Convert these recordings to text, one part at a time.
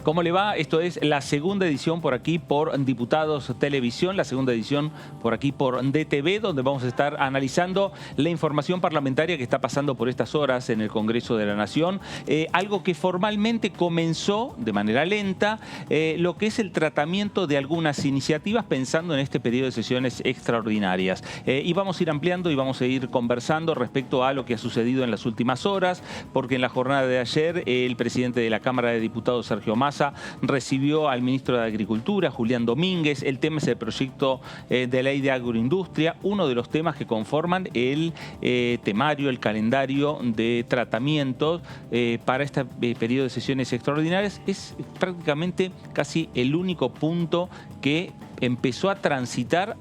¿Cómo le va? Esto es la segunda edición por aquí por Diputados Televisión, la segunda edición por aquí por DTV, donde vamos a estar analizando la información parlamentaria que está pasando por estas horas en el Congreso de la Nación. Algo que formalmente comenzó de manera lenta, lo que es el tratamiento de algunas iniciativas pensando en este periodo de sesiones extraordinarias. Y vamos a ir ampliando y vamos a ir conversando respecto a lo que ha sucedido en las últimas horas, porque en la jornada de ayer el presidente de la Cámara de Diputados, Sergio Massa, recibió al ministro de Agricultura, Julián Domínguez. El tema es el proyecto de ley de agroindustria, uno de los temas que conforman el temario, el calendario de tratamientos para este periodo de sesiones extraordinarias. Es prácticamente casi el único punto que empezó a transitar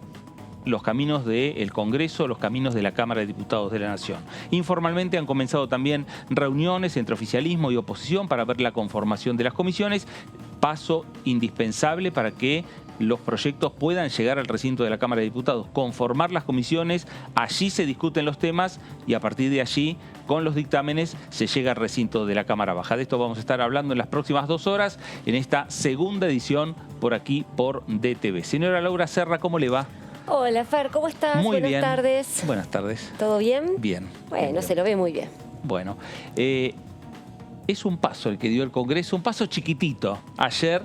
los caminos del Congreso, los caminos de la Cámara de Diputados de la Nación. Informalmente han comenzado también reuniones entre oficialismo y oposición para ver la conformación de las comisiones, paso indispensable para que los proyectos puedan llegar al recinto de la Cámara de Diputados, conformar las comisiones, allí se discuten los temas y a partir de allí, con los dictámenes, se llega al recinto de la Cámara Baja. De esto vamos a estar hablando en las próximas 2 horas en esta segunda edición por aquí por DTV. Señora Laura Serra, ¿cómo le va? Hola Fer, ¿cómo estás? Muy bien. Buenas tardes. Buenas tardes. ¿Todo bien? Bien. Bueno, bien. se lo ve muy bien. Bueno, es un paso el que dio el Congreso, un paso chiquitito ayer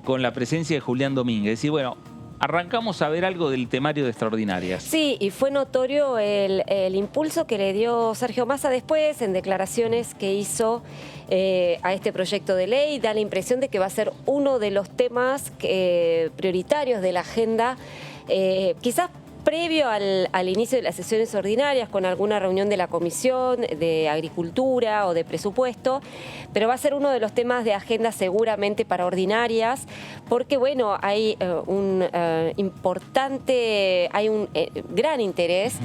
con la presencia de Julián Domínguez. Es decir, bueno, arrancamos a ver algo del temario de extraordinarias. Sí, y fue notorio el impulso que le dio Sergio Massa después en declaraciones que hizo a este proyecto de ley. Da la impresión de que va a ser uno de los temas prioritarios de la agenda, quizás previo al inicio de las sesiones ordinarias, con alguna reunión de la Comisión de Agricultura o de Presupuesto, pero va a ser uno de los temas de agenda seguramente para ordinarias, porque bueno, hay un gran interés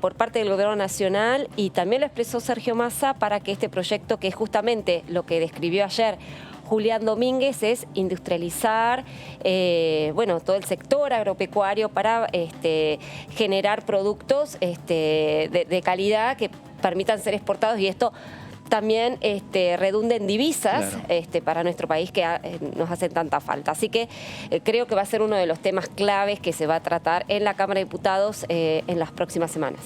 por parte del Gobierno Nacional, y también lo expresó Sergio Massa, para que este proyecto, que es justamente lo que describió ayer Julián Domínguez, es industrializar todo el sector agropecuario para generar productos de calidad que permitan ser exportados, y esto también redunda en divisas, claro, para nuestro país, que nos hacen tanta falta. Así que creo que va a ser uno de los temas claves que se va a tratar en la Cámara de Diputados en las próximas semanas.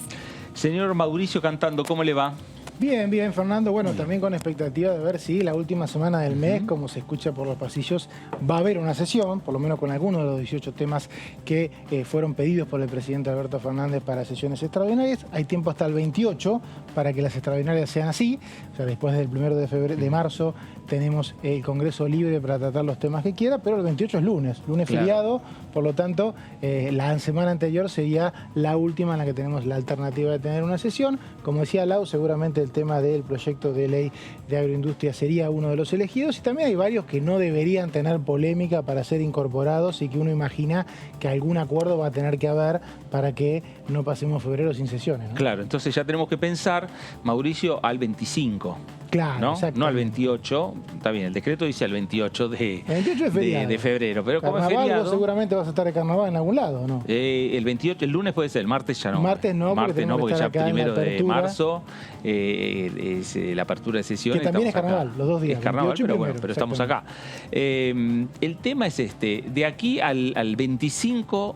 Señor Mauricio Cantando, ¿cómo le va? Bien, bien, Fernando. Bueno, también con expectativa de ver si la última semana del mes, como se escucha por los pasillos, va a haber una sesión, por lo menos con algunos de los 18 temas que fueron pedidos por el presidente Alberto Fernández para sesiones extraordinarias. Hay tiempo hasta el 28 para que las extraordinarias sean así. O sea, después del 1 de marzo tenemos el Congreso libre para tratar los temas que quiera, pero el 28 es lunes claro, feriado, por lo tanto, la semana anterior sería la última en la que tenemos la alternativa de tener una sesión. Como decía Lau, seguramente el tema del proyecto de ley de agroindustria sería uno de los elegidos, y también hay varios que no deberían tener polémica para ser incorporados y que uno imagina que algún acuerdo va a tener que haber para que no pasemos febrero sin sesiones, ¿no? Claro, entonces ya tenemos que pensar, Mauricio, al 25. Claro, ¿no? No al 28, está bien, el decreto dice al 28 de febrero, pero como es feriado, seguramente vas a estar de carnaval en algún lado, ¿no? El 28, el lunes puede ser, el martes ya no. Martes no, martes no, porque ya 1 de marzo es la apertura de sesiones. Que también es carnaval, acá. Los 2 días. Es carnaval, pero bueno, pero estamos acá. El tema es de aquí al 25...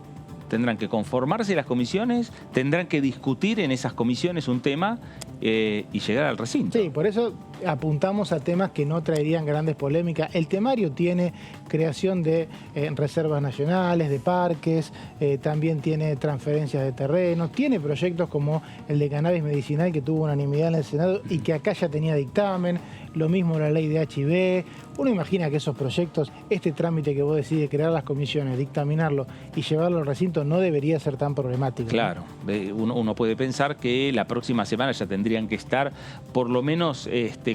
tendrán que conformarse las comisiones, tendrán que discutir en esas comisiones un tema y llegar al recinto. Sí, por eso apuntamos a temas que no traerían grandes polémicas. El temario tiene creación de reservas nacionales, de parques, también tiene transferencias de terrenos, tiene proyectos como el de cannabis medicinal, que tuvo unanimidad en el Senado y que acá ya tenía dictamen, lo mismo la ley de HIV. Uno imagina que esos proyectos, este trámite que vos decís de crear las comisiones, dictaminarlo y llevarlo al recinto, no debería ser tan problemático. Claro, ¿no? Uno puede pensar que la próxima semana ya tendrían que estar por lo menos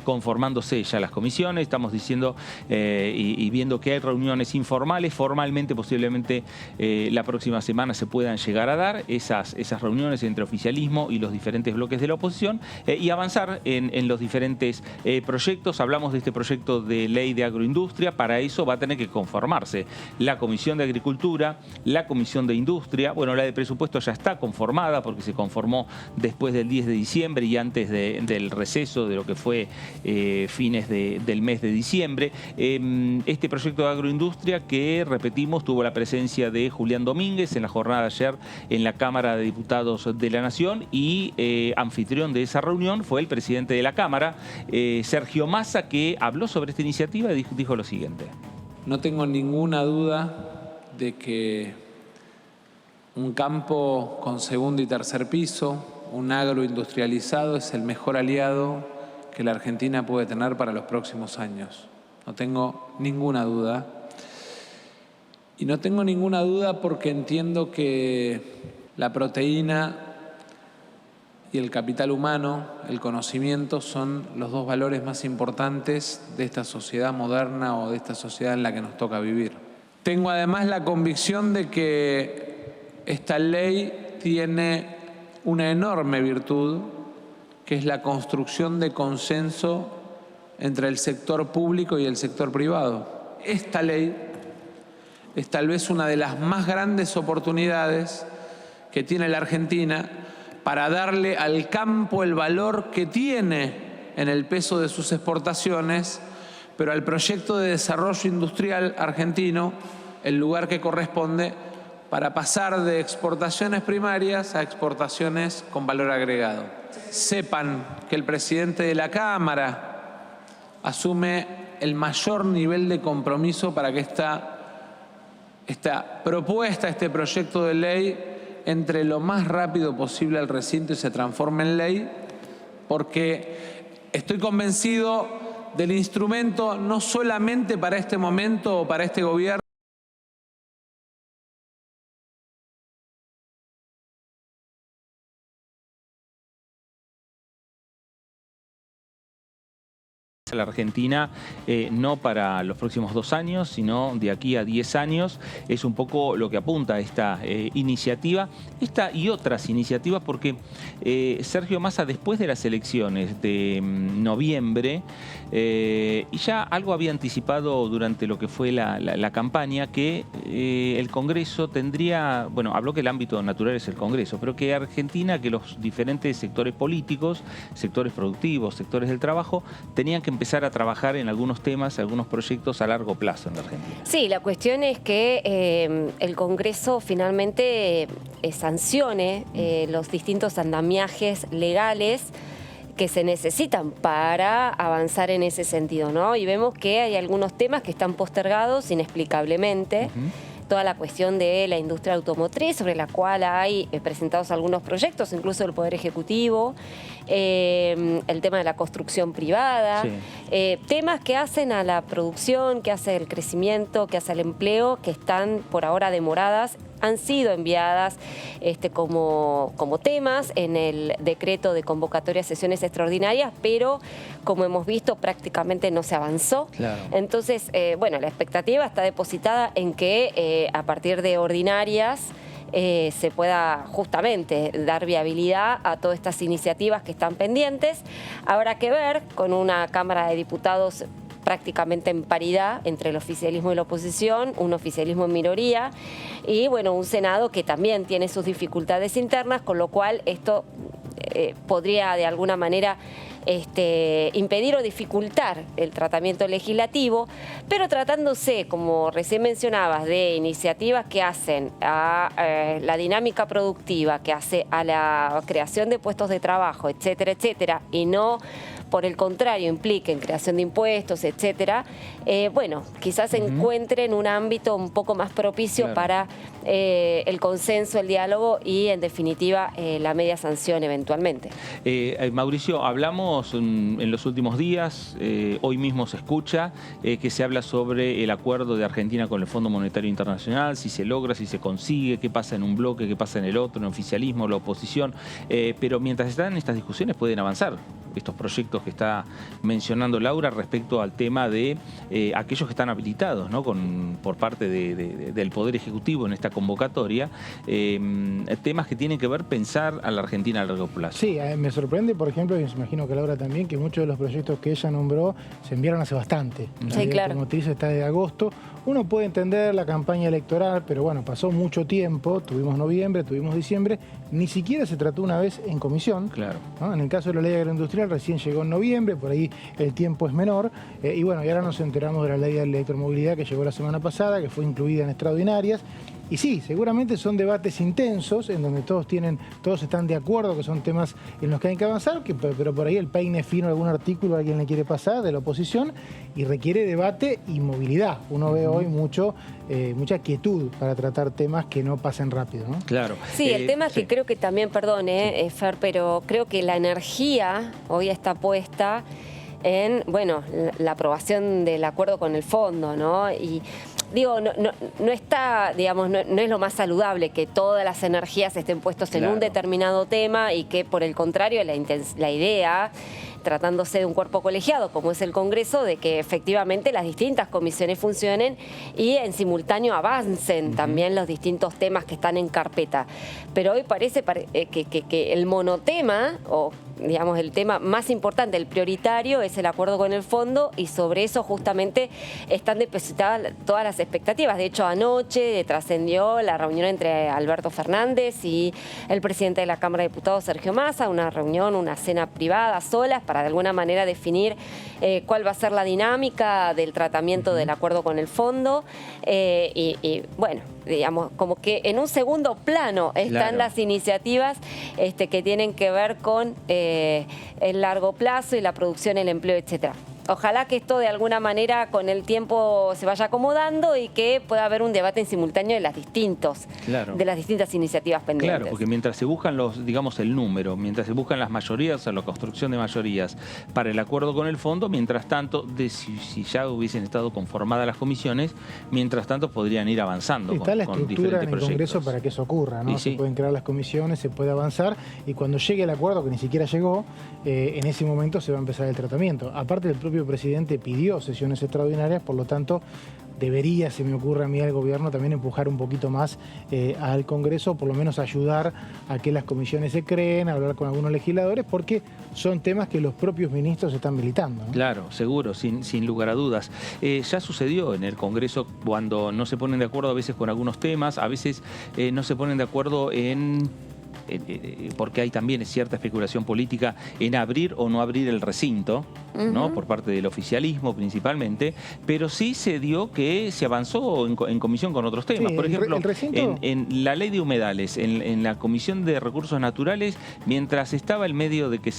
conformándose ya las comisiones. Estamos diciendo y viendo que hay reuniones informales. Formalmente, posiblemente la próxima semana se puedan llegar a dar esas reuniones entre oficialismo y los diferentes bloques de la oposición y avanzar en los diferentes proyectos. Hablamos de este proyecto de ley de agroindustria. Para eso va a tener que conformarse la Comisión de Agricultura, la Comisión de Industria. Bueno, la de Presupuesto ya está conformada porque se conformó después del 10 de diciembre y antes del receso, de lo que fue fines del mes de diciembre. Este proyecto de agroindustria que, repetimos, tuvo la presencia de Julián Domínguez en la jornada de ayer en la Cámara de Diputados de la Nación, y anfitrión de esa reunión fue el presidente de la Cámara, Sergio Massa, que habló sobre esta iniciativa y dijo lo siguiente. No tengo ninguna duda de que un campo con segundo y tercer piso, un agroindustrializado, es el mejor aliado que la Argentina puede tener para los próximos años. No tengo ninguna duda. Y no tengo ninguna duda porque entiendo que la proteína y el capital humano, el conocimiento, son los dos valores más importantes de esta sociedad moderna o de esta sociedad en la que nos toca vivir. Tengo además la convicción de que esta ley tiene una enorme virtud, que es la construcción de consenso entre el sector público y el sector privado. Esta ley es tal vez una de las más grandes oportunidades que tiene la Argentina para darle al campo el valor que tiene en el peso de sus exportaciones, pero al proyecto de desarrollo industrial argentino el lugar que corresponde para pasar de exportaciones primarias a exportaciones con valor agregado. Sepan que el presidente de la Cámara asume el mayor nivel de compromiso para que esta propuesta, este proyecto de ley, entre lo más rápido posible al recinto y se transforme en ley, porque estoy convencido del instrumento no solamente para este momento o para este gobierno. La Argentina, no para los próximos 2 años, sino de aquí a 10 años. Es un poco lo que apunta esta iniciativa, esta y otras iniciativas, porque Sergio Massa, después de las elecciones de noviembre, y ya algo había anticipado durante lo que fue la campaña, que el Congreso tendría, bueno, habló que el ámbito natural es el Congreso, pero que Argentina, que los diferentes sectores políticos, sectores productivos, sectores del trabajo, tenían que empezar a trabajar en algunos temas, algunos proyectos a largo plazo en la Argentina. Sí, la cuestión es que el Congreso finalmente sancione los distintos andamiajes legales que se necesitan para avanzar en ese sentido, ¿no? Y vemos que hay algunos temas que están postergados inexplicablemente. Toda la cuestión de la industria automotriz, sobre la cual hay presentados algunos proyectos, incluso del Poder Ejecutivo, el tema de la construcción privada, sí. Temas que hacen a la producción, que hace el crecimiento, que hace el empleo, que están por ahora demoradas, han sido enviadas como temas en el decreto de convocatoria a sesiones extraordinarias, pero como hemos visto prácticamente no se avanzó. Claro. Entonces, bueno, la expectativa está depositada en que a partir de ordinarias se pueda justamente dar viabilidad a todas estas iniciativas que están pendientes. Habrá que ver con una Cámara de Diputados prácticamente en paridad entre el oficialismo y la oposición, un oficialismo en minoría y bueno, un Senado que también tiene sus dificultades internas, con lo cual esto podría de alguna manera impedir o dificultar el tratamiento legislativo, pero tratándose, como recién mencionabas, de iniciativas que hacen a la dinámica productiva, que hace a la creación de puestos de trabajo, etcétera, etcétera, y no por el contrario impliquen creación de impuestos, etcétera, bueno, quizás se encuentren un ámbito un poco más propicio para el consenso, el diálogo y, en definitiva, la media sanción eventualmente. Mauricio, hablamos en los últimos días, hoy mismo se escucha, que se habla sobre el acuerdo de Argentina con el Fondo Monetario Internacional, si se logra, si se consigue, qué pasa en un bloque, qué pasa en el otro, en el oficialismo, la oposición, pero mientras están estas discusiones pueden avanzar estos proyectos que está mencionando Laura respecto al tema de aquellos que están habilitados, ¿no? Por parte del Poder Ejecutivo en esta convocatoria, temas que tienen que ver pensar a la Argentina a largo plazo. Sí, me sorprende, por ejemplo, y me imagino que Laura también, que muchos de los proyectos que ella nombró se enviaron hace bastante. Sí, claro. Como te dice, está de agosto. Uno puede entender la campaña electoral, pero bueno, pasó mucho tiempo, tuvimos noviembre, tuvimos diciembre, ni siquiera se trató una vez en comisión. Claro. ¿No? En el caso de la ley agroindustrial recién llegó en noviembre, por ahí el tiempo es menor, y bueno, y ahora nos enteramos de la ley de electromovilidad que llegó la semana pasada, que fue incluida en extraordinarias. Y sí, seguramente son debates intensos en donde todos están de acuerdo que son temas en los que hay que avanzar, pero por ahí el peine fino, algún artículo alguien le quiere pasar de la oposición y requiere debate y movilidad. Uno ve hoy mucha quietud para tratar temas que no pasen rápido, ¿no? Claro. Sí, el tema es que creo que también, perdón, Fer, pero creo que la energía hoy está puesta en, bueno, la aprobación del acuerdo con el fondo, ¿no? Y digo, no está, digamos, no es lo más saludable que todas las energías estén puestas en un determinado tema y que, por el contrario, la idea, tratándose de un cuerpo colegiado como es el Congreso, de que efectivamente las distintas comisiones funcionen y en simultáneo avancen también los distintos temas que están en carpeta. Pero hoy parece que el monotema, o digamos el tema más importante, el prioritario, es el acuerdo con el fondo, y sobre eso justamente están depositadas todas las expectativas. De hecho, anoche trascendió la reunión entre Alberto Fernández y el presidente de la Cámara de Diputados, Sergio Massa, una reunión, una cena privada, solas, para de alguna manera definir cuál va a ser la dinámica del tratamiento del acuerdo con el fondo. Y bueno, digamos, como que en un segundo plano están las iniciativas que tienen que ver con el largo plazo y la producción, el empleo, etcétera. Ojalá que esto de alguna manera con el tiempo se vaya acomodando y que pueda haber un debate en simultáneo de las distintas iniciativas pendientes. Claro, porque mientras se buscan digamos el número, mientras se buscan las mayorías, o sea, la construcción de mayorías para el acuerdo con el fondo, mientras tanto, si ya hubiesen estado conformadas las comisiones, mientras tanto podrían ir avanzando. Está la estructura en el Congreso para que eso ocurra, ¿no? Se pueden crear las comisiones, se puede avanzar, y cuando llegue el acuerdo, que ni siquiera llegó, en ese momento se va a empezar el tratamiento. Aparte, el propio presidente pidió sesiones extraordinarias, por lo tanto debería, se me ocurre a mí, al gobierno también empujar un poquito más al Congreso, por lo menos ayudar a que las comisiones se creen, a hablar con algunos legisladores, porque son temas que los propios ministros están militando, ¿no? Claro, seguro, sin lugar a dudas. Ya sucedió en el Congreso cuando no se ponen de acuerdo a veces con algunos temas, a veces no se ponen de acuerdo porque hay también cierta especulación política en abrir o no abrir el recinto, ¿no? Por parte del oficialismo principalmente, pero sí se dio que se avanzó en comisión con otros temas. Por ejemplo, en la ley de humedales, en la Comisión de Recursos Naturales, mientras estaba el medio de que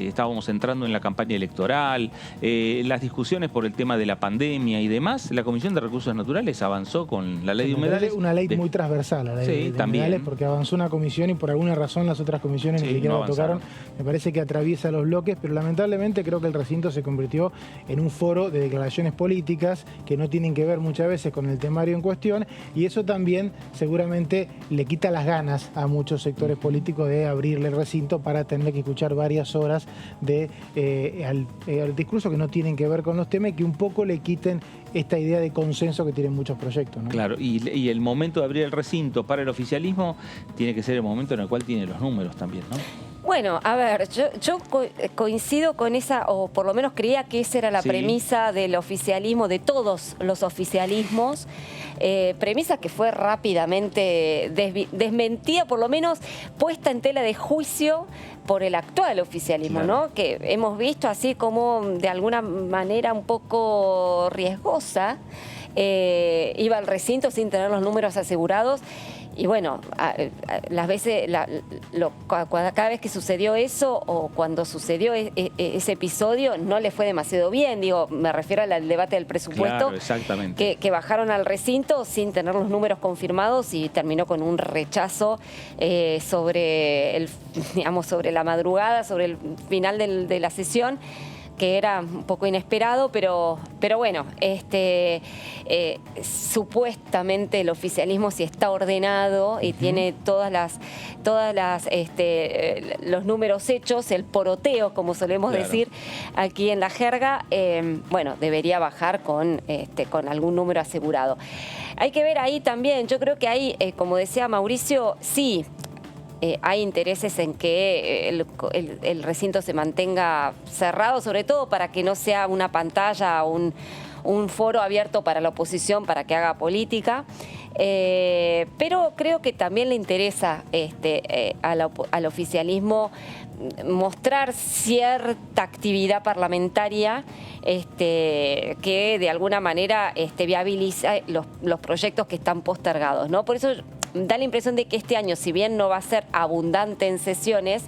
estábamos entrando en la campaña electoral, las discusiones por el tema de la pandemia y demás, la Comisión de Recursos Naturales avanzó con la ley de humedales. Una ley muy transversal, la ley de humedales, porque avanzó una comisión y por alguna razón las otras comisiones ni siquiera la tocaron. Me parece que atraviesa los bloques, pero lamentablemente creo que el recinto se convirtió en un foro de declaraciones políticas que no tienen que ver muchas veces con el temario en cuestión, y eso también seguramente le quita las ganas a muchos sectores políticos de abrirle el recinto para tener que escuchar varias horas al discurso que no tienen que ver con los temas y que un poco le quiten esta idea de consenso que tienen muchos proyectos, ¿no? Claro, y el momento de abrir el recinto para el oficialismo tiene que ser el momento en el cual tiene los números también, ¿no? Bueno, a ver, yo coincido con esa, o por lo menos creía que esa era la premisa del oficialismo, de todos los oficialismos, premisa que fue rápidamente desmentida, por lo menos puesta en tela de juicio por el actual oficialismo, ¿no? Que hemos visto así como de alguna manera un poco riesgosa, iba al recinto sin tener los números asegurados. Y bueno, las veces, cada vez que sucedió eso o cuando sucedió ese episodio, no le fue demasiado bien. Digo, me refiero al debate del presupuesto. Claro, exactamente. Que bajaron al recinto sin tener los números confirmados y terminó con un rechazo sobre la madrugada, sobre el final de la sesión. que era un poco inesperado, pero bueno, supuestamente el oficialismo sí está ordenado y tiene los números hechos, el poroteo, como solemos decir aquí en la jerga, bueno, debería bajar con algún número asegurado. Hay que ver ahí también, yo creo que ahí, como decía Mauricio, sí, hay intereses en que el recinto se mantenga cerrado, sobre todo para que no sea una pantalla o un foro abierto para la oposición para que haga política. Pero creo que también le interesa al oficialismo mostrar cierta actividad parlamentaria que de alguna manera viabiliza los proyectos que están postergados, ¿no? Por eso da la impresión de que este año, si bien no va a ser abundante en sesiones,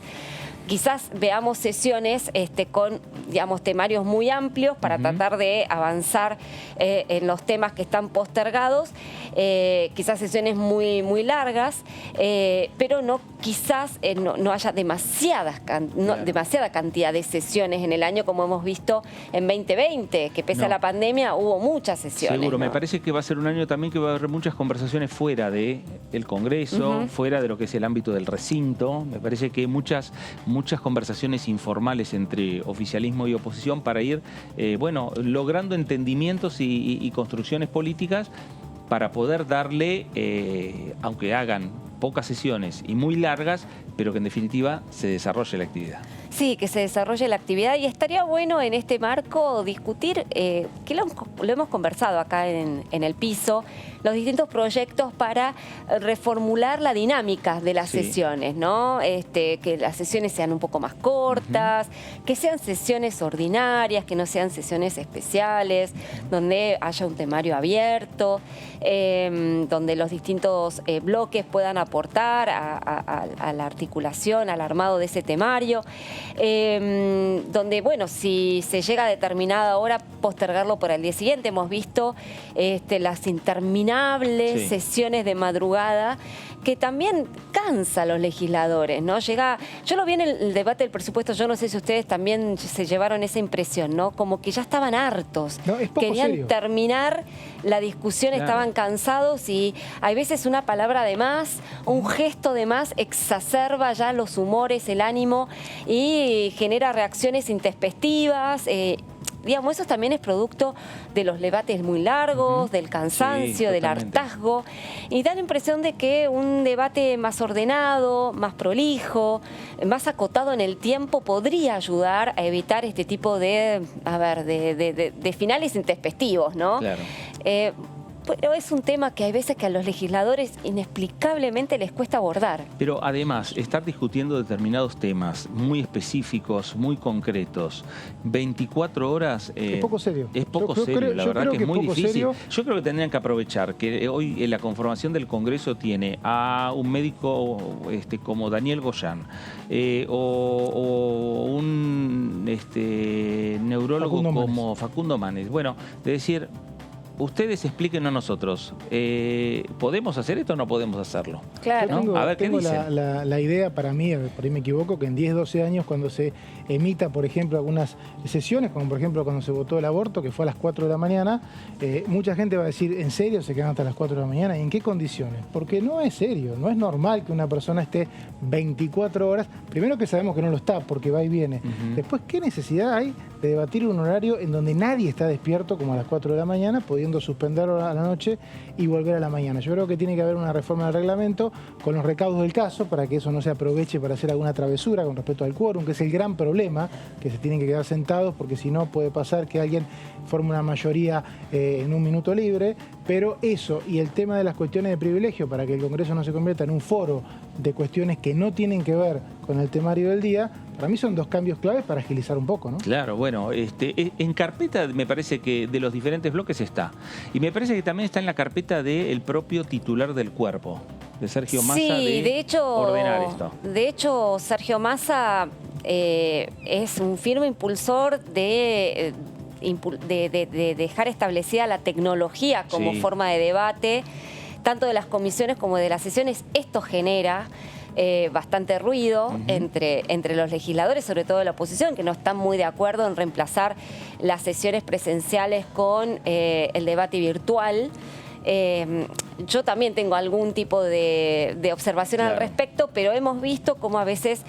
quizás veamos sesiones con, digamos, temarios muy amplios para tratar de avanzar en los temas que están postergados, quizás sesiones muy, muy largas, pero quizás no haya demasiada cantidad de sesiones en el año como hemos visto en 2020, que pese a la pandemia hubo muchas sesiones. Seguro, ¿no? Me parece que va a ser un año también que va a haber muchas conversaciones fuera del Congreso, fuera de lo que es el ámbito del recinto. Me parece que muchas conversaciones informales entre oficialismo y oposición para ir, logrando entendimientos y construcciones políticas para poder darle, aunque hagan pocas sesiones y muy largas, pero que en definitiva se desarrolle la actividad. Sí, que se desarrolle la actividad y estaría bueno en este marco discutir, que lo hemos conversado acá en el piso, los distintos proyectos para reformular la dinámica de las sesiones, ¿no? Que las sesiones sean un poco más cortas, que sean sesiones ordinarias, que no sean sesiones especiales, donde haya un temario abierto, donde los distintos bloques puedan aportar a la articulación, al armado de ese temario, donde, bueno, si se llega a determinada hora, postergarlo para el día siguiente. Hemos visto las interminables sesiones de madrugada que también cansa a los legisladores, ¿no? Yo lo vi en el debate del presupuesto, yo no sé si ustedes también se llevaron esa impresión, ¿no? Como que ya estaban hartos, querían terminar la discusión, estaban cansados y hay veces una palabra de más, un gesto de más exacerba ya los humores, el ánimo y genera reacciones intempestivas. Digamos, eso también es producto de los debates muy largos, del cansancio, del hartazgo, y da la impresión de que un debate más ordenado, más prolijo, más acotado en el tiempo podría ayudar a evitar este tipo de finales intempestivos, ¿no? Claro. Pero es un tema que hay veces que a los legisladores inexplicablemente les cuesta abordar. Pero además, estar discutiendo determinados temas muy específicos, muy concretos, 24 horas... es poco serio. Es poco serio, la verdad que es muy difícil. Serio. Yo creo que tendrían que aprovechar que hoy la conformación del Congreso tiene a un médico como Daniel Goyán, o un neurólogo como Facundo Manes. Bueno, de decir... Ustedes explíquenos a nosotros, ¿podemos hacer esto o no podemos hacerlo? Claro. ¿No? A ver, ¿qué dicen? La idea para mí, por ahí me equivoco, que en 10, 12 años cuando se emita, por ejemplo, algunas sesiones, como por ejemplo cuando se votó el aborto, que fue a las 4 de la mañana, mucha gente va a decir, ¿en serio se quedan hasta las 4 de la mañana? ¿Y en qué condiciones? Porque no es serio, no es normal que una persona esté 24 horas, primero que sabemos que no lo está, porque va y viene. Después, ¿qué necesidad hay de debatir un horario en donde nadie está despierto, como a las 4 de la mañana, pudiendo suspenderlo a la noche y volver a la mañana? Yo creo que tiene que haber una reforma del reglamento con los recaudos del caso para que eso no se aproveche para hacer alguna travesura con respecto al quórum, que es el gran problema, que se tienen que quedar sentados porque si no puede pasar que alguien forme una mayoría en un minuto libre, pero eso y el tema de las cuestiones de privilegio para que el Congreso no se convierta en un foro de cuestiones que no tienen que ver con el temario del día, para mí son dos cambios claves para agilizar un poco, ¿no? Claro, bueno, en carpeta me parece que de los diferentes bloques está. Y me parece que también está en la carpeta del propio titular del cuerpo, de Sergio Massa, ordenar esto. De hecho, Sergio Massa es un firme impulsor de dejar establecida la tecnología como forma de debate, tanto de las comisiones como de las sesiones. Esto genera bastante ruido entre los legisladores, sobre todo de la oposición, que no están muy de acuerdo en reemplazar las sesiones presenciales con el debate virtual. Yo también tengo algún tipo de observación al respecto, pero hemos visto cómo a veces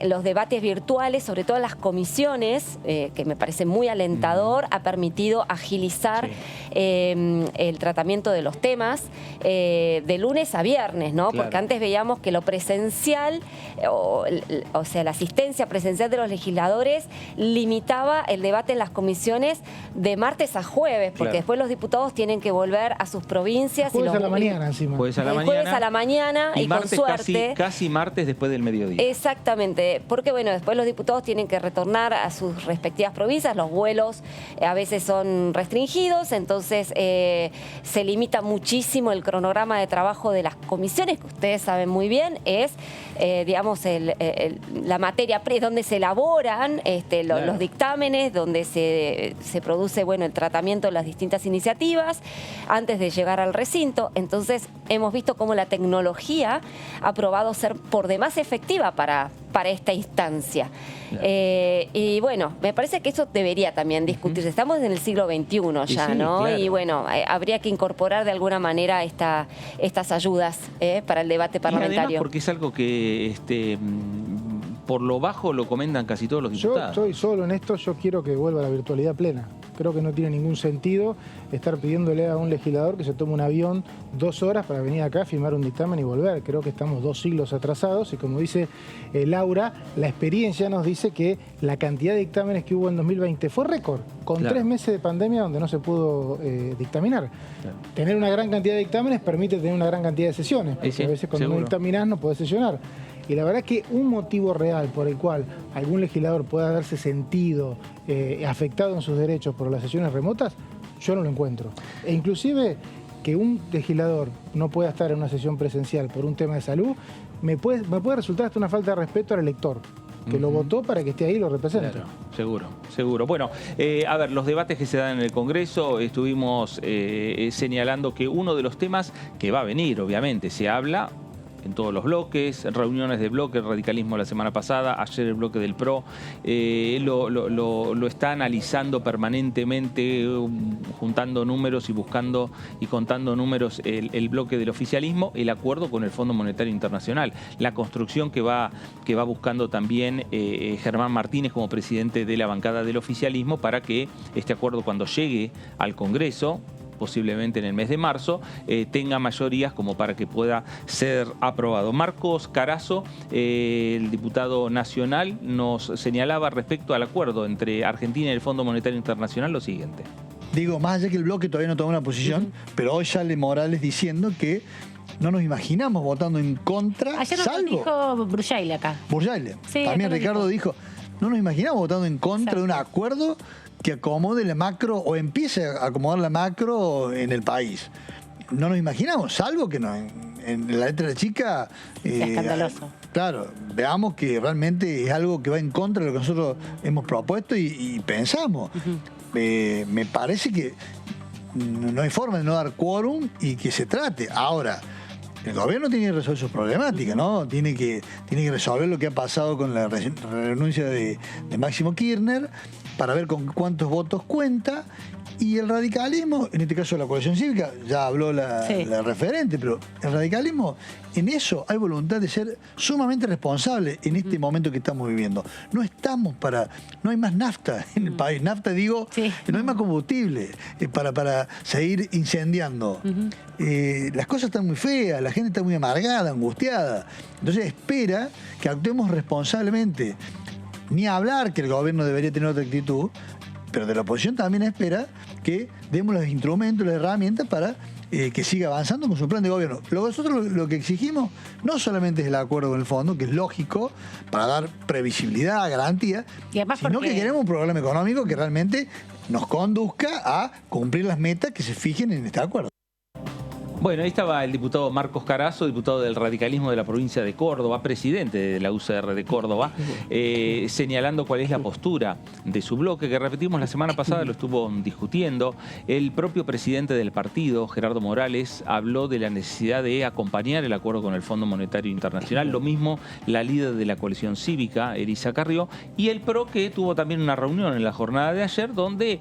los debates virtuales, sobre todo las comisiones, que me parece muy alentador, ha permitido agilizar el tratamiento de los temas de lunes a viernes, ¿no? Porque antes veíamos que lo presencial, o sea, la asistencia presencial de los legisladores limitaba el debate en las comisiones de martes a jueves, porque después los diputados tienen que volver a sus provincias. Jueves a la mañana encima. Jueves a la mañana. Jueves a la mañana y con suerte. Casi martes después del mediodía. Exactamente, porque bueno, después los diputados tienen que retornar a sus respectivas provincias, los vuelos a veces son restringidos, entonces se limita muchísimo el cronograma de trabajo de las comisiones, que ustedes saben muy bien, es digamos la materia donde se elaboran los dictámenes, donde se produce bueno, el tratamiento de las distintas iniciativas antes de llegar al recinto. Entonces hemos visto cómo la tecnología ha probado ser por demás efectiva para esta instancia. Y bueno, me parece que eso debería también discutirse. Estamos en el siglo XXI ya, ¿no? Claro. Y bueno, habría que incorporar de alguna manera estas ayudas para el debate parlamentario. Y además porque es algo que por lo bajo lo comentan casi todos los diputados. Yo estoy solo en esto, yo quiero que vuelva la virtualidad plena. Creo que no tiene ningún sentido estar pidiéndole a un legislador que se tome un avión 2 horas para venir acá, firmar un dictamen y volver. Creo que estamos 2 siglos atrasados y como dice Laura, la experiencia nos dice que la cantidad de dictámenes que hubo en 2020 fue récord, con 3 meses de pandemia donde no se pudo dictaminar. Tener una gran cantidad de dictámenes permite tener una gran cantidad de sesiones, porque a veces cuando no dictaminás no podés sesionar. Y la verdad que un motivo real por el cual algún legislador pueda darse sentido afectado en sus derechos por las sesiones remotas, yo no lo encuentro. E inclusive que un legislador no pueda estar en una sesión presencial por un tema de salud, me puede resultar hasta una falta de respeto al elector, que lo votó para que esté ahí y lo represente. Claro, seguro, seguro. Bueno, a ver, los debates que se dan en el Congreso, estuvimos señalando que uno de los temas que va a venir, obviamente, se habla en todos los bloques, reuniones de bloque, el radicalismo la semana pasada, ayer el bloque del PRO, lo está analizando permanentemente, juntando números y buscando y contando números el bloque del oficialismo, el acuerdo con el Fondo Monetario Internacional, la construcción que va buscando también Germán Martínez como presidente de la bancada del oficialismo para que este acuerdo cuando llegue al Congreso, posiblemente en el mes de marzo, tenga mayorías como para que pueda ser aprobado. Marcos Carazo, el diputado nacional, nos señalaba respecto al acuerdo entre Argentina y el Fondo Monetario Internacional lo siguiente. Digo, más allá que el bloque todavía no tomó una posición, pero hoy sale Morales diciendo que no nos imaginamos votando en contra. Ayer nos dijo Brujaile acá. Brujaile. Sí, también Ricardo dijo, no nos imaginamos votando en contra de un acuerdo que acomode la macro o empiece a acomodar la macro en el país. No nos imaginamos, salvo que en la letra chica... escandaloso. Claro, veamos que realmente es algo que va en contra de lo que nosotros hemos propuesto y pensamos. Me parece que no hay forma de no dar quórum y que se trate. Ahora, el gobierno tiene que resolver sus problemáticas, ¿no? Tiene que resolver lo que ha pasado con la renuncia de Máximo Kirchner para ver con cuántos votos cuenta. Y el radicalismo, en este caso la coalición cívica, ya habló la referente, pero el radicalismo, en eso hay voluntad de ser sumamente responsable en este momento que estamos viviendo. No estamos no hay más nafta en el país. Nafta, digo, no hay más combustible para seguir incendiando. Las cosas están muy feas, la gente está muy amargada, angustiada. Entonces espera que actuemos responsablemente. Ni hablar que el gobierno debería tener otra actitud, pero de la oposición también espera que demos los instrumentos, las herramientas para que siga avanzando con su plan de gobierno. Nosotros lo que exigimos no solamente es el acuerdo con el fondo, que es lógico, para dar previsibilidad, garantía, sino que queremos un programa económico que realmente nos conduzca a cumplir las metas que se fijen en este acuerdo. Bueno, ahí estaba el diputado Marcos Carazo, diputado del radicalismo de la provincia de Córdoba, presidente de la UCR de Córdoba, señalando cuál es la postura de su bloque, que repetimos la semana pasada, lo estuvo discutiendo. El propio presidente del partido, Gerardo Morales, habló de la necesidad de acompañar el acuerdo con el Fondo Monetario Internacional. Lo mismo la líder de la coalición cívica, Elisa Carrió, y el PRO, que tuvo también una reunión en la jornada de ayer, donde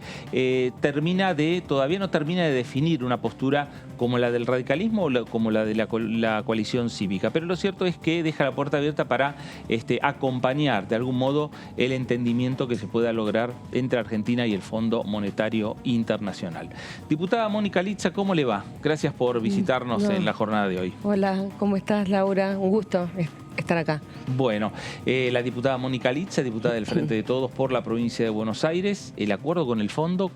todavía no termina de definir una postura como la del radicalismo o como la de la coalición cívica. Pero lo cierto es que deja la puerta abierta para acompañar de algún modo el entendimiento que se pueda lograr entre Argentina y el Fondo Monetario Internacional. Diputada Mónica Litza, ¿cómo le va? Gracias por visitarnos en la jornada de hoy. Hola, ¿cómo estás, Laura? Un gusto estar acá. Bueno, la diputada Mónica Litza, diputada del Frente de Todos por la provincia de Buenos Aires, el acuerdo con el fondo,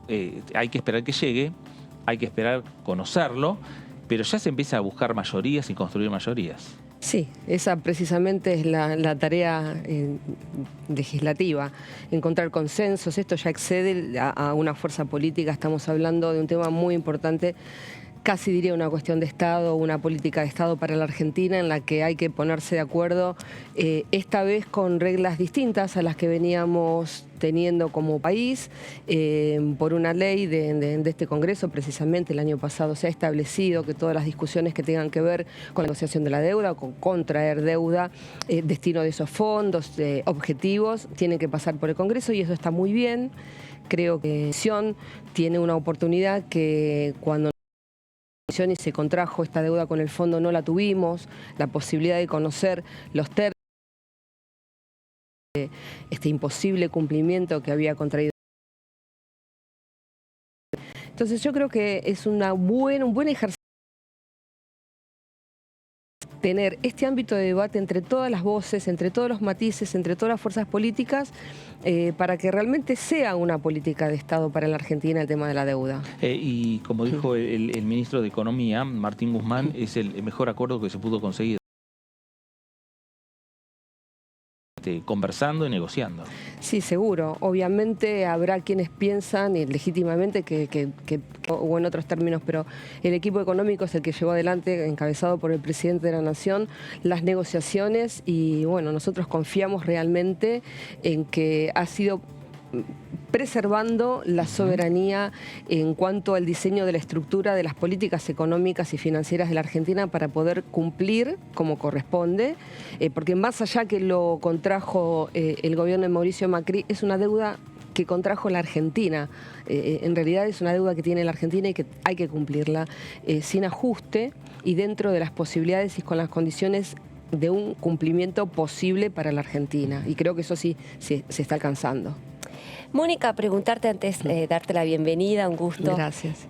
hay que esperar que llegue, hay que esperar conocerlo, pero ya se empieza a buscar mayorías y construir mayorías. Sí, esa precisamente es la tarea legislativa, encontrar consensos. Esto ya excede a una fuerza política, estamos hablando de un tema muy importante, casi diría una cuestión de Estado, una política de Estado para la Argentina en la que hay que ponerse de acuerdo, esta vez con reglas distintas a las que veníamos teniendo como país. Por una ley de este Congreso, precisamente el año pasado se ha establecido que todas las discusiones que tengan que ver con la negociación de la deuda o con contraer deuda, destino de esos fondos, objetivos, tienen que pasar por el Congreso, y eso está muy bien. Creo que la Nación tiene una oportunidad que cuando y se contrajo esta deuda con el fondo no la tuvimos, la posibilidad de conocer los términos de este imposible cumplimiento que había contraído. Entonces yo creo que es un buen ejercicio tener este ámbito de debate entre todas las voces, entre todos los matices, entre todas las fuerzas políticas, para que realmente sea una política de Estado para la Argentina el tema de la deuda. Y como dijo el ministro de Economía, Martín Guzmán, es el mejor acuerdo que se pudo conseguir. Conversando y negociando. Sí, seguro. Obviamente habrá quienes piensan, y legítimamente, o en otros términos, pero el equipo económico es el que llevó adelante, encabezado por el presidente de la Nación, las negociaciones, y bueno, nosotros confiamos realmente en que ha sido preservando la soberanía en cuanto al diseño de la estructura de las políticas económicas y financieras de la Argentina para poder cumplir como corresponde, porque más allá que lo contrajo el gobierno de Mauricio Macri, es una deuda que contrajo la Argentina. En realidad es una deuda que tiene la Argentina y que hay que cumplirla sin ajuste y dentro de las posibilidades y con las condiciones de un cumplimiento posible para la Argentina. Y creo que eso sí se está alcanzando. Mónica, preguntarte antes, darte la bienvenida, un gusto. Gracias.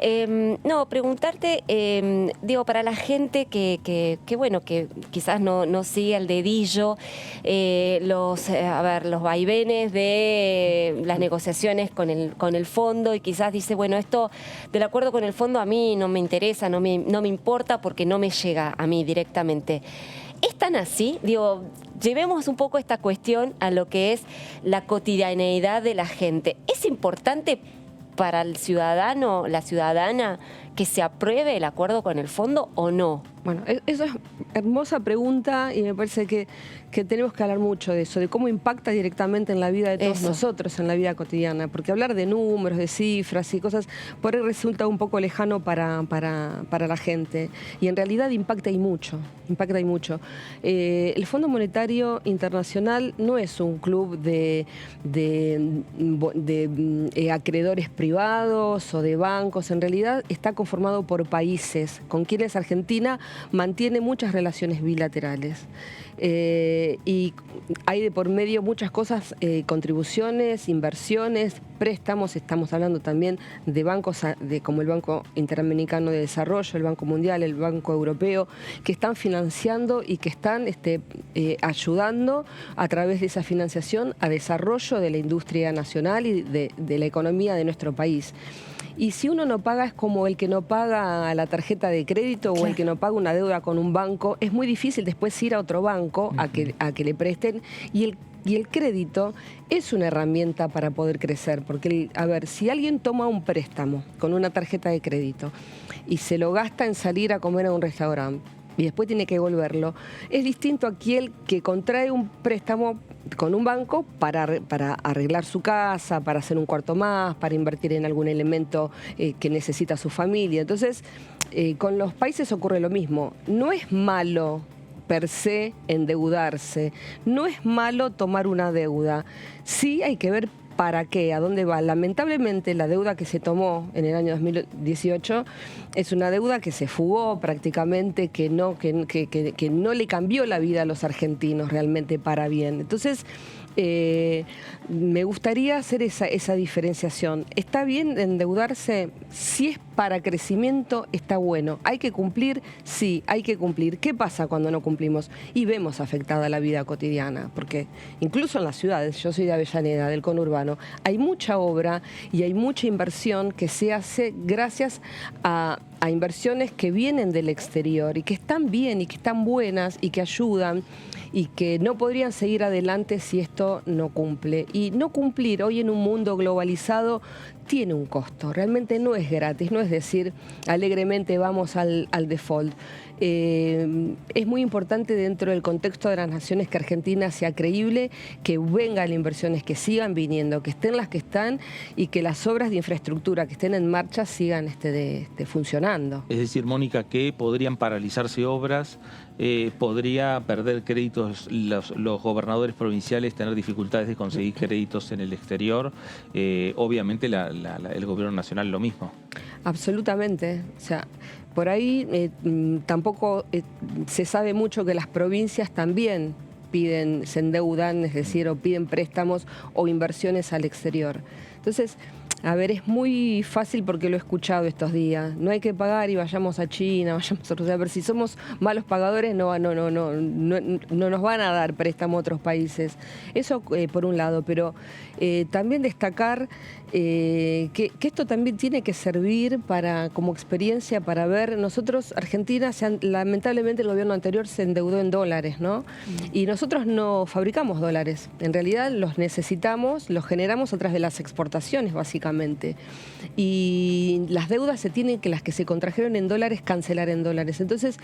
Preguntarte, digo, para la gente que bueno, que quizás no sigue al dedillo los vaivenes de las negociaciones con el fondo, y quizás dice, bueno, esto del acuerdo con el fondo a mí no me interesa, no me importa porque no me llega a mí directamente. ¿Es tan así? Digo, llevemos un poco esta cuestión a lo que es la cotidianeidad de la gente. ¿Es importante para el ciudadano, la ciudadana, que se apruebe el acuerdo con el fondo o no? Bueno, eso es hermosa pregunta y me parece que tenemos que hablar mucho de eso, de cómo impacta directamente en la vida de todos nosotros, en la vida cotidiana, porque hablar de números, de cifras y cosas, por ahí resulta un poco lejano para la gente, y en realidad impacta y mucho. El Fondo Monetario Internacional no es un club de acreedores privados o de bancos, en realidad está conformado por países con quienes Argentina mantiene muchas relaciones bilaterales. Y hay de por medio muchas cosas, contribuciones, inversiones, préstamos. Estamos hablando también de bancos como el Banco Interamericano de Desarrollo, el Banco Mundial, el Banco Europeo, que están financiando y que están ayudando a través de esa financiación a desarrollo de la industria nacional y de la economía de nuestro país. Y si uno no paga, es como el que no paga la tarjeta de crédito o el que no paga una deuda con un banco. Es muy difícil después ir a otro banco a que le presten, y Y el crédito es una herramienta para poder crecer, porque, a ver, si alguien toma un préstamo con una tarjeta de crédito y se lo gasta en salir a comer a un restaurante y después tiene que devolverlo, es distinto a aquel que contrae un préstamo con un banco para arreglar su casa, para hacer un cuarto más, para invertir en algún elemento que necesita su familia. Entonces, con los países ocurre lo mismo. No es malo per se endeudarse, no es malo tomar una deuda. Sí hay que ver para qué, a dónde va. Lamentablemente la deuda que se tomó en el año 2018 es una deuda que se fugó prácticamente, que no le cambió la vida a los argentinos realmente para bien. Entonces, me gustaría hacer esa diferenciación. ¿Está bien endeudarse? Si es para crecimiento, está bueno. ¿Hay que cumplir? Sí, hay que cumplir. ¿Qué pasa cuando no cumplimos? Y vemos afectada la vida cotidiana, porque incluso en las ciudades, yo soy de Avellaneda, del conurbano, hay mucha obra y hay mucha inversión que se hace gracias a inversiones que vienen del exterior y que están bien y que están buenas y que ayudan y que no podrían seguir adelante si esto no cumple. Y no cumplir hoy en un mundo globalizado tiene un costo, realmente no es gratis, no es decir alegremente vamos al default. Es muy importante dentro del contexto de las naciones que Argentina sea creíble, que vengan inversiones, que sigan viniendo, que estén las que están y que las obras de infraestructura que estén en marcha sigan funcionando. Es decir, Mónica, que podrían paralizarse obras, podría perder créditos los gobernadores provinciales, tener dificultades de conseguir créditos en el exterior, obviamente el gobierno nacional lo mismo. Absolutamente, o sea, por ahí tampoco se sabe mucho que las provincias también se endeudan, es decir, o piden préstamos o inversiones al exterior. Entonces, a ver, es muy fácil porque lo he escuchado estos días. No hay que pagar y vayamos a China, vayamos a Rusia. A ver, si somos malos pagadores no nos van a dar préstamo a otros países. Eso por un lado, pero también destacar que esto también tiene que servir como experiencia para ver. Nosotros, Argentina, lamentablemente el gobierno anterior se endeudó en dólares, ¿no? Y nosotros no fabricamos dólares. En realidad los necesitamos, los generamos a través de las exportaciones, básicamente. Y las deudas las que se contrajeron en dólares, cancelar en dólares. Entonces,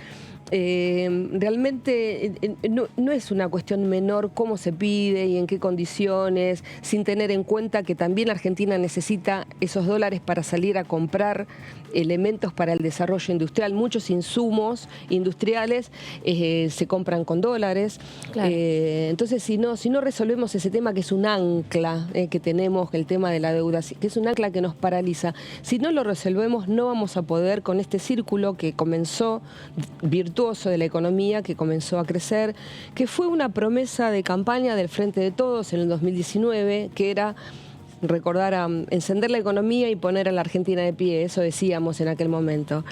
realmente no es una cuestión menor cómo se pide y en qué condiciones, sin tener en cuenta que también Argentina necesita esos dólares para salir a comprar elementos para el desarrollo industrial. Muchos insumos industriales se compran con dólares. Claro. Entonces, si no resolvemos ese tema, que es un ancla que tenemos, el tema de la deuda, que es un ancla que nos paraliza, si no lo resolvemos no vamos a poder, con este círculo que comenzó virtuoso de la economía, que comenzó a crecer, que fue una promesa de campaña del Frente de Todos en el 2019, que era recordar encender la economía y poner a la Argentina de pie. Eso decíamos en aquel momento.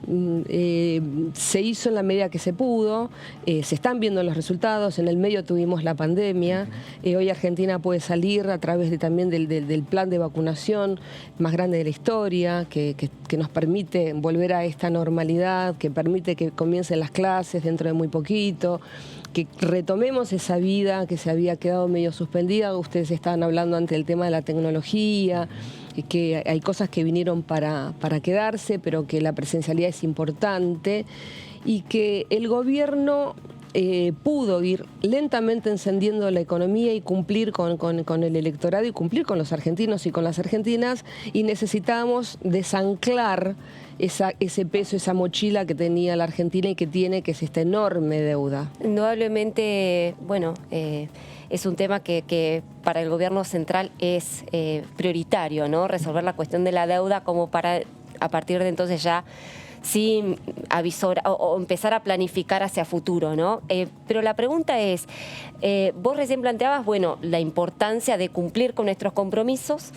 Se hizo en la medida que se pudo, se están viendo los resultados. En el medio tuvimos la pandemia. Hoy Argentina puede salir a través también del plan de vacunación más grande de la historia, que nos permite volver a esta normalidad, que permite que comiencen las clases dentro de muy poquito, que retomemos esa vida que se había quedado medio suspendida. Ustedes estaban hablando antes del tema de la tecnología, y que hay cosas que vinieron para quedarse, pero que la presencialidad es importante y que el gobierno pudo ir lentamente encendiendo la economía y cumplir con el electorado y cumplir con los argentinos y con las argentinas, y necesitábamos desanclar ese peso, esa mochila que tenía la Argentina y que tiene, que es esta enorme deuda. Indudablemente, bueno, es un tema que para el gobierno central es prioritario, ¿no? Resolver la cuestión de la deuda como para, a partir de entonces ya, sí avisor o empezar a planificar hacia futuro, ¿no? Pero la pregunta es, vos recién planteabas, bueno, la importancia de cumplir con nuestros compromisos,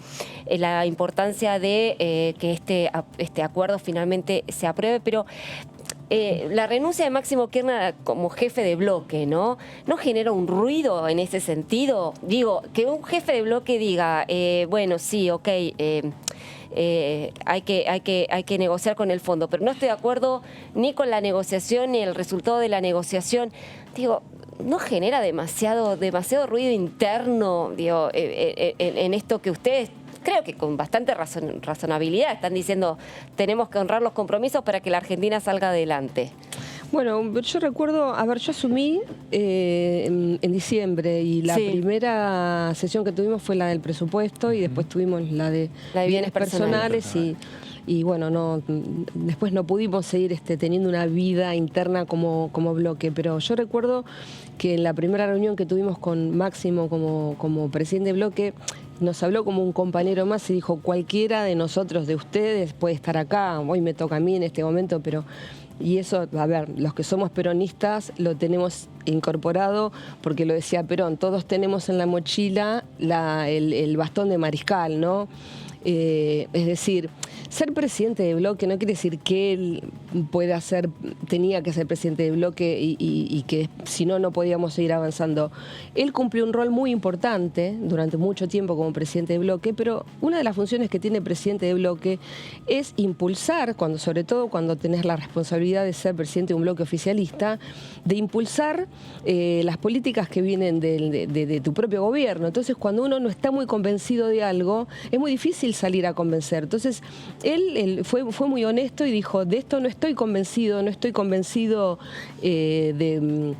la importancia de que este acuerdo finalmente se apruebe, pero la renuncia de Máximo Kirchner como jefe de bloque, ¿no genera un ruido en ese sentido? Digo, que un jefe de bloque diga, bueno, sí, ok, hay que negociar con el fondo, pero no estoy de acuerdo ni con la negociación ni el resultado de la negociación. Digo, no genera demasiado ruido interno, digo, en esto que ustedes, creo que con bastante razonabilidad, están diciendo tenemos que honrar los compromisos para que la Argentina salga adelante? Bueno, yo recuerdo, a ver, yo asumí en diciembre y la primera sesión que tuvimos fue la del presupuesto y después tuvimos la de bienes personales y bueno, después no pudimos seguir teniendo una vida interna como bloque, pero yo recuerdo que en la primera reunión que tuvimos con Máximo como presidente de bloque, nos habló como un compañero más y dijo, cualquiera de nosotros, de ustedes, puede estar acá, hoy me toca a mí en este momento, pero... Y eso, a ver, los que somos peronistas lo tenemos incorporado porque lo decía Perón, todos tenemos en la mochila el bastón de mariscal, ¿no? Es decir, ser presidente de bloque no quiere decir que él tenía que ser presidente de bloque y que si no, no podíamos seguir avanzando. Él cumplió un rol muy importante durante mucho tiempo como presidente de bloque, pero una de las funciones que tiene presidente de bloque es impulsar, sobre todo cuando tenés la responsabilidad de ser presidente de un bloque oficialista, de impulsar las políticas que vienen de tu propio gobierno. Entonces, cuando uno no está muy convencido de algo, es muy difícil salir a convencer. Entonces, él fue muy honesto y dijo, de esto no estoy convencido de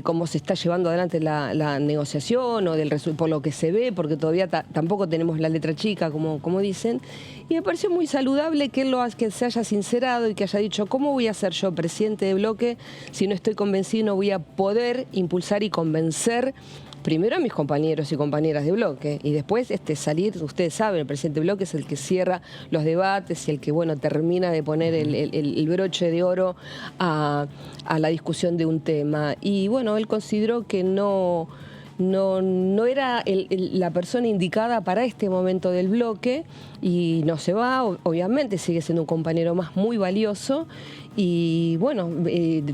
cómo se está llevando adelante la negociación o por lo que se ve, porque todavía tampoco tenemos la letra chica, como dicen. Y me pareció muy saludable que que se haya sincerado y que haya dicho, ¿cómo voy a ser yo presidente de bloque si no estoy convencido, no voy a poder impulsar y convencer primero a mis compañeros y compañeras de bloque y después salir, ustedes saben, el presidente de bloque es el que cierra los debates y el que, bueno, termina de poner el broche de oro a la discusión de un tema. Y bueno, él consideró que no era la persona indicada para este momento del bloque y no se va, obviamente sigue siendo un compañero más muy valioso y bueno,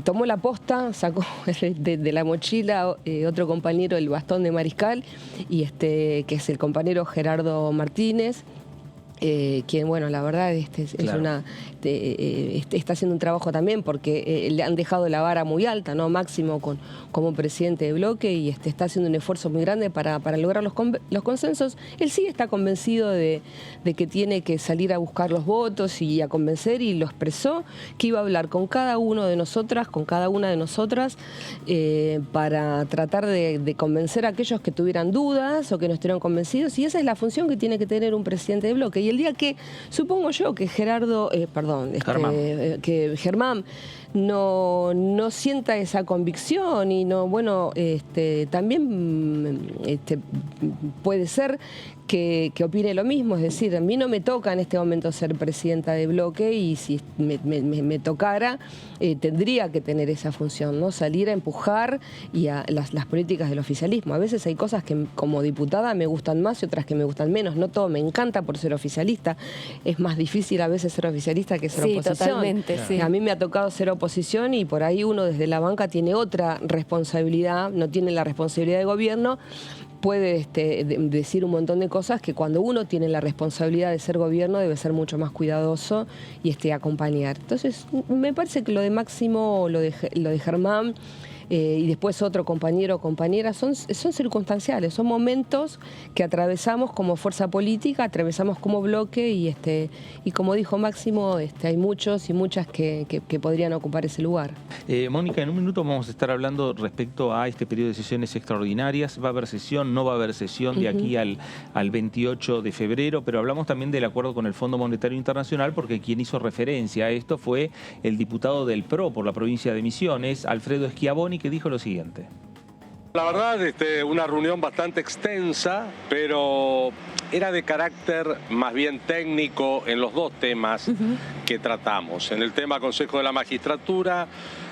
tomó la posta, sacó de la mochila otro compañero el bastón de mariscal y que es el compañero Gerardo Martínez. Quien, bueno, la verdad está haciendo un trabajo también porque le han dejado la vara muy alta, ¿no? Máximo como presidente de bloque y está haciendo un esfuerzo muy grande para lograr los consensos. Él sí está convencido de que tiene que salir a buscar los votos y a convencer y lo expresó, que iba a hablar con cada uno de nosotras, con cada una de nosotras, para tratar de convencer a aquellos que tuvieran dudas o que no estuvieran convencidos y esa es la función que tiene que tener un presidente de bloque. Y el día que, supongo yo, que que Germán no sienta esa convicción y no, bueno, también puede ser que opine lo mismo, es decir, a mí no me toca en este momento ser presidenta de bloque y si me tocara, tendría que tener esa función, ¿no? Salir a empujar y a las políticas del oficialismo. A veces hay cosas que como diputada me gustan más y otras que me gustan menos. No todo me encanta por ser oficialista. Es más difícil a veces ser oficialista que ser oposición. Totalmente, sí. A mí me ha tocado ser oposición y por ahí uno desde la banca tiene otra responsabilidad, no tiene la responsabilidad de gobierno, puede decir un montón de cosas que cuando uno tiene la responsabilidad de ser gobierno debe ser mucho más cuidadoso y acompañar. Entonces, me parece que lo de Máximo, lo de Germán y después otro compañero o compañera son circunstanciales, son momentos que atravesamos como fuerza política, atravesamos como bloque y como dijo Máximo, hay muchos y muchas que podrían ocupar ese lugar. Mónica, en un minuto vamos a estar hablando respecto a este periodo de sesiones extraordinarias. ¿Va a haber sesión? ¿No va a haber sesión de aquí al 28 de febrero? Pero hablamos también del acuerdo con el Fondo Monetario Internacional porque quien hizo referencia a esto fue el diputado del PRO por la provincia de Misiones, Alfredo Schiavoni, que dijo lo siguiente. La verdad, una reunión bastante extensa, pero era de carácter más bien técnico en los dos temas que tratamos. En el tema Consejo de la Magistratura,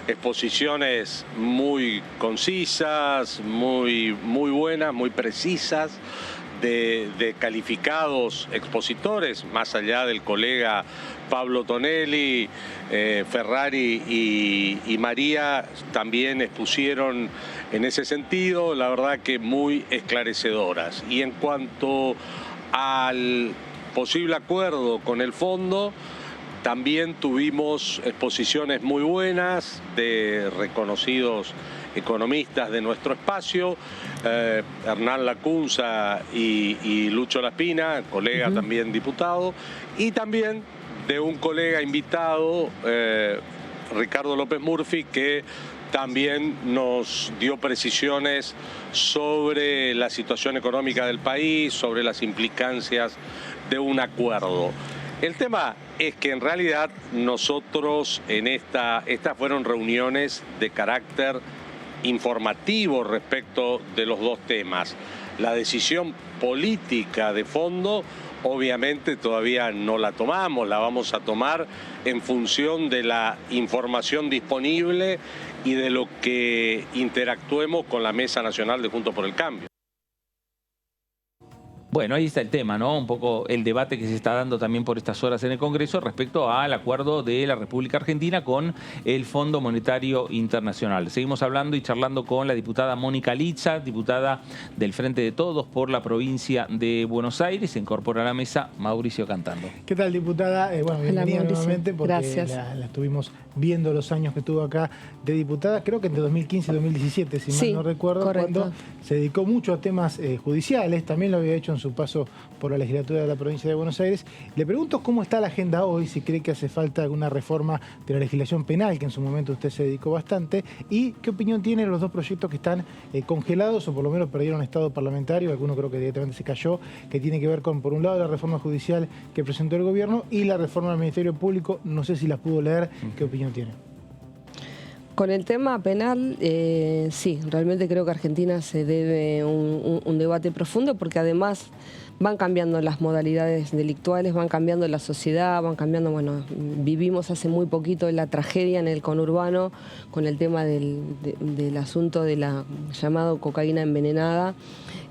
exposiciones muy concisas, muy buenas, muy precisas, de calificados expositores, más allá del colega Pablo Tonelli, Ferrari y María, también expusieron en ese sentido, la verdad que muy esclarecedoras. Y en cuanto al posible acuerdo con el fondo, también tuvimos exposiciones muy buenas de reconocidos economistas de nuestro espacio, Hernán Lacunza y Lucho Laspina, colega también diputado, y también de un colega invitado, Ricardo López Murphy, que también nos dio precisiones sobre la situación económica del país, sobre las implicancias de un acuerdo. El tema es que en realidad nosotros estas fueron reuniones de carácter informativo respecto de los dos temas. La decisión política de fondo obviamente todavía no la tomamos, la vamos a tomar en función de la información disponible y de lo que interactuemos con la Mesa Nacional de Juntos por el Cambio. Bueno, ahí está el tema, ¿no? Un poco el debate que se está dando también por estas horas en el Congreso respecto al acuerdo de la República Argentina con el Fondo Monetario Internacional. Seguimos hablando y charlando con la diputada Mónica Litza, diputada del Frente de Todos por la provincia de Buenos Aires. Se incorpora a la mesa Mauricio Cantando. ¿Qué tal, diputada? Bueno, bienvenida nuevamente porque Gracias. la estuvimos viendo los años que estuvo acá de diputada, creo que entre 2015 y 2017, si mal no recuerdo, correcto. cuando se dedicó mucho a temas judiciales, también lo había hecho en su paso por la legislatura de la provincia de Buenos Aires. Le pregunto cómo está la agenda hoy, si cree que hace falta alguna reforma de la legislación penal, que en su momento usted se dedicó bastante, y qué opinión tiene los dos proyectos que están congelados o por lo menos perdieron estado parlamentario, alguno creo que directamente se cayó, que tiene que ver con, por un lado, la reforma judicial que presentó el gobierno y la reforma del Ministerio Público. No sé si las pudo leer, ¿qué opinión tiene? Con el tema penal, sí, realmente creo que Argentina se debe un debate profundo porque además van cambiando las modalidades delictuales, van cambiando la sociedad, van cambiando, bueno, vivimos hace muy poquito la tragedia en el conurbano con el tema del asunto de la llamado cocaína envenenada.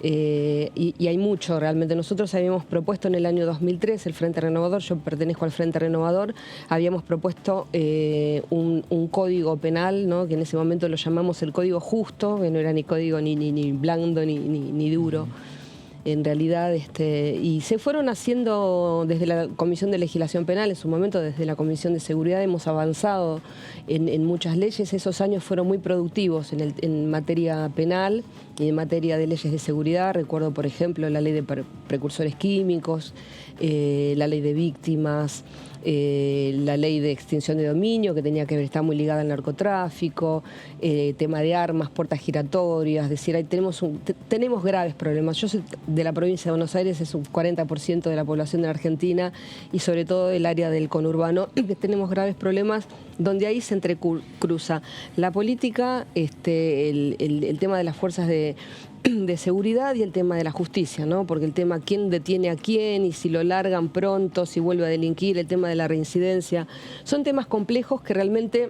Y hay mucho realmente. Nosotros habíamos propuesto en el año 2003 el Frente Renovador, yo pertenezco al Frente Renovador, habíamos propuesto un código penal, ¿no? Que en ese momento lo llamamos el código justo, que no era ni código ni blando ni duro. En realidad, y se fueron haciendo desde la Comisión de Legislación Penal, en su momento desde la Comisión de Seguridad hemos avanzado en muchas leyes. Esos años fueron muy productivos en materia penal y en materia de leyes de seguridad. Recuerdo, por ejemplo, la ley de precursores químicos, la ley de víctimas, la ley de extinción de dominio, que tenía que ver, está muy ligada al narcotráfico, tema de armas, puertas giratorias, es decir, ahí tenemos graves problemas. Yo soy de la provincia de Buenos Aires, es un 40% de la población de la Argentina y sobre todo el área del conurbano, que tenemos graves problemas donde ahí se entrecruza la política, el tema de las fuerzas de seguridad y el tema de la justicia, ¿no? Porque el tema quién detiene a quién y si lo largan pronto, si vuelve a delinquir, el tema de la reincidencia, son temas complejos que realmente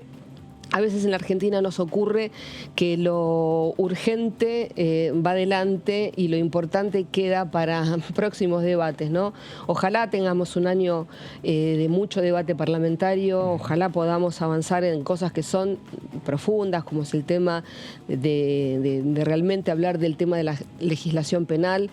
a veces en la Argentina nos ocurre que lo urgente va adelante y lo importante queda para próximos debates, ¿no? Ojalá tengamos un año de mucho debate parlamentario, ojalá podamos avanzar en cosas que son profundas, como es el tema de realmente hablar del tema de la legislación penal,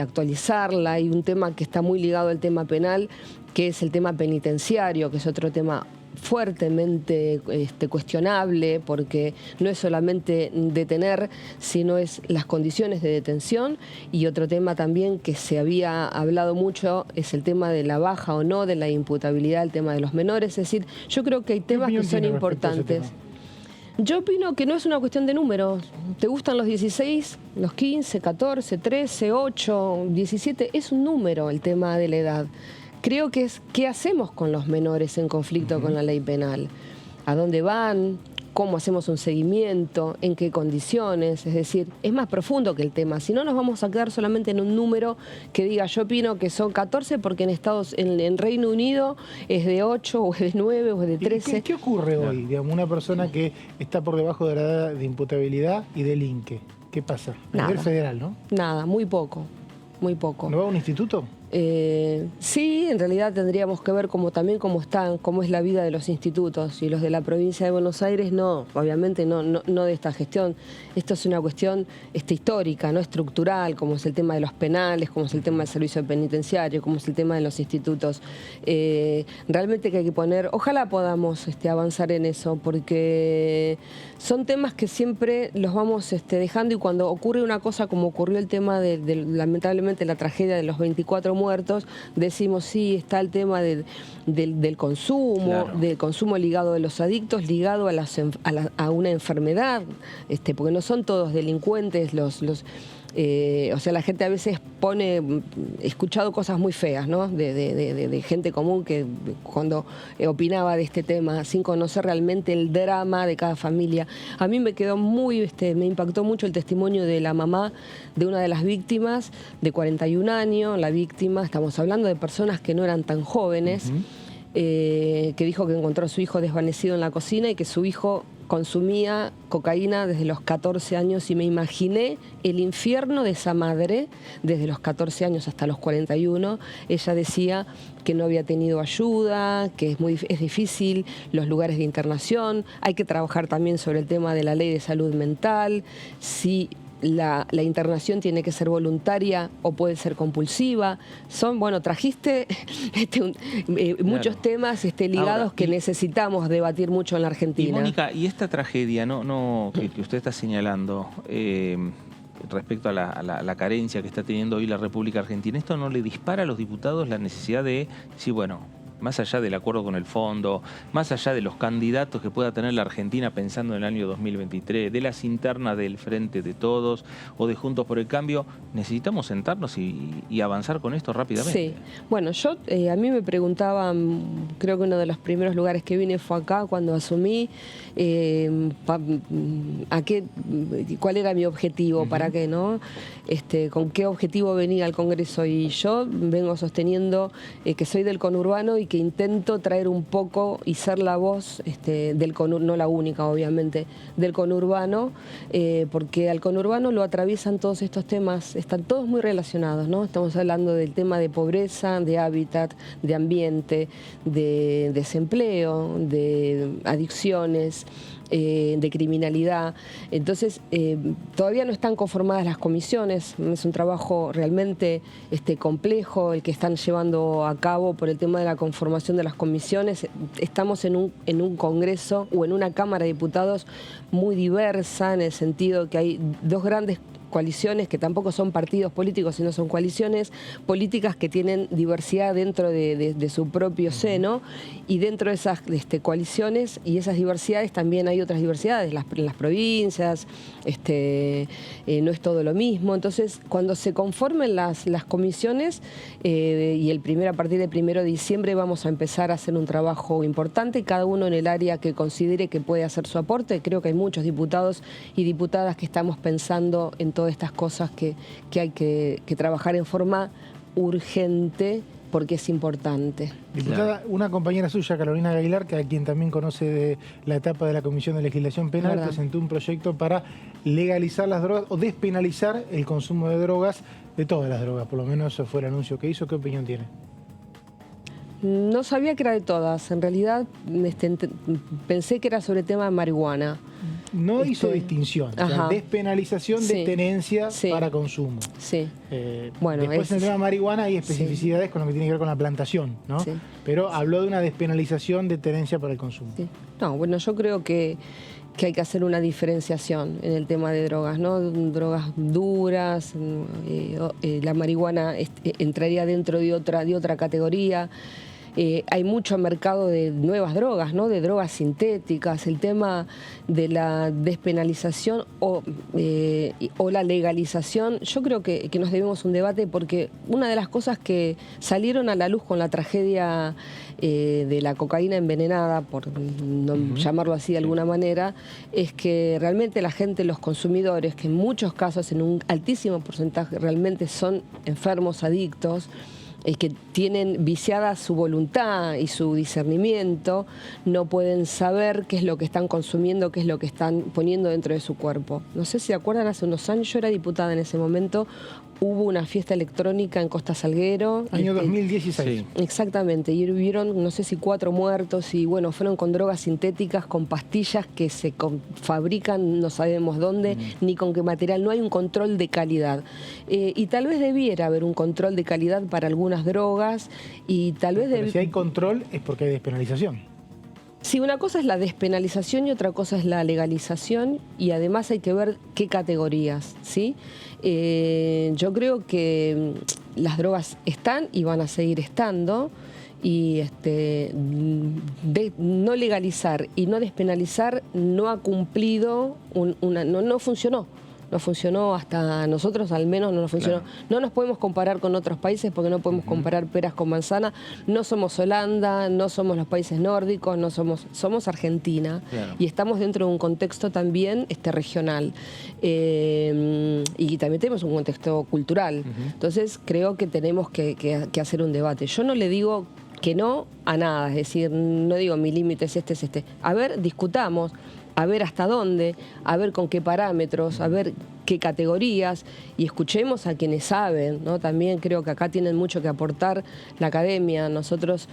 actualizarla. Hay un tema que está muy ligado al tema penal, que es el tema penitenciario, que es otro tema fuertemente cuestionable, porque no es solamente detener, sino es las condiciones de detención. Y otro tema también que se había hablado mucho es el tema de la baja o no de la imputabilidad, el tema de los menores. Es decir, yo creo que hay temas que son importantes. Yo opino que no es una cuestión de números. ¿Te gustan los 16, los 15, 14, 13, 8, 17? Es un número el tema de la edad. Creo que es qué hacemos con los menores en conflicto con la ley penal. ¿A dónde van? ¿Cómo hacemos un seguimiento? ¿En qué condiciones? Es decir, es más profundo que el tema. Si no, nos vamos a quedar solamente en un número que diga, yo opino que son 14 porque en Reino Unido es de 8 o es de 9 o es de 13. ¿Qué ocurre hoy? Digamos, una persona que está por debajo de la edad de imputabilidad y delinque. ¿Qué pasa? A nivel federal, ¿no? Nada, muy poco. Muy poco. ¿No va a un instituto? Sí, en realidad tendríamos que ver también cómo es la vida de los institutos, y los de la provincia de Buenos Aires no, obviamente no de esta gestión. Esto es una cuestión histórica, no estructural, como es el tema de los penales, como es el tema del servicio penitenciario, como es el tema de los institutos. Realmente que hay que poner, ojalá podamos avanzar en eso, porque son temas que siempre los vamos dejando, y cuando ocurre una cosa como ocurrió el tema de lamentablemente la tragedia de los 24 muertos, decimos sí, está el tema del consumo, claro, del consumo ligado a los adictos, ligado a una enfermedad, porque no son todos delincuentes o sea, la gente a veces he escuchado cosas muy feas, ¿no? De gente común que cuando opinaba de este tema, sin conocer realmente el drama de cada familia. A mí me quedó me impactó mucho el testimonio de la mamá de una de las víctimas, de 41 años, la víctima, estamos hablando de personas que no eran tan jóvenes, que dijo que encontró a su hijo desvanecido en la cocina y que su hijo consumía cocaína desde los 14 años, y me imaginé el infierno de esa madre desde los 14 años hasta los 41. Ella decía que no había tenido ayuda, que es difícil los lugares de internación, hay que trabajar también sobre el tema de la ley de salud mental, si la internación tiene que ser voluntaria o puede ser compulsiva. Trajiste muchos temas ligados. Ahora, que necesitamos debatir mucho en la Argentina. Y Mónica, y esta tragedia que usted está señalando respecto a la carencia que está teniendo hoy la República Argentina, ¿esto no le dispara a los diputados la necesidad de decir, bueno, más allá del acuerdo con el fondo, más allá de los candidatos que pueda tener la Argentina pensando en el año 2023, de las internas del Frente de Todos o de Juntos por el Cambio, necesitamos sentarnos y avanzar con esto rápidamente? Sí. Bueno, a mí me preguntaban, creo que uno de los primeros lugares que vine fue acá cuando asumí, cuál era mi objetivo, para qué, ¿no? Con qué objetivo venir al Congreso, y yo vengo sosteniendo que soy del conurbano y que intento traer un poco y ser la voz del conurbano, no la única obviamente, del conurbano, porque al conurbano lo atraviesan todos estos temas, están todos muy relacionados, ¿no? Estamos hablando del tema de pobreza, de hábitat, de ambiente, de desempleo, de adicciones, de criminalidad. Entonces, todavía no están conformadas las comisiones, es un trabajo realmente complejo el que están llevando a cabo por el tema de la conformación de las comisiones. Estamos en un Congreso o en una Cámara de Diputados muy diversa, en el sentido que hay dos grandes coaliciones que tampoco son partidos políticos, sino son coaliciones políticas que tienen diversidad dentro de su propio seno, y dentro de esas coaliciones y esas diversidades también hay otras diversidades, en las provincias, no es todo lo mismo. Entonces, cuando se conformen las comisiones, y a partir del 1 de diciembre vamos a empezar a hacer un trabajo importante, cada uno en el área que considere que puede hacer su aporte. Creo que hay muchos diputados y diputadas que estamos pensando en todas estas cosas que hay que trabajar en forma urgente, porque es importante. Diputada, una compañera suya, Carolina Aguilar, que a quien también conoce de la etapa de la Comisión de Legislación Penal, presentó un proyecto para legalizar las drogas o despenalizar el consumo de drogas, de todas las drogas, por lo menos eso fue el anuncio que hizo. ¿Qué opinión tiene? No sabía que era de todas, en realidad pensé que era sobre el tema de marihuana. No hizo distinción, o sea, despenalización de tenencia para consumo. Sí. Bueno, después en el tema de marihuana hay especificidades con lo que tiene que ver con la plantación, ¿no? Sí. Pero habló de una despenalización de tenencia para el consumo. Sí. No, bueno, yo creo que hay que hacer una diferenciación en el tema de drogas, ¿no? Drogas duras, la marihuana entraría dentro de otra categoría. Hay mucho mercado de nuevas drogas, ¿no? De drogas sintéticas. El tema de la despenalización o la legalización, yo creo que nos debemos un debate, porque una de las cosas que salieron a la luz con la tragedia de la cocaína envenenada, por no llamarlo así de alguna manera, es que realmente la gente, los consumidores, que en muchos casos, en un altísimo porcentaje, realmente son enfermos, adictos, que tienen viciada su voluntad y su discernimiento, no pueden saber qué es lo que están consumiendo, qué es lo que están poniendo dentro de su cuerpo. No sé si se acuerdan, hace unos años, yo era diputada en ese momento, hubo una fiesta electrónica en Costa Salguero. Año 2016. Sí. Exactamente, y hubieron, no sé si 4 muertos, y bueno, fueron con drogas sintéticas, con pastillas que se fabrican, no sabemos dónde, ni con qué material, no hay un control de calidad. Y tal vez debiera haber un control de calidad para algunas drogas, y tal vez... Pero si hay control es porque hay despenalización. Sí, una cosa es la despenalización y otra cosa es la legalización, y además hay que ver qué categorías, ¿sí? Yo creo que las drogas están y van a seguir estando, y no legalizar y no despenalizar no ha cumplido, no funcionó. No funcionó, hasta nosotros al menos no nos funcionó. Claro. No nos podemos comparar con otros países porque no podemos comparar peras con manzana. No somos Holanda, no somos los países nórdicos, somos Argentina. Claro. Y estamos dentro de un contexto también regional. Y también tenemos un contexto cultural. Entonces creo que tenemos que hacer un debate. Yo no le digo que no a nada, es decir, no digo mi límite es este. A ver, discutamos. A ver hasta dónde, a ver con qué parámetros, a ver qué categorías, y escuchemos a quienes saben, ¿no? También creo que acá tienen mucho que aportar la academia. Nosotros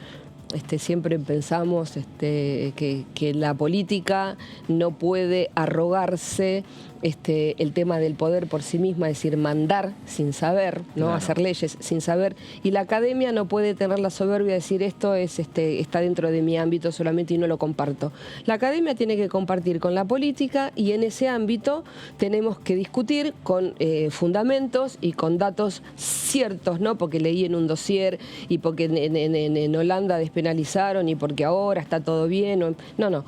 siempre pensamos que la política no puede arrogarse el tema del poder por sí misma, es decir, mandar sin saber, ¿no? Claro. Hacer leyes sin saber, y la academia no puede tener la soberbia de decir esto está dentro de mi ámbito solamente y no lo comparto. La academia tiene que compartir con la política, y en ese ámbito tenemos que discutir con fundamentos y con datos ciertos, ¿no? Porque leí en un dossier, y porque en Holanda despenalizaron, y porque ahora está todo bien. No.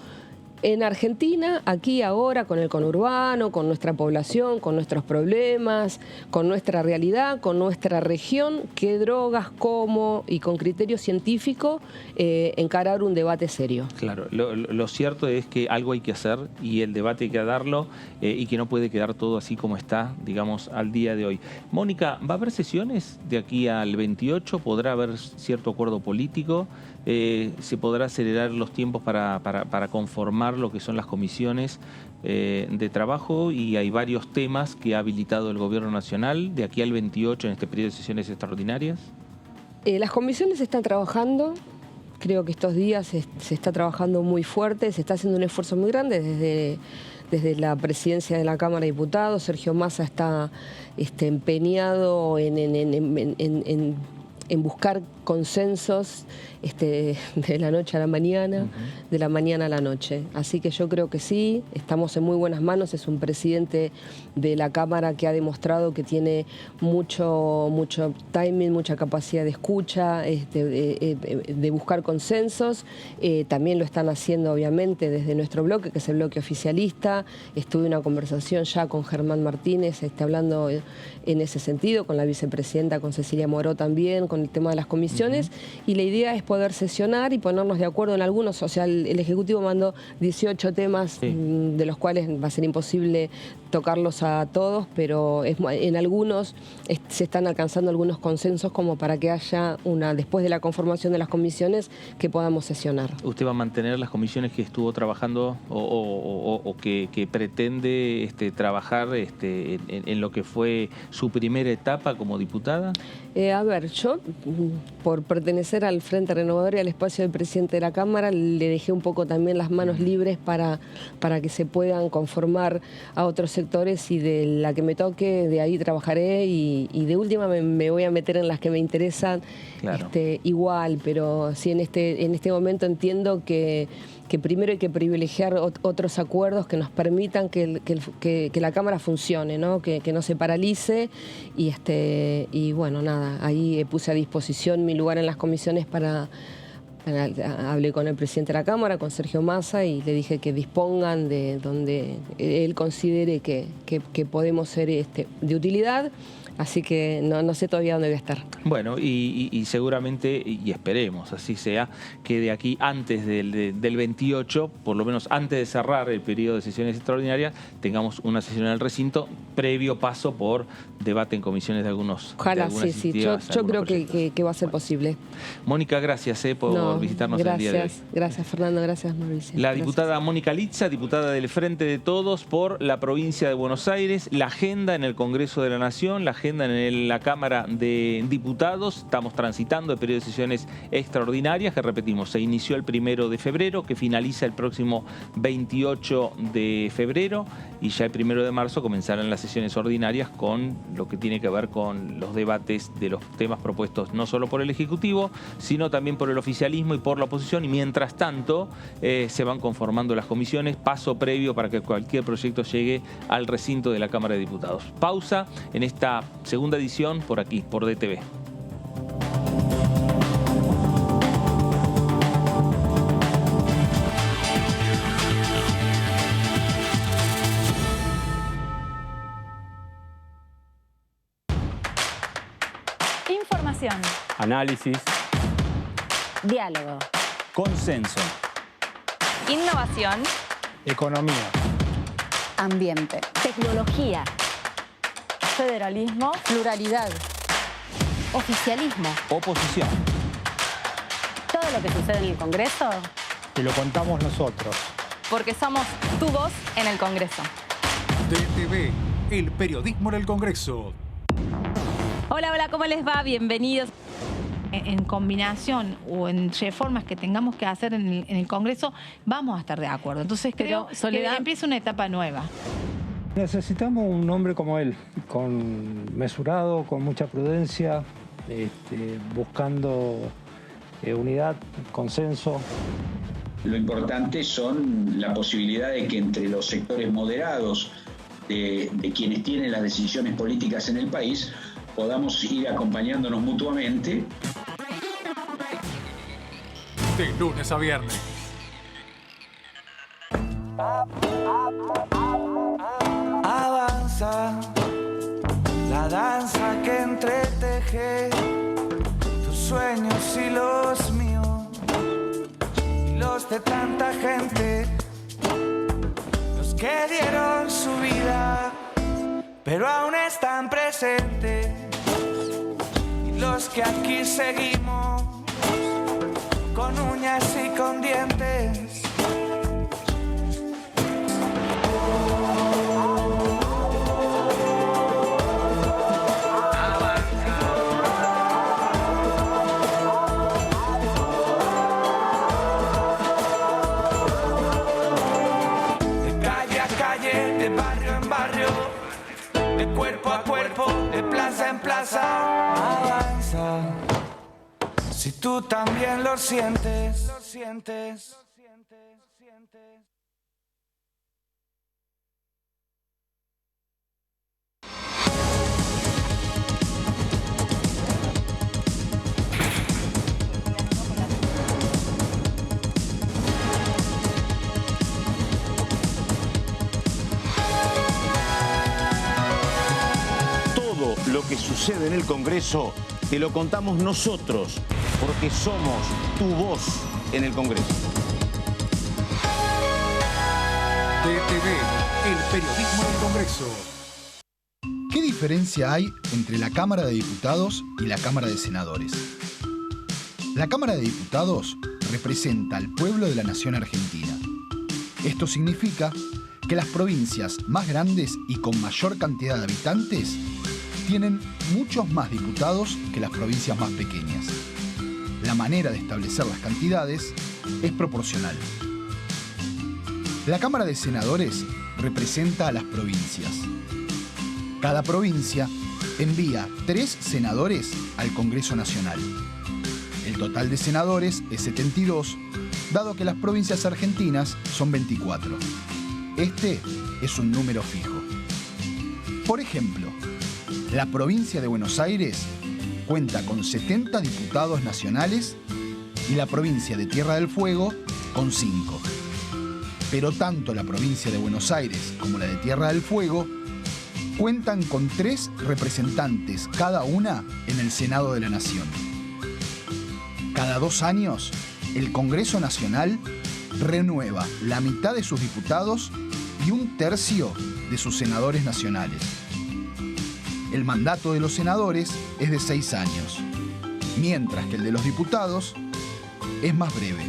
En Argentina, aquí ahora, con el conurbano, con nuestra población, con nuestros problemas, con nuestra realidad, con nuestra región, qué drogas, cómo, y con criterio científico, encarar un debate serio. Claro, lo cierto es que algo hay que hacer, y el debate hay que darlo, y que no puede quedar todo así como está, digamos, al día de hoy. Mónica, ¿va a haber sesiones de aquí al 28? ¿Podrá haber cierto acuerdo político? ¿Se podrá acelerar los tiempos para conformar lo que son las comisiones de trabajo? Y hay varios temas que ha habilitado el Gobierno Nacional de aquí al 28 en este periodo de sesiones extraordinarias. Las comisiones están trabajando. Creo que estos días se está trabajando muy fuerte, se está haciendo un esfuerzo muy grande desde la presidencia de la Cámara de Diputados. Sergio Massa está empeñado en buscar consensos de la noche a la mañana, de la mañana a la noche. Así que yo creo que sí, estamos en muy buenas manos. Es un presidente de la Cámara que ha demostrado que tiene mucho timing, mucha capacidad de escucha, de buscar consensos. También lo están haciendo, obviamente, desde nuestro bloque, que es el bloque oficialista. Estuve en una conversación ya con Germán Martínez, hablando en ese sentido, con la vicepresidenta, con Cecilia Moró también, con el tema de las comisiones, y la idea es poder sesionar y ponernos de acuerdo en algunos. O sea, el Ejecutivo mandó 18 temas, de los cuales va a ser imposible tocarlos a todos, pero en algunos se están alcanzando algunos consensos como para que haya después de la conformación de las comisiones, que podamos sesionar. ¿Usted va a mantener las comisiones que estuvo trabajando o que pretende trabajar en lo que fue su primera etapa como diputada? A ver, yo, por pertenecer al Frente Renovador y al espacio del presidente de la Cámara, le dejé un poco también las manos libres para que se puedan conformar a otros sectores, y de la que me toque, de ahí trabajaré, y de última me voy a meter en las que me interesan. Claro. Igual, pero sí en este momento entiendo que primero hay que privilegiar otros acuerdos que nos permitan que la Cámara funcione, ¿no? Que no se paralice, y bueno, nada, ahí puse a disposición mi lugar en las comisiones hablé con el presidente de la Cámara, con Sergio Massa, y le dije que dispongan de donde él considere que podemos ser de utilidad. Así que no sé todavía dónde voy a estar. Bueno, y seguramente, y esperemos así sea, que de aquí antes del 28, por lo menos antes de cerrar el periodo de sesiones extraordinarias, tengamos una sesión en el recinto, previo paso por debate en comisiones de algunos. Ojalá, de sí. Yo creo que va a ser posible. Mónica, gracias por visitarnos el día de hoy. Gracias, Fernando. Gracias, Mauricio. La diputada Mónica Litza, diputada del Frente de Todos por la provincia de Buenos Aires. La agenda en el Congreso de la Nación, la agenda en la Cámara de Diputados. Estamos transitando el periodo de sesiones extraordinarias, que repetimos, se inició el 1 de febrero, que finaliza el próximo 28 de febrero, y ya el 1 de marzo comenzarán las sesiones ordinarias con lo que tiene que ver con los debates de los temas propuestos no solo por el Ejecutivo, sino también por el oficialismo y por la oposición, y mientras tanto se van conformando las comisiones, paso previo para que cualquier proyecto llegue al recinto de la Cámara de Diputados. Pausa en esta segunda edición por aquí, por DTV. Información. Análisis. Diálogo. Consenso. Innovación. Economía. Ambiente. Tecnología. Federalismo. Pluralidad. Oficialismo. Oposición. Todo lo que sucede en el Congreso, Te lo contamos nosotros. porque somos tu voz en el Congreso. DTV, el periodismo en el Congreso. Hola, ¿cómo les va? Bienvenidos. En combinación o en reformas que tengamos que hacer en el Congreso, vamos a estar de acuerdo. Entonces creo que empieza una etapa nueva. Necesitamos un hombre como él, mesurado, con mucha prudencia, buscando unidad, consenso. Lo importante son la posibilidad de que entre los sectores moderados de quienes tienen las decisiones políticas en el país podamos ir acompañándonos mutuamente. De lunes a viernes. Avanza la danza que entreteje tus sueños y los míos y los de tanta gente, los que dieron su vida pero aún están presentes, y los que aquí seguimos con uñas y con dientes. Cuerpo a cuerpo, de plaza en plaza, avanza. Si tú también lo sientes, Lo que sucede en el Congreso te lo contamos nosotros, porque somos tu voz en el Congreso. DTV, el periodismo del Congreso. ¿Qué diferencia hay entre la Cámara de Diputados y la Cámara de Senadores? La Cámara de Diputados representa al pueblo de la nación argentina. Esto significa que las provincias más grandes y con mayor cantidad de habitantes tienen muchos más diputados que las provincias más pequeñas. La manera de establecer las cantidades es proporcional. La Cámara de Senadores representa a las provincias. Cada provincia envía 3 senadores al Congreso Nacional. El total de senadores es 72, dado que las provincias argentinas son 24. Este es un número fijo. Por ejemplo, la provincia de Buenos Aires cuenta con 70 diputados nacionales y la provincia de Tierra del Fuego con 5. Pero tanto la provincia de Buenos Aires como la de Tierra del Fuego cuentan con 3 representantes cada una en el Senado de la Nación. Cada 2 años, el Congreso Nacional renueva la mitad de sus diputados y 1/3 de sus senadores nacionales. El mandato de los senadores es de 6 años, mientras que el de los diputados es más breve.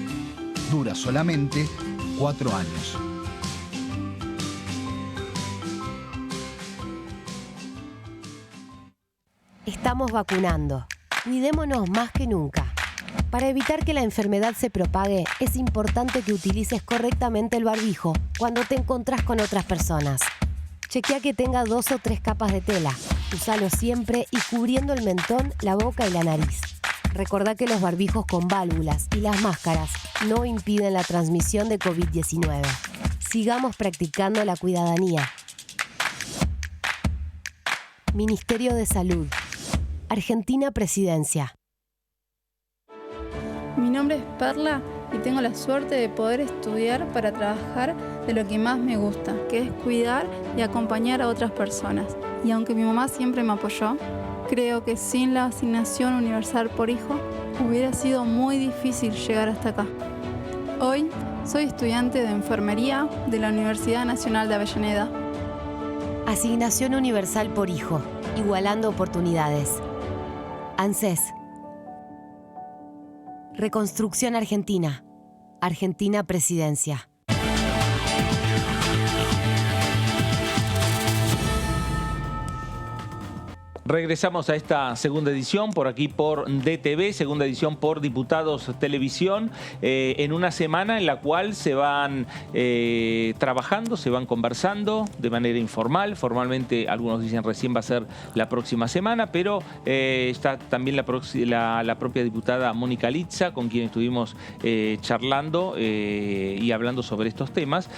Dura solamente 4 años. Estamos vacunando. Cuidémonos más que nunca. Para evitar que la enfermedad se propague, es importante que utilices correctamente el barbijo cuando te encontrás con otras personas. Chequea que tenga 2 o 3 capas de tela. Úsalo siempre y cubriendo el mentón, la boca y la nariz. Recordá que los barbijos con válvulas y las máscaras no impiden la transmisión de COVID-19. Sigamos practicando la cuidadanía. Ministerio de Salud. Argentina Presidencia. Mi nombre es Perla y tengo la suerte de poder estudiar para trabajar de lo que más me gusta, que es cuidar y acompañar a otras personas. Y aunque mi mamá siempre me apoyó, creo que sin la asignación universal por hijo hubiera sido muy difícil llegar hasta acá. Hoy soy estudiante de enfermería de la Universidad Nacional de Avellaneda. Asignación universal por hijo, igualando oportunidades. ANSES. Reconstrucción Argentina. Argentina Presidencia. Regresamos a esta segunda edición, por aquí por DTV, segunda edición por Diputados Televisión, en una semana en la cual se van trabajando, se van conversando de manera informal. Formalmente, algunos dicen recién va a ser la próxima semana, pero está también la propia diputada Mónica Litza, con quien estuvimos charlando y hablando sobre estos temas.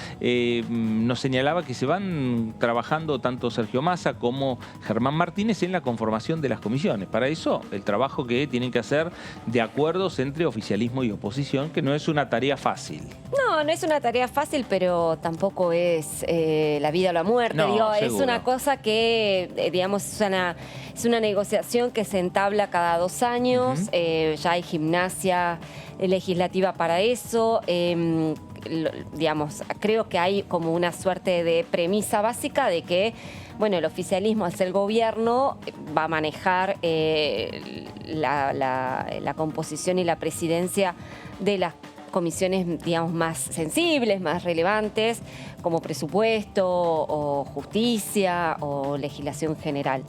Nos señalaba que se van trabajando tanto Sergio Massa como Germán Martínez en la conformación de las comisiones. Para eso, el trabajo que tienen que hacer de acuerdos entre oficialismo y oposición, que no es una tarea fácil. No, no es una tarea fácil, pero tampoco es la vida o la muerte. No, digo, seguro. es una cosa que, digamos, es una negociación que se entabla cada 2 años. Ya hay gimnasia legislativa para eso. Digamos, creo que hay como una suerte de premisa básica de que, bueno, el oficialismo, al ser gobierno, va a manejar la composición y la presidencia de las comisiones, digamos, más sensibles, más relevantes, como presupuesto o justicia o legislación general.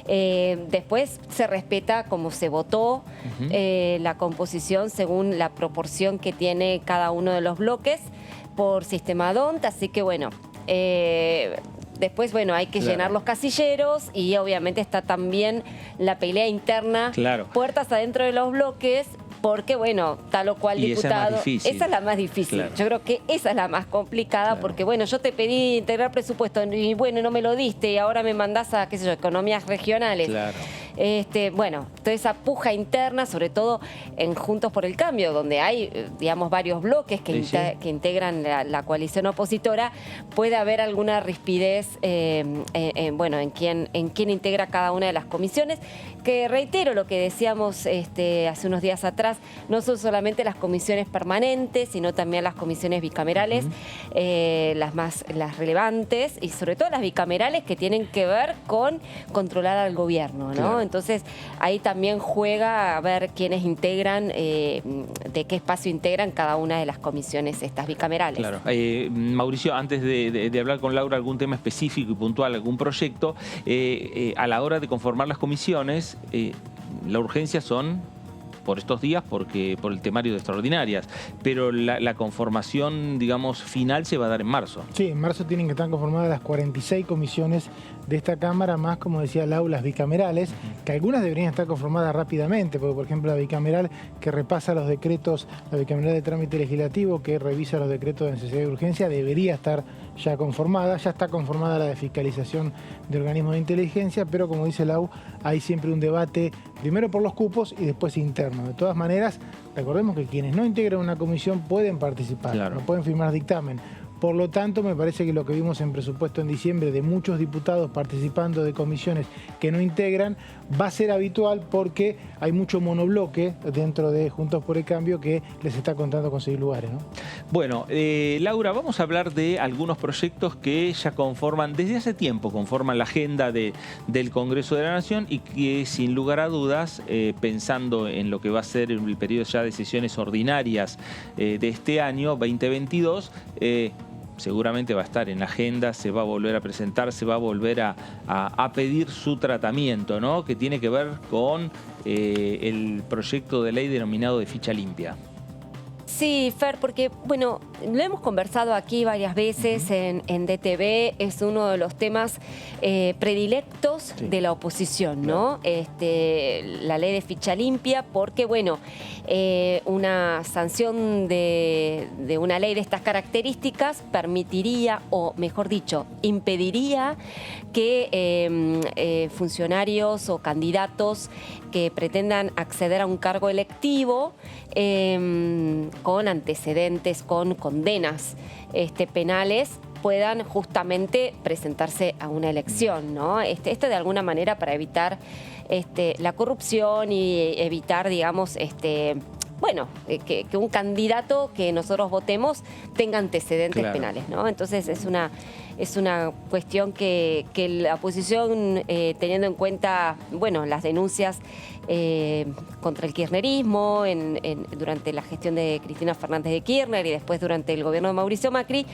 Después se respeta como se votó la composición según la proporción que tiene cada uno de los bloques por sistema DONT, así que bueno, después, bueno, hay que llenar los casilleros y obviamente está también la pelea interna, puertas adentro de los bloques, porque, bueno, tal o cual diputado... Esa es la más difícil. Yo creo que esa es la más complicada porque, bueno, yo te pedí integrar presupuesto y, bueno, no me lo diste y ahora me mandás a, qué sé yo, economías regionales. Bueno, toda esa puja interna, sobre todo en Juntos por el Cambio, donde hay, digamos, varios bloques que integran la coalición opositora, puede haber alguna rispidez, bueno, en quién integra cada una de las comisiones, que reitero lo que decíamos hace unos días atrás, no son solamente las comisiones permanentes, sino también las comisiones bicamerales, las relevantes, y sobre todo las bicamerales que tienen que ver con controlar al gobierno, ¿no? Entonces, ahí también juega a ver quiénes integran, de qué espacio integran cada una de las comisiones estas bicamerales. Claro. Mauricio, antes de hablar con Laura algún tema específico y puntual, algún proyecto, a la hora de conformar las comisiones, la urgencia son por estos días por el temario de extraordinarias, pero la conformación, digamos, final se va a dar en marzo. Sí, en marzo tienen que estar conformadas las 46 comisiones de esta Cámara, más, como decía Lau, las bicamerales, que algunas deberían estar conformadas rápidamente, porque, por ejemplo, la bicameral que repasa los decretos, la bicameral de trámite legislativo que revisa los decretos de necesidad y urgencia, debería estar ya conformada. Ya está conformada la de fiscalización de organismos de inteligencia, pero, como dice Lau, hay siempre un debate, primero por los cupos y después interno. De todas maneras, recordemos que quienes no integran una comisión pueden participar, no pueden firmar dictamen. Por lo tanto, me parece que lo que vimos en presupuesto en diciembre de muchos diputados participando de comisiones que no integran va a ser habitual porque hay mucho monobloque dentro de Juntos por el Cambio que les está contando conseguir lugares, ¿no? Bueno, Laura, vamos a hablar de algunos proyectos que ya conforman, desde hace tiempo, conforman la agenda del Congreso de la Nación y que sin lugar a dudas, pensando en lo que va a ser el periodo ya de sesiones ordinarias de este año 2022, seguramente va a estar en la agenda, se va a volver a presentar, se va a volver a pedir su tratamiento, ¿no? Que tiene que ver con el proyecto de ley denominado de ficha limpia. Sí, Fer, porque, bueno, lo hemos conversado aquí varias veces en DTV, es uno de los temas predilectos de la oposición, ¿no? La ley de ficha limpia, porque, bueno, una sanción de una ley de estas características permitiría, o mejor dicho, impediría que funcionarios o candidatos que pretendan acceder a un cargo electivo con antecedentes, con condenas penales, puedan justamente presentarse a una elección, ¿no? Esto de alguna manera para evitar la corrupción y evitar, digamos, bueno, que un candidato que nosotros votemos tenga antecedentes penales, ¿no? Entonces es una cuestión que la oposición, teniendo en cuenta, bueno, las denuncias contra el kirchnerismo durante la gestión de Cristina Fernández de Kirchner y después durante el gobierno de Mauricio Macri,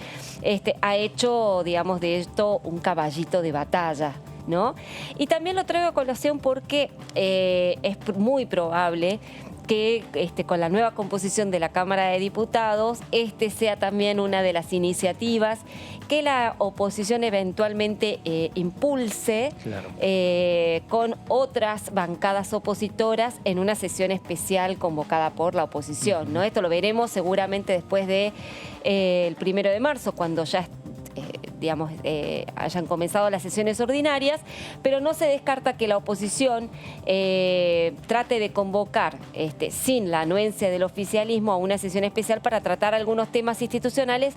ha hecho, digamos, de esto un caballito de batalla, ¿no? Y también lo traigo a colación porque es muy probable que con la nueva composición de la Cámara de Diputados, sea también una de las iniciativas que la oposición eventualmente impulse con otras bancadas opositoras en una sesión especial convocada por la oposición, ¿no? Esto lo veremos seguramente después de el 1 de marzo, cuando ya digamos, hayan comenzado las sesiones ordinarias, pero no se descarta que la oposición trate de convocar, sin la anuencia del oficialismo, a una sesión especial para tratar algunos temas institucionales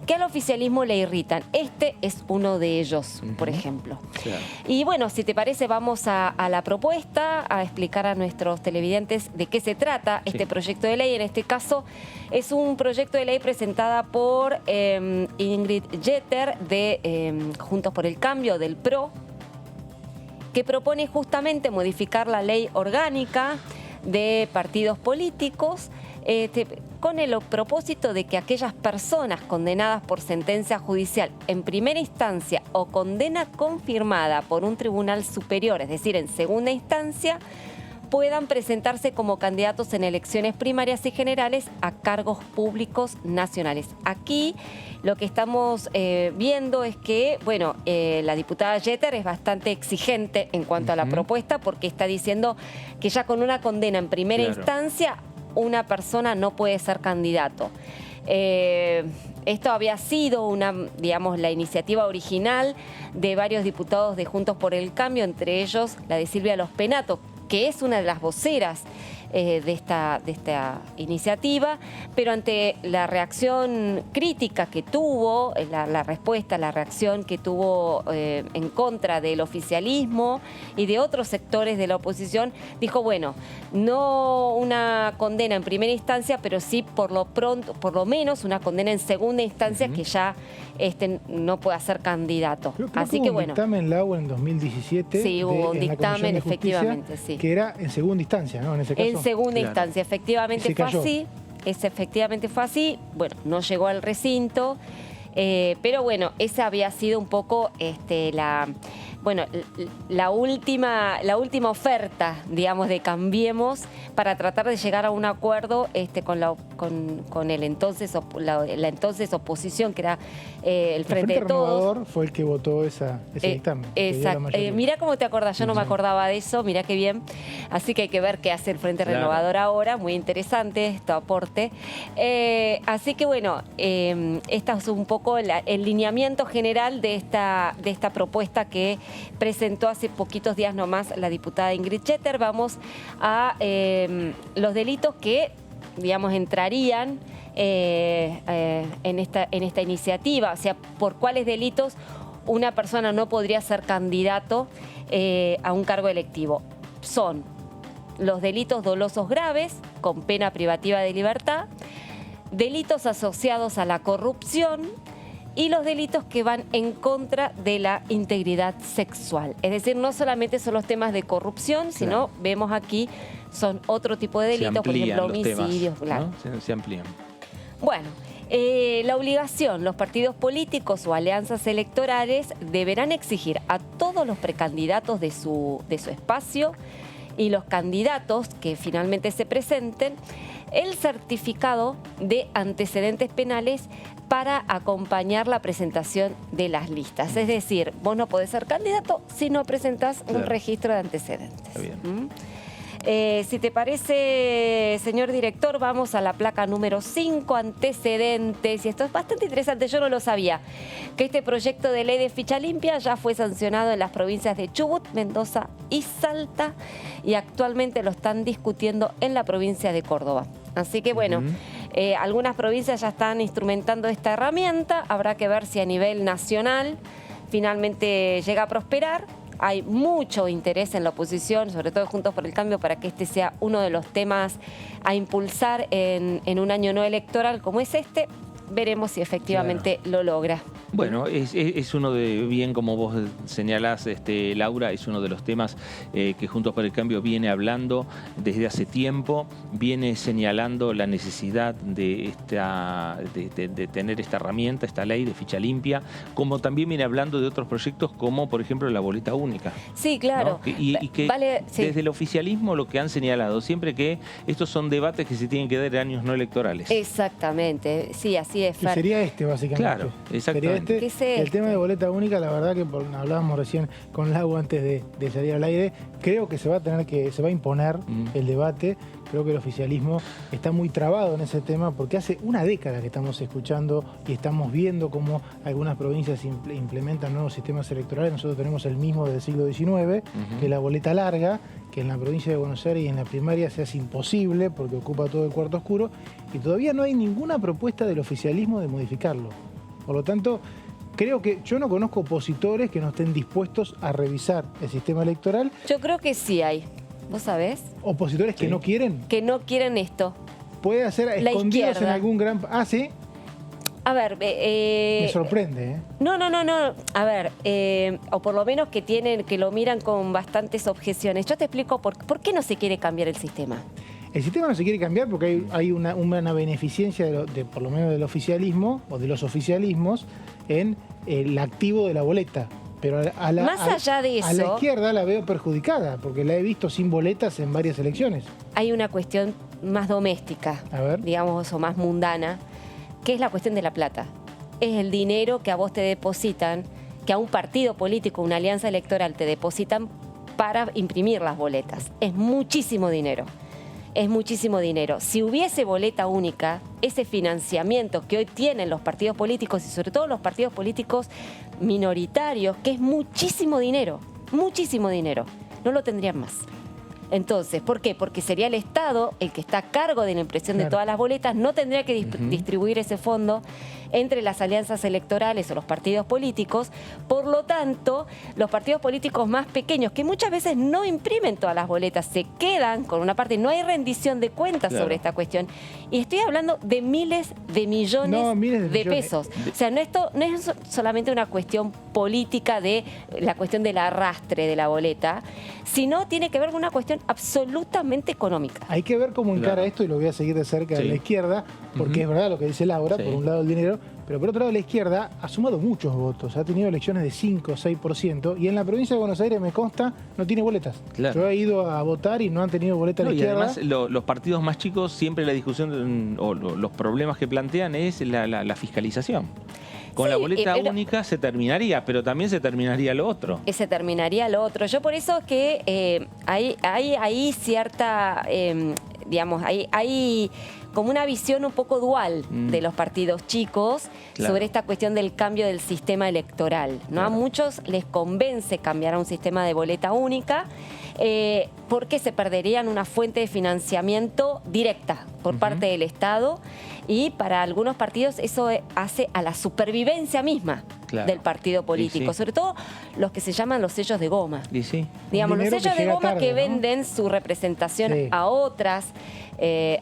que al oficialismo le irritan. Este es uno de ellos, por ejemplo. Claro. Y bueno, si te parece, vamos a la propuesta, a explicar a nuestros televidentes de qué se trata este proyecto de ley. En este caso, es un proyecto de ley presentada por Ingrid Jeter, de Juntos por el Cambio, del PRO, que propone justamente modificar la ley orgánica de partidos políticos con el propósito de que aquellas personas condenadas por sentencia judicial en primera instancia o condena confirmada por un tribunal superior, es decir, en segunda instancia, puedan presentarse como candidatos en elecciones primarias y generales a cargos públicos nacionales. Aquí lo que estamos viendo es que, bueno, la diputada Jeter es bastante exigente en cuanto a la propuesta, porque está diciendo que ya con una condena en primera instancia, una persona no puede ser candidato. Esto había sido digamos, la iniciativa original de varios diputados de Juntos por el Cambio, entre ellos la de Silvia Los Penato, que es una de las voceras de esta iniciativa, pero ante la reacción crítica que tuvo, la respuesta, la reacción que tuvo en contra del oficialismo y de otros sectores de la oposición, dijo, bueno, no una condena en primera instancia, pero sí por lo menos una condena en segunda instancia, que ya no pueda ser candidato. Así que bueno. Hubo un dictamen, Lau, en 2017. Sí, hubo un dictamen, efectivamente, sí. Que era en segunda instancia, ¿no? En ese caso. En segunda instancia, efectivamente fue así. Efectivamente fue así. Bueno, no llegó al recinto. Pero bueno, esa había sido un poco la última oferta, digamos, de Cambiemos para tratar de llegar a un acuerdo con la entonces oposición, que era el Frente de Todos. Fue el que votó ese dictamen. Exacto. Mirá cómo te acordás, yo no me acordaba de eso, mirá qué bien. Así que hay que ver qué hace el Frente Renovador ahora, muy interesante este aporte. Así que bueno, esta es un poco el lineamiento general de esta propuesta que presentó hace poquitos días nomás la diputada Ingrid Jeter. Vamos a los delitos que digamos, entrarían en esta iniciativa, o sea, por cuáles delitos una persona no podría ser candidato a un cargo electivo. Son los delitos dolosos graves, con pena privativa de libertad, delitos asociados a la corrupción y los delitos que van en contra de la integridad sexual. Es decir, no solamente son los temas de corrupción, sino vemos aquí son otro tipo de delitos, por ejemplo, homicidios. Claro. ¿No? Se amplían. Bueno, la obligación, los partidos políticos o alianzas electorales deberán exigir a todos los precandidatos de su espacio y los candidatos que finalmente se presenten el certificado de antecedentes penales para acompañar la presentación de las listas. Es decir, vos no podés ser candidato si no presentás un registro de antecedentes. Está bien. Si te parece, señor director, vamos a la placa número 5, antecedentes. Y esto es bastante interesante, yo no lo sabía, que este proyecto de ley de ficha limpia ya fue sancionado en las provincias de Chubut, Mendoza y Salta, y actualmente lo están discutiendo en la provincia de Córdoba. Así que bueno, algunas provincias ya están instrumentando esta herramienta, habrá que ver si a nivel nacional finalmente llega a prosperar. Hay mucho interés en la oposición, sobre todo Juntos por el Cambio, para que este sea uno de los temas a impulsar en un año no electoral como es este. Veremos si efectivamente lo logra. Bueno, es uno de, bien como vos señalás, Laura, es uno de los temas que Juntos por el Cambio viene hablando desde hace tiempo, viene señalando la necesidad de tener esta herramienta, esta ley de ficha limpia, como también viene hablando de otros proyectos como, por ejemplo, la boleta única. Sí, claro. ¿No? Y que desde el oficialismo lo que han señalado, siempre que estos son debates que se tienen que dar en años no electorales. Exactamente, sí, así es. Y sería básicamente. Claro, exactamente. ¿Qué es el tema de boleta única, la verdad que hablábamos recién con Lau antes de salir al aire, creo que se va a imponer el debate. Creo que el oficialismo está muy trabado en ese tema porque hace una década que estamos escuchando y estamos viendo cómo algunas provincias implementan nuevos sistemas electorales. Nosotros tenemos el mismo del siglo XIX, que es la boleta larga, que en la provincia de Buenos Aires y en la primaria se hace imposible porque ocupa todo el cuarto oscuro y todavía no hay ninguna propuesta del oficialismo de modificarlo. Por lo tanto, creo que yo no conozco opositores que no estén dispuestos a revisar el sistema electoral. Yo creo que sí hay. ¿Vos sabés? ¿Opositores que no quieren? Que no quieren esto. Puede ser escondidos en algún gran... Ah, ¿sí? A ver... me sorprende, ¿eh? No. A ver, o por lo menos que lo miran con bastantes objeciones. Yo te explico por qué no se quiere cambiar el sistema. El sistema no se quiere cambiar porque hay una beneficencia por lo menos del oficialismo o de los oficialismos en el activo de la boleta. Pero más allá de eso, a la izquierda la veo perjudicada, porque la he visto sin boletas en varias elecciones. Hay una cuestión más doméstica, digamos, o más mundana, que es la cuestión de la plata. Es el dinero que a vos te depositan, que a un partido político, una alianza electoral te depositan para imprimir las boletas. Es muchísimo dinero. Es muchísimo dinero. Si hubiese boleta única, ese financiamiento que hoy tienen los partidos políticos y sobre todo los partidos políticos minoritarios, que es muchísimo dinero, no lo tendrían más. Entonces, ¿por qué? Porque sería el Estado el que está a cargo de la impresión de todas las boletas, no tendría que distribuir ese fondo entre las alianzas electorales o los partidos políticos. Por lo tanto, los partidos políticos más pequeños, que muchas veces no imprimen todas las boletas, se quedan con una parte, no hay rendición de cuentas sobre esta cuestión. Y estoy hablando de miles de millones de pesos. O sea, esto no es solamente una cuestión política de la cuestión del arrastre de la boleta, sino tiene que ver con una cuestión absolutamente económica. Hay que ver cómo encara esto y lo voy a seguir de cerca de la izquierda, porque es verdad lo que dice Laura, por un lado el dinero, pero por otro lado la izquierda ha sumado muchos votos, ha tenido elecciones de 5 o 6%, y en la provincia de Buenos Aires, me consta, no tiene boletas. Yo he ido a votar y no han tenido boleta la izquierda. Y además los partidos más chicos, siempre la discusión o los problemas que plantean es la fiscalización. Con la boleta única se terminaría, pero también se terminaría lo otro. Se terminaría lo otro. Yo por eso es que hay cierta, digamos, hay como una visión un poco dual de los partidos chicos sobre esta cuestión del cambio del sistema electoral, ¿no? A muchos les convence cambiar a un sistema de boleta única. porque se perderían una fuente de financiamiento directa por parte del Estado, y para algunos partidos eso hace a la supervivencia misma del partido político, sobre todo los que se llaman los sellos de goma. Digamos, los sellos de goma que venden su representación a otras,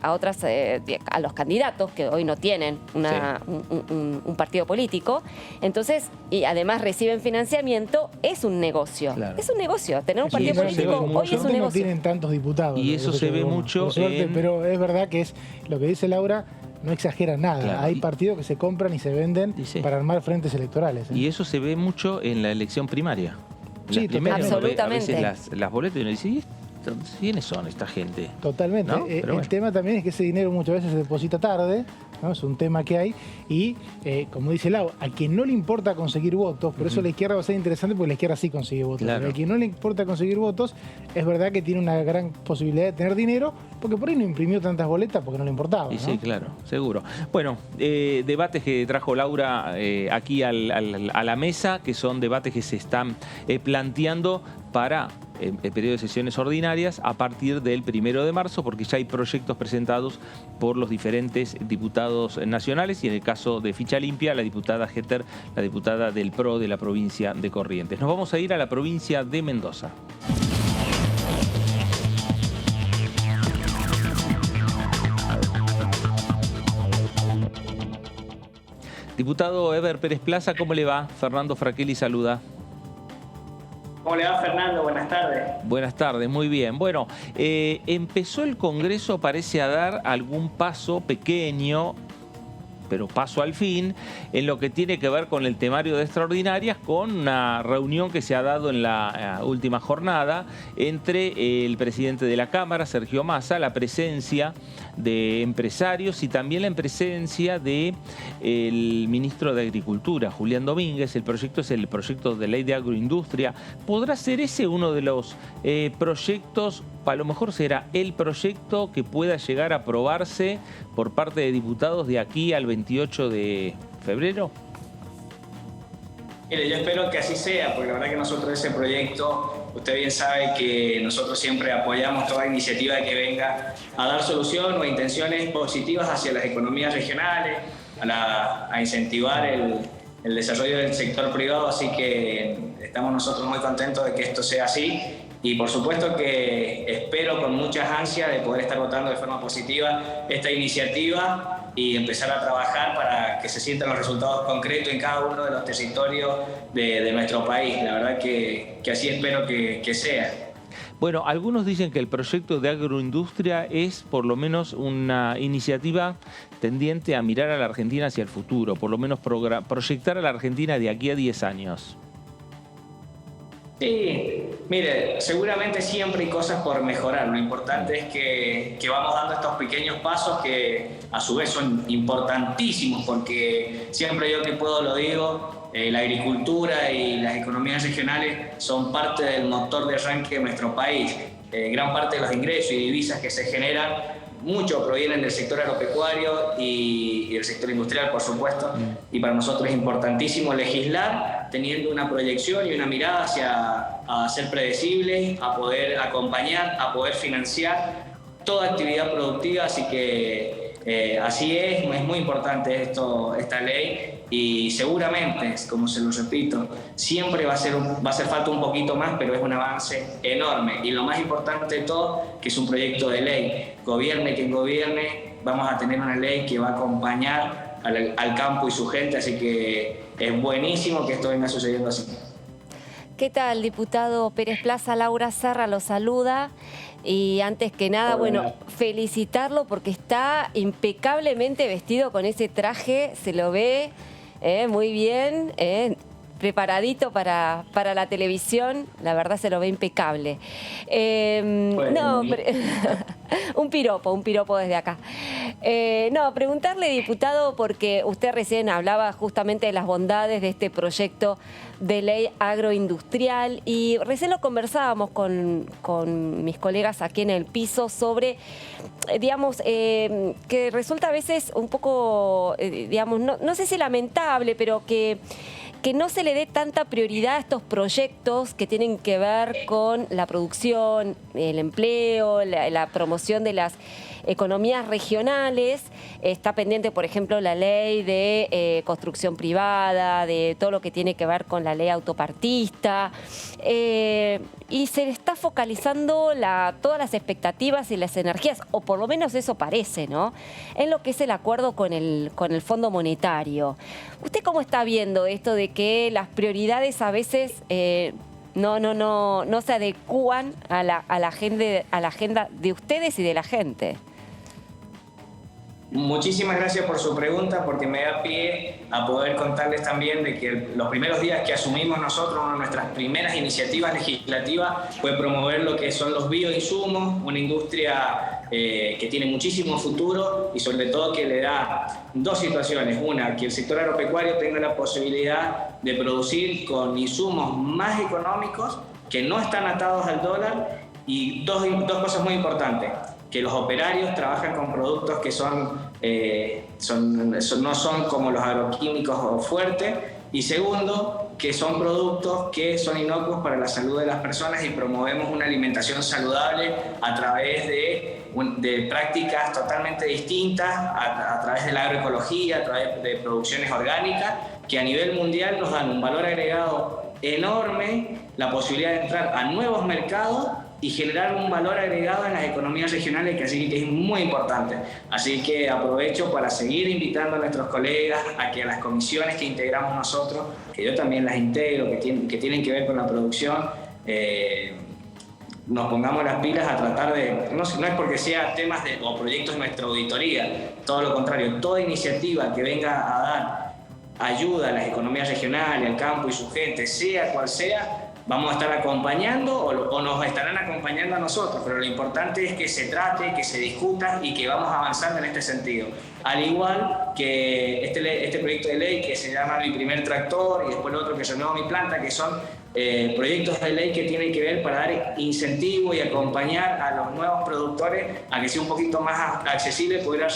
a los candidatos que hoy no tienen un partido político. Entonces, y además reciben financiamiento, es un negocio. Es un negocio. Tener un partido político hoy es un negocio. No tienen tantos diputados. Y eso se ve mucho por suerte, pero es verdad que es lo que dice Laura. No exagera nada. Hay partidos que se compran y se venden para armar frentes electorales. Y eso se ve mucho en la elección primaria. Sí, absolutamente. A veces las boletas y uno dice, ¿quiénes son esta gente? Totalmente. ¿No? El tema también es que ese dinero muchas veces se deposita tarde, ¿no? Es un tema que hay. Y, como dice Lau, a quien no le importa conseguir votos, por eso la izquierda va a ser interesante, porque la izquierda sí consigue votos. Pero a quien no le importa conseguir votos, es verdad que tiene una gran posibilidad de tener dinero, porque por ahí no imprimió tantas boletas porque no le importaba. Sí, claro, seguro. Bueno, debates que trajo Laura aquí a la mesa, que son debates que se están planteando para el periodo de sesiones ordinarias a partir del 1 de marzo, porque ya hay proyectos presentados por los diferentes diputados nacionales, y en el caso de Ficha Limpia, la diputada Heter, la diputada del PRO de la provincia de Corrientes. Nos vamos a ir a la provincia de Mendoza. Diputado Eber Pérez Plaza, ¿cómo le va? Fernando Fraquelli saluda. ¿Cómo le va, Fernando? Buenas tardes. Buenas tardes, muy bien. Bueno, empezó el Congreso, parece, a dar algún paso pequeño, pero paso al fin, en lo que tiene que ver con el temario de extraordinarias, con una reunión que se ha dado en la última jornada entre el presidente de la Cámara, Sergio Massa, la presencia de empresarios y también la presencia del ministro de Agricultura, Julián Domínguez. El proyecto es el proyecto de ley de agroindustria. ¿Podrá ser ese uno de los proyectos, a lo mejor será el proyecto que pueda llegar a aprobarse por parte de diputados de aquí al 28 de febrero? Mire, yo espero que así sea, porque la verdad que nosotros ese proyecto, usted bien sabe que nosotros siempre apoyamos toda iniciativa que venga a dar solución o intenciones positivas hacia las economías regionales, a incentivar el desarrollo del sector privado, así que estamos nosotros muy contentos de que esto sea así. Y por supuesto que espero con muchas ansias de poder estar votando de forma positiva esta iniciativa y empezar a trabajar para que se sientan los resultados concretos en cada uno de los territorios de nuestro país. La verdad que así espero que sea. Bueno, algunos dicen que el proyecto de agroindustria es por lo menos una iniciativa tendiente a mirar a la Argentina hacia el futuro, por lo menos proyectar a la Argentina de aquí a 10 años. Sí, mire, seguramente siempre hay cosas por mejorar. Lo importante es que vamos dando estos pequeños pasos que a su vez son importantísimos, porque siempre yo que puedo lo digo, la agricultura y las economías regionales son parte del motor de arranque de nuestro país. Gran parte de los ingresos y divisas que se generan, mucho provienen del sector agropecuario y del sector industrial, por supuesto, y para nosotros es importantísimo legislar teniendo una proyección y una mirada a ser predecibles, a poder acompañar, a poder financiar toda actividad productiva, así que así es muy importante esta ley, y seguramente, como se lo repito, siempre va a hacer falta un poquito más, pero es un avance enorme. Y lo más importante de todo, que es un proyecto de ley. Gobierne quien gobierne, vamos a tener una ley que va a acompañar al campo y su gente, así que es buenísimo que esto venga sucediendo así. ¿Qué tal, diputado Pérez Plaza? Laura Serra lo saluda. Y antes que nada, bueno, felicitarlo porque está impecablemente vestido con ese traje, se lo ve muy bien, preparadito para la televisión, la verdad se lo ve impecable. No, un piropo desde acá. No, preguntarle, diputado, porque usted recién hablaba justamente de las bondades de este proyecto de ley agroindustrial, y recién lo conversábamos con mis colegas aquí en el piso sobre, digamos, que resulta a veces un poco, digamos, no sé si lamentable, pero que que no se le dé tanta prioridad a estos proyectos que tienen que ver con la producción, el empleo, la promoción de las economías regionales. Está pendiente, por ejemplo, la ley de construcción privada, de todo lo que tiene que ver con la ley autopartista. Y se está focalizando todas las expectativas y las energías, o por lo menos eso parece, ¿no?, en lo que es el acuerdo con el Fondo Monetario. ¿Usted cómo está viendo esto de que las prioridades a veces no se adecúan a la agenda de ustedes y de la gente? Muchísimas gracias por su pregunta, porque me da pie a poder contarles también de que los primeros días que asumimos nosotros, una de nuestras primeras iniciativas legislativas fue promover lo que son los bioinsumos, una industria que tiene muchísimo futuro y sobre todo que le da dos situaciones. Una, que el sector agropecuario tenga la posibilidad de producir con insumos más económicos que no están atados al dólar, y dos cosas muy importantes: que los operarios trabajan con productos que no son como los agroquímicos fuertes, y segundo, que son productos que son inocuos para la salud de las personas, y promovemos una alimentación saludable a través de prácticas totalmente distintas, a través de la agroecología, a través de producciones orgánicas, que a nivel mundial nos dan un valor agregado enorme, la posibilidad de entrar a nuevos mercados y generar un valor agregado en las economías regionales, que así que es muy importante. Así que aprovecho para seguir invitando a nuestros colegas a que a las comisiones que integramos nosotros, que yo también las integro, que tienen que ver con la producción, nos pongamos las pilas a tratar de, no es porque sea temas o proyectos de nuestra auditoría, todo lo contrario, toda iniciativa que venga a dar ayuda a las economías regionales, al campo y su gente, sea cual sea, vamos a estar acompañando o nos estarán acompañando a nosotros, pero lo importante es que se trate, que se discuta y que vamos avanzando en este sentido. Al igual que este proyecto de ley que se llama Mi Primer Tractor, y después el otro que se llama Mi Planta, que son proyectos de ley que tienen que ver para dar incentivo y acompañar a los nuevos productores a que sea un poquito más accesible poder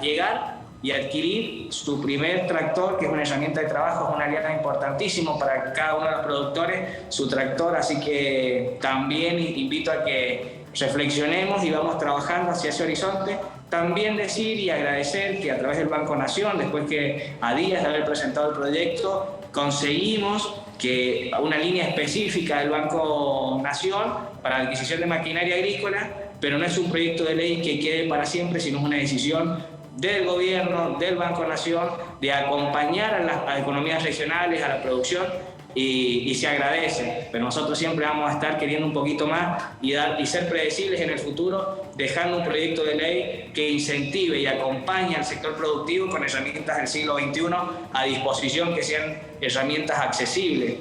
llegar y adquirir su primer tractor, que es una herramienta de trabajo, es una aliada importantísimo para cada uno de los productores, su tractor. Así que también invito a que reflexionemos y vamos trabajando hacia ese horizonte. También decir y agradecer que a través del Banco Nación, después que a días de haber presentado el proyecto, conseguimos que una línea específica del Banco Nación para la adquisición de maquinaria agrícola, pero no es un proyecto de ley que quede para siempre, sino es una decisión del gobierno, del Banco Nación, de acompañar a las economías regionales, a la producción, y se agradece. Pero nosotros siempre vamos a estar queriendo un poquito más y ser predecibles en el futuro, dejando un proyecto de ley que incentive y acompañe al sector productivo con herramientas del siglo XXI a disposición, que sean herramientas accesibles.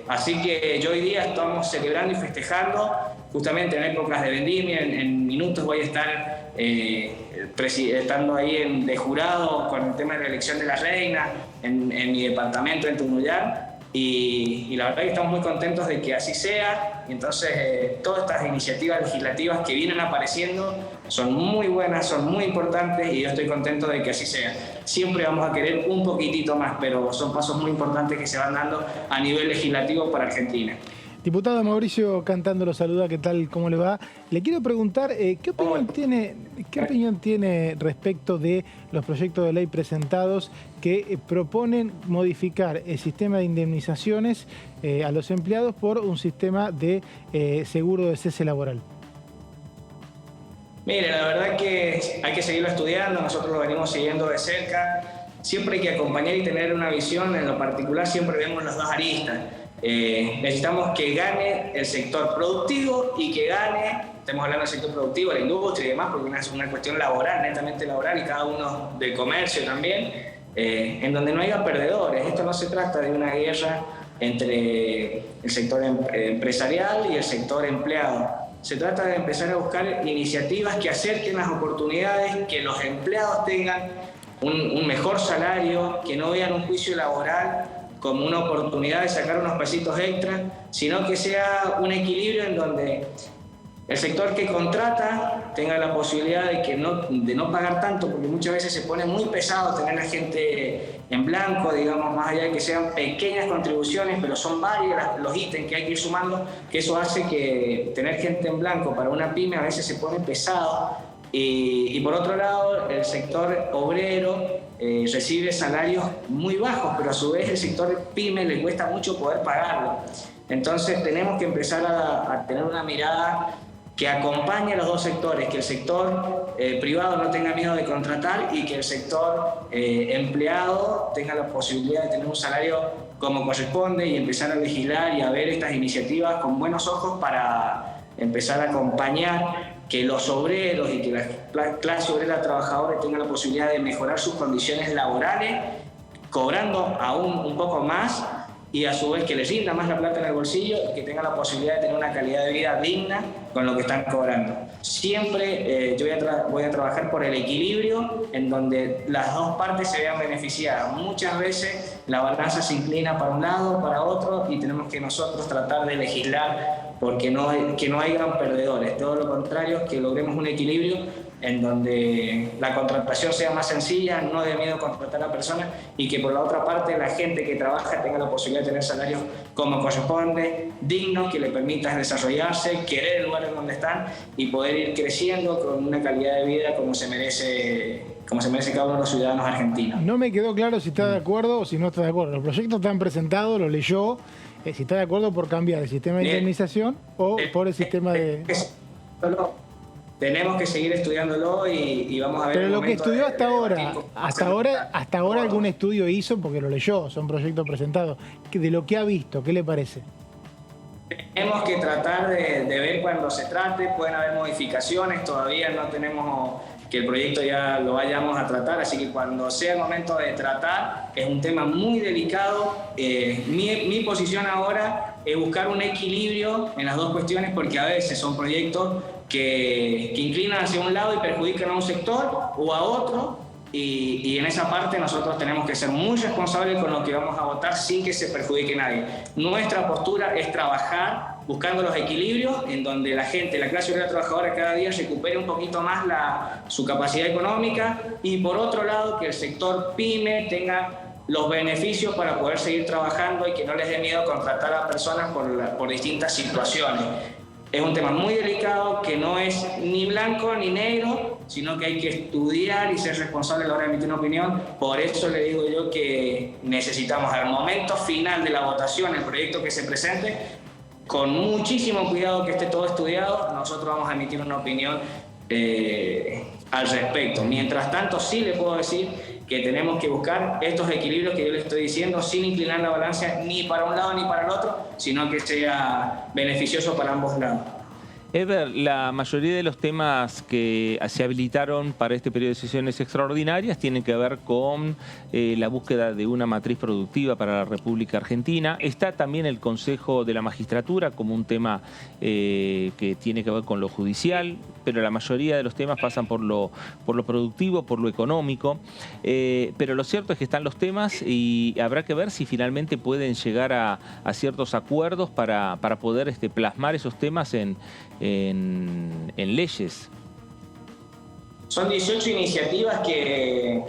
Así que yo hoy día estamos celebrando y festejando, justamente en épocas de vendimia. En minutos voy a estar estando ahí de jurado con el tema de la elección de la reina en mi departamento en Tunuyán, y la verdad que estamos muy contentos de que así sea. Y entonces todas estas iniciativas legislativas que vienen apareciendo son muy buenas, son muy importantes, y yo estoy contento de que así sea. Siempre vamos a querer un poquitito más, pero son pasos muy importantes que se van dando a nivel legislativo para Argentina. Diputado Mauricio Cantando lo saluda, ¿qué tal? ¿Cómo le va? Le quiero preguntar, ¿qué opinión tiene respecto de los proyectos de ley presentados que proponen modificar el sistema de indemnizaciones a los empleados por un sistema de seguro de cese laboral? Mire, la verdad que hay que seguirlo estudiando, nosotros lo venimos siguiendo de cerca. Siempre hay que acompañar y tener una visión. En lo particular siempre vemos las dos aristas. Necesitamos que gane el sector productivo y que gane, estamos hablando del sector productivo, la industria y demás, porque es una cuestión laboral, netamente laboral, y cada uno del comercio también, en donde no haya perdedores. Esto no se trata de una guerra entre el sector empresarial y el sector empleado. Se trata de empezar a buscar iniciativas que acerquen las oportunidades, que los empleados tengan un mejor salario, que no vean un juicio laboral como una oportunidad de sacar unos pesitos extra, sino que sea un equilibrio en donde el sector que contrata tenga la posibilidad de no pagar tanto, porque muchas veces se pone muy pesado tener a la gente en blanco, digamos, más allá de que sean pequeñas contribuciones, pero son varios los ítems que hay que ir sumando, que eso hace que tener gente en blanco para una pyme a veces se pone pesado. Y por otro lado, el sector obrero recibe salarios muy bajos, pero a su vez el sector pyme le cuesta mucho poder pagarlo. Entonces tenemos que empezar a tener una mirada que acompañe a los dos sectores, que el sector privado no tenga miedo de contratar y que el sector empleado tenga la posibilidad de tener un salario como corresponde y empezar a legislar y a ver estas iniciativas con buenos ojos para empezar a acompañar que los obreros y que la clase obrera trabajadora tengan la posibilidad de mejorar sus condiciones laborales, cobrando aún un poco más y a su vez que les rinda más la plata en el bolsillo y que tengan la posibilidad de tener una calidad de vida digna con lo que están cobrando. Siempre yo voy a trabajar por el equilibrio en donde las dos partes se vean beneficiadas. Muchas veces la balanza se inclina para un lado o para otro y tenemos que nosotros tratar de legislar porque que no hay gran perdedores. Todo lo contrario, que logremos un equilibrio en donde la contratación sea más sencilla, no dé miedo contratar a personas y que por la otra parte la gente que trabaja tenga la posibilidad de tener salarios como corresponde, dignos, que le permitan desarrollarse, querer el lugar en donde están y poder ir creciendo con una calidad de vida como se merece cada uno de los ciudadanos argentinos. No me quedó claro si está de acuerdo o si no está de acuerdo. Los proyectos están presentados, lo leyó, si está de acuerdo por cambiar el sistema de indemnización o por el sistema de... Tenemos que seguir estudiándolo y vamos a ver... Pero lo que estudió hasta ahora algún estudio hizo, porque lo leyó, son proyectos presentados, de lo que ha visto, ¿qué le parece? Tenemos que tratar de ver cuando se trate, pueden haber modificaciones, todavía no tenemos que el proyecto ya lo vayamos a tratar, así que cuando sea el momento de tratar, es un tema muy delicado. Mi posición ahora es buscar un equilibrio en las dos cuestiones, porque a veces son proyectos que inclinan hacia un lado y perjudican a un sector o a otro, y en esa parte nosotros tenemos que ser muy responsables con lo que vamos a votar sin que se perjudique a nadie. Nuestra postura es trabajar buscando los equilibrios en donde la gente, la clase obrera trabajadora cada día recupere un poquito más su capacidad económica y por otro lado que el sector pyme tenga los beneficios para poder seguir trabajando y que no les dé miedo contratar a personas por distintas situaciones. Es un tema muy delicado que no es ni blanco ni negro, sino que hay que estudiar y ser responsable a la hora de emitir una opinión. Por eso le digo yo que necesitamos al momento final de la votación, el proyecto que se presente, con muchísimo cuidado que esté todo estudiado, nosotros vamos a emitir una opinión al respecto. Mientras tanto, sí le puedo decir que tenemos que buscar estos equilibrios que yo les estoy diciendo sin inclinar la balanza ni para un lado ni para el otro, sino que sea beneficioso para ambos lados. Ever, la mayoría de los temas que se habilitaron para este periodo de sesiones extraordinarias tienen que ver con la búsqueda de una matriz productiva para la República Argentina. Está también el Consejo de la Magistratura como un tema que tiene que ver con lo judicial, pero la mayoría de los temas pasan por lo productivo, por lo económico. Pero lo cierto es que están los temas y habrá que ver si finalmente pueden llegar a ciertos acuerdos para poder plasmar esos temas en leyes. Son 18 iniciativas que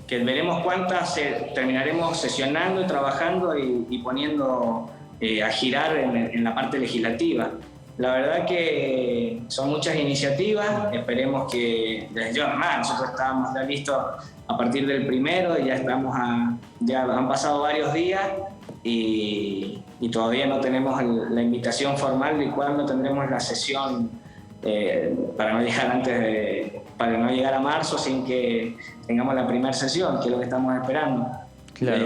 veremos cuántas terminaremos sesionando y trabajando y poniendo a girar en la parte legislativa. La verdad que son muchas iniciativas, esperemos que desde yo nosotros estábamos ya listos a partir del 1 y ya han pasado varios días y todavía no tenemos la invitación formal de cuándo tendremos la sesión para no llegar a marzo sin que tengamos la primera sesión, que es lo que estamos esperando. Claro.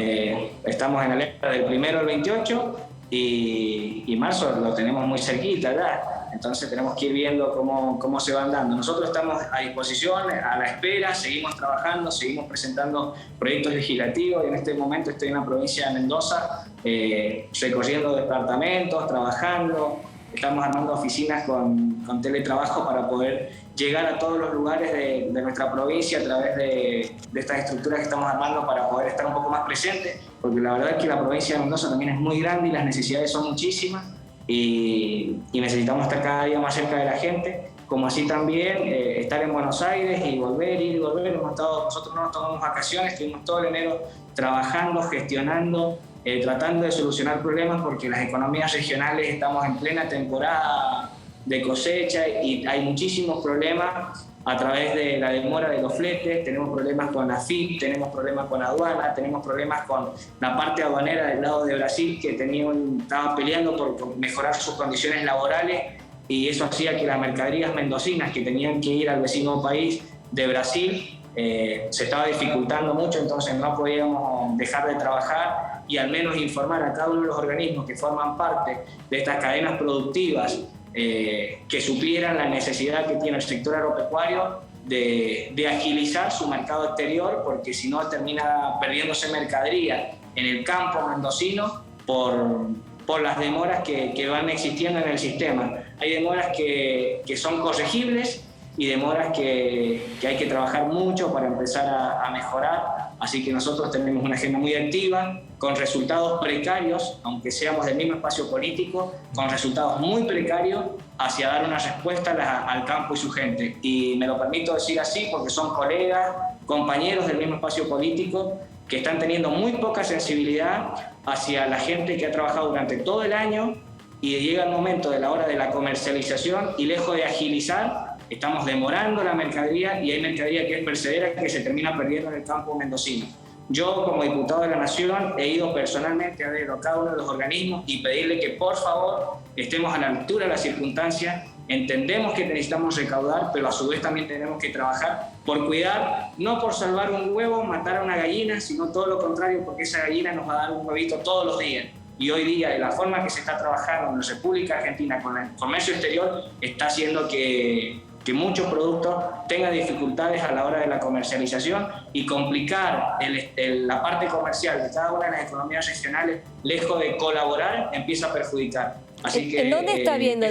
Estamos en alerta del 1 al 28 y marzo lo tenemos muy cerquita ya, entonces tenemos que ir viendo cómo se van dando. Nosotros estamos a disposición, a la espera, seguimos trabajando, seguimos presentando proyectos legislativos y en este momento estoy en la provincia de Mendoza recorriendo departamentos, trabajando, estamos armando oficinas con teletrabajo para poder llegar a todos los lugares de nuestra provincia a través de estas estructuras que estamos armando para poder estar un poco más presentes, porque la verdad es que la provincia de Mendoza también es muy grande y las necesidades son muchísimas y necesitamos estar cada día más cerca de la gente, como así también estar en Buenos Aires y volver, ir y volver. Nosotros no nos tomamos vacaciones, estuvimos todo el enero trabajando, gestionando, tratando de solucionar problemas, porque las economías regionales estamos en plena temporada de cosecha y hay muchísimos problemas a través de la demora de los fletes. Tenemos problemas con la FIP, tenemos problemas con aduana, tenemos problemas con la parte aduanera del lado de Brasil, que estaba peleando por mejorar sus condiciones laborales, y eso hacía que las mercaderías mendocinas que tenían que ir al vecino país de Brasil se estaba dificultando mucho, entonces no podíamos dejar de trabajar y al menos informar a cada uno de los organismos que forman parte de estas cadenas productivas que suplieran la necesidad que tiene el sector agropecuario de agilizar su mercado exterior, porque si no termina perdiéndose mercadería en el campo mendocino por las demoras que van existiendo en el sistema. Hay demoras que son corregibles y demoras que hay que trabajar mucho para empezar a mejorar. Así que nosotros tenemos una agenda muy activa, con resultados precarios, aunque seamos del mismo espacio político, con resultados muy precarios hacia dar una respuesta al campo y su gente. Y me lo permito decir así porque son colegas, compañeros del mismo espacio político, que están teniendo muy poca sensibilidad hacia la gente que ha trabajado durante todo el año, y llega el momento de la hora de la comercialización y lejos de agilizar, estamos demorando la mercadería, y hay mercadería que es perecedera que se termina perdiendo en el campo mendocino. Yo, como diputado de la Nación, he ido personalmente a ver a cada uno de los organismos y pedirle que, por favor, estemos a la altura de las circunstancias. Entendemos que necesitamos recaudar, pero a su vez también tenemos que trabajar por cuidar, no por salvar un huevo, matar a una gallina, sino todo lo contrario, porque esa gallina nos va a dar un huevito todos los días. Y hoy día, de la forma que se está trabajando en la República Argentina con el comercio exterior, está haciendo que muchos productos tengan dificultades a la hora de la comercialización, y complicar la parte comercial de cada una de las economías regionales, lejos de colaborar, empieza a perjudicar. Así que, ¿en dónde está viendo,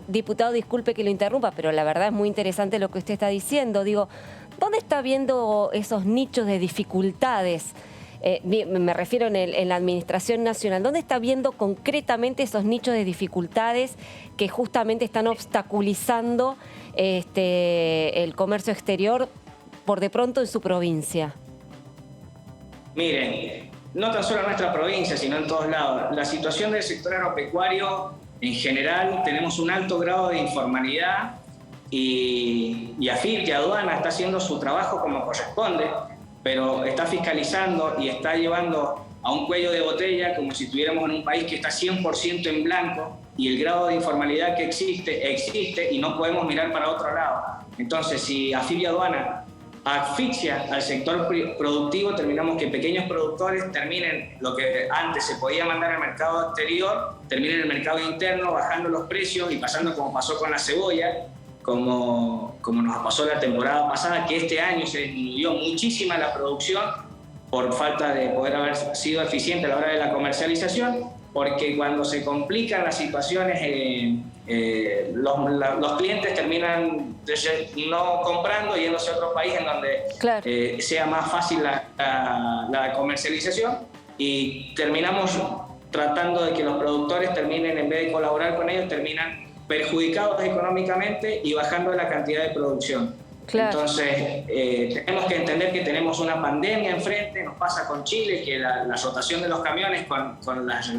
diputado, disculpe que lo interrumpa, pero la verdad es muy interesante lo que usted está diciendo? Digo, ¿dónde está viendo esos nichos de dificultades? Me refiero en la Administración Nacional. ¿Dónde está viendo concretamente esos nichos de dificultades que justamente están obstaculizando el comercio exterior por de pronto en su provincia? Miren, no tan solo en nuestra provincia, sino en todos lados. La situación del sector agropecuario en general, tenemos un alto grado de informalidad, y AFIP y Aduana está haciendo su trabajo como corresponde, pero está fiscalizando y está llevando a un cuello de botella como si estuviéramos en un país que está 100% en blanco, y el grado de informalidad que existe y no podemos mirar para otro lado. Entonces, si AFIP y Aduana asfixia al sector productivo, terminamos que pequeños productores terminen lo que antes se podía mandar al mercado exterior, terminen en el mercado interno, bajando los precios y pasando como pasó con la cebolla, como nos pasó la temporada pasada, que este año se disminuyó muchísima la producción por falta de poder haber sido eficiente a la hora de la comercialización, porque cuando se complican las situaciones, los clientes terminan no comprando, yéndose a otro país en donde sea más fácil la comercialización, y terminamos tratando de que los productores terminen, en vez de colaborar con ellos, terminan perjudicados económicamente y bajando la cantidad de producción. Entonces, tenemos que entender que tenemos una pandemia enfrente. Nos pasa con Chile, que la rotación de los camiones con las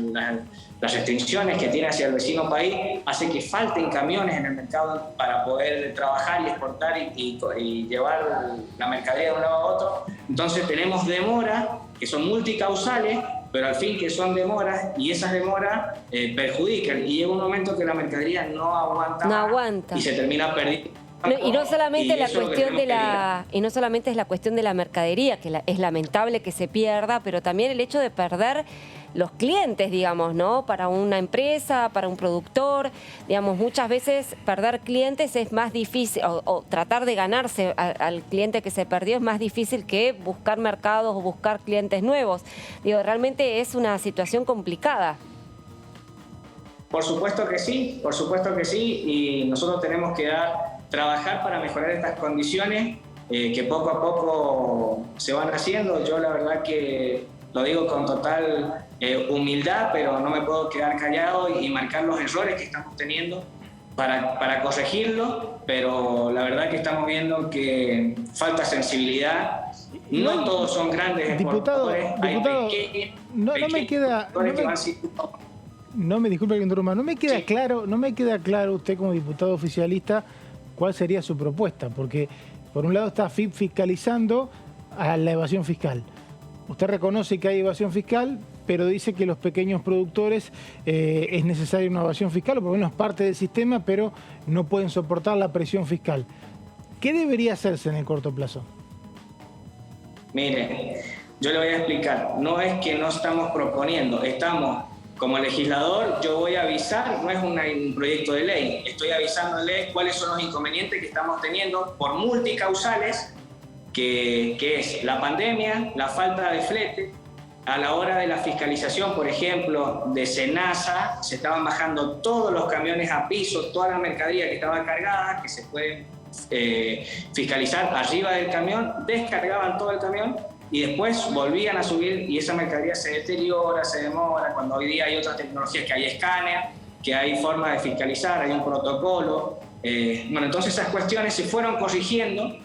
restricciones que tiene hacia el vecino país hace que falten camiones en el mercado para poder trabajar y exportar y llevar la mercadería de un lado a otro. Entonces tenemos demoras que son multicausales, pero al fin que son demoras, y esas demoras perjudican, y llega un momento que la mercadería no aguanta y se termina perdiendo. Y no solamente es la cuestión de la mercadería, que es lamentable que se pierda, pero también el hecho de perder los clientes, digamos, ¿no? Para una empresa, para un productor, digamos, muchas veces perder clientes es más difícil, o tratar de ganarse al cliente que se perdió es más difícil que buscar mercados o buscar clientes nuevos. Digo, realmente es una situación complicada. Por supuesto que sí, y nosotros tenemos que trabajar para mejorar estas condiciones que poco a poco se van haciendo. Yo la verdad que lo digo con total humildad, pero no me puedo quedar callado y marcar los errores que estamos teniendo para corregirlo, pero la verdad que estamos viendo que falta sensibilidad. No todos son grandes diputado, no me disculpe que interrumpa, no me queda claro usted como diputado oficialista cuál sería su propuesta, porque por un lado está FIP fiscalizando a la evasión fiscal. Usted reconoce que hay evasión fiscal, pero dice que los pequeños productores es necesaria una evasión fiscal, o por lo menos parte del sistema, pero no pueden soportar la presión fiscal. ¿Qué debería hacerse en el corto plazo? Mire, yo le voy a explicar. No es que no estamos proponiendo, estamos, como legislador, yo voy a avisar, no es un proyecto de ley, estoy avisándoles cuáles son los inconvenientes que estamos teniendo por multicausales, que es la pandemia, la falta de flete. A la hora de la fiscalización, por ejemplo, de SENASA, se estaban bajando todos los camiones a piso, toda la mercadería que estaba cargada, que se puede fiscalizar arriba del camión, descargaban todo el camión y después volvían a subir y esa mercadería se deteriora, se demora, cuando hoy día hay otras tecnologías, que hay escáner, que hay forma de fiscalizar, hay un protocolo. Bueno, entonces esas cuestiones se fueron corrigiendo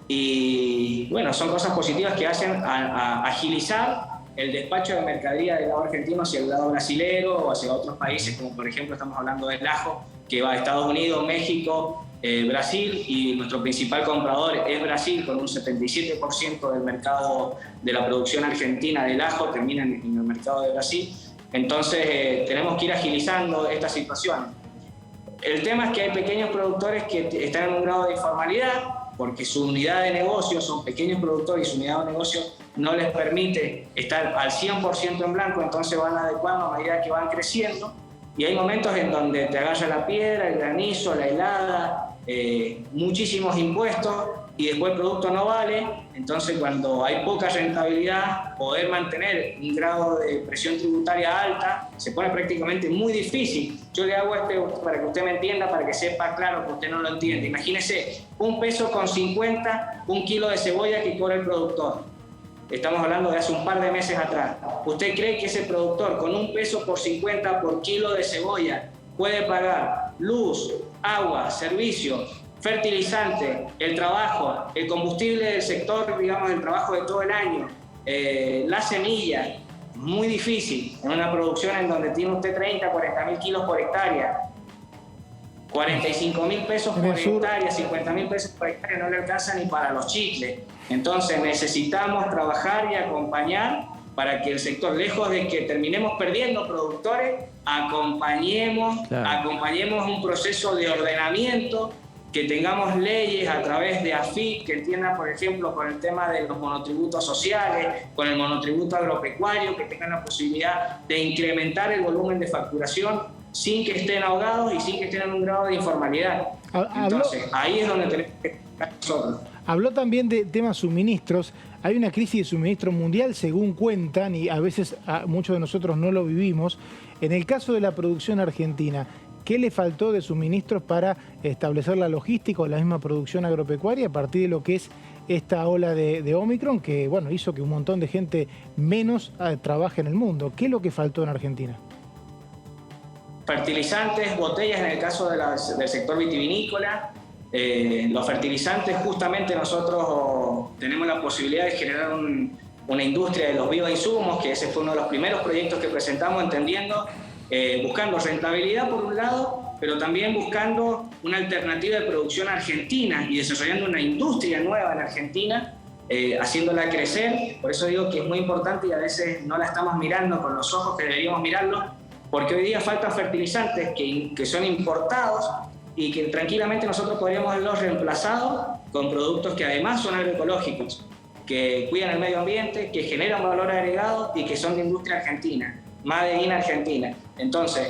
y bueno, son cosas positivas que hacen a agilizar el despacho de mercadería del lado argentino hacia el lado brasilero o hacia otros países, como por ejemplo estamos hablando del ajo, que va a Estados Unidos, México, Brasil, y nuestro principal comprador es Brasil, con un 77% del mercado de la producción argentina del ajo termina en el mercado de Brasil. Entonces tenemos que ir agilizando esta situación. El tema es que hay pequeños productores que están en un grado de informalidad porque su unidad de negocio, son pequeños productores y su unidad de negocio no les permite estar al 100% en blanco, entonces van adecuando a medida que van creciendo. Y hay momentos en donde te agarra la piedra, el granizo, la helada, muchísimos impuestos y después el producto no vale. Entonces cuando hay poca rentabilidad, poder mantener un grado de presión tributaria alta se pone prácticamente muy difícil. Yo le hago para que usted me entienda, para que sepa claro que usted no lo entiende. Imagínese, $1.50, un kilo de cebolla que cobra el productor. Estamos hablando de hace un par de meses atrás. ¿Usted cree que ese productor con $1.50 por kilo de cebolla puede pagar luz, agua, servicios, fertilizante, el trabajo, el combustible del sector, digamos, el trabajo de todo el año, la semilla? Muy difícil en una producción en donde tiene usted 30, 40 mil kilos por hectárea. 45.000 pesos por hectárea, 50.000 pesos por hectárea no le alcanza ni para los chicles. Entonces necesitamos trabajar y acompañar para que el sector, lejos de que terminemos perdiendo productores, acompañemos un proceso de ordenamiento, que tengamos leyes a través de AFIP que entiendan, por ejemplo, con el tema de los monotributos sociales, con el monotributo agropecuario, que tengan la posibilidad de incrementar el volumen de facturación sin que estén ahogados y sin que estén en un grado de informalidad. Entonces, ahí es donde tenemos que estar nosotros. Habló también de temas suministros. Hay una crisis de suministro mundial, según cuentan, y a veces muchos de nosotros no lo vivimos. En el caso de la producción argentina, ¿qué le faltó de suministros para establecer la logística o la misma producción agropecuaria a partir de lo que es esta ola de Omicron, que bueno, hizo que un montón de gente menos trabaje en el mundo? ¿Qué es lo que faltó en Argentina? Fertilizantes, botellas en el caso del sector vitivinícola. Los fertilizantes, justamente nosotros tenemos la posibilidad de generar una industria de los bioinsumos, que ese fue uno de los primeros proyectos que presentamos, entendiendo, buscando rentabilidad por un lado, pero también buscando una alternativa de producción argentina y desarrollando una industria nueva en Argentina, haciéndola crecer. Por eso digo que es muy importante y a veces no la estamos mirando con los ojos que deberíamos mirarlo, porque hoy día faltan fertilizantes que son importados y que tranquilamente nosotros podríamos haberlos reemplazado con productos que además son agroecológicos, que cuidan el medio ambiente, que generan valor agregado y que son de industria argentina, Made in Argentina. Entonces,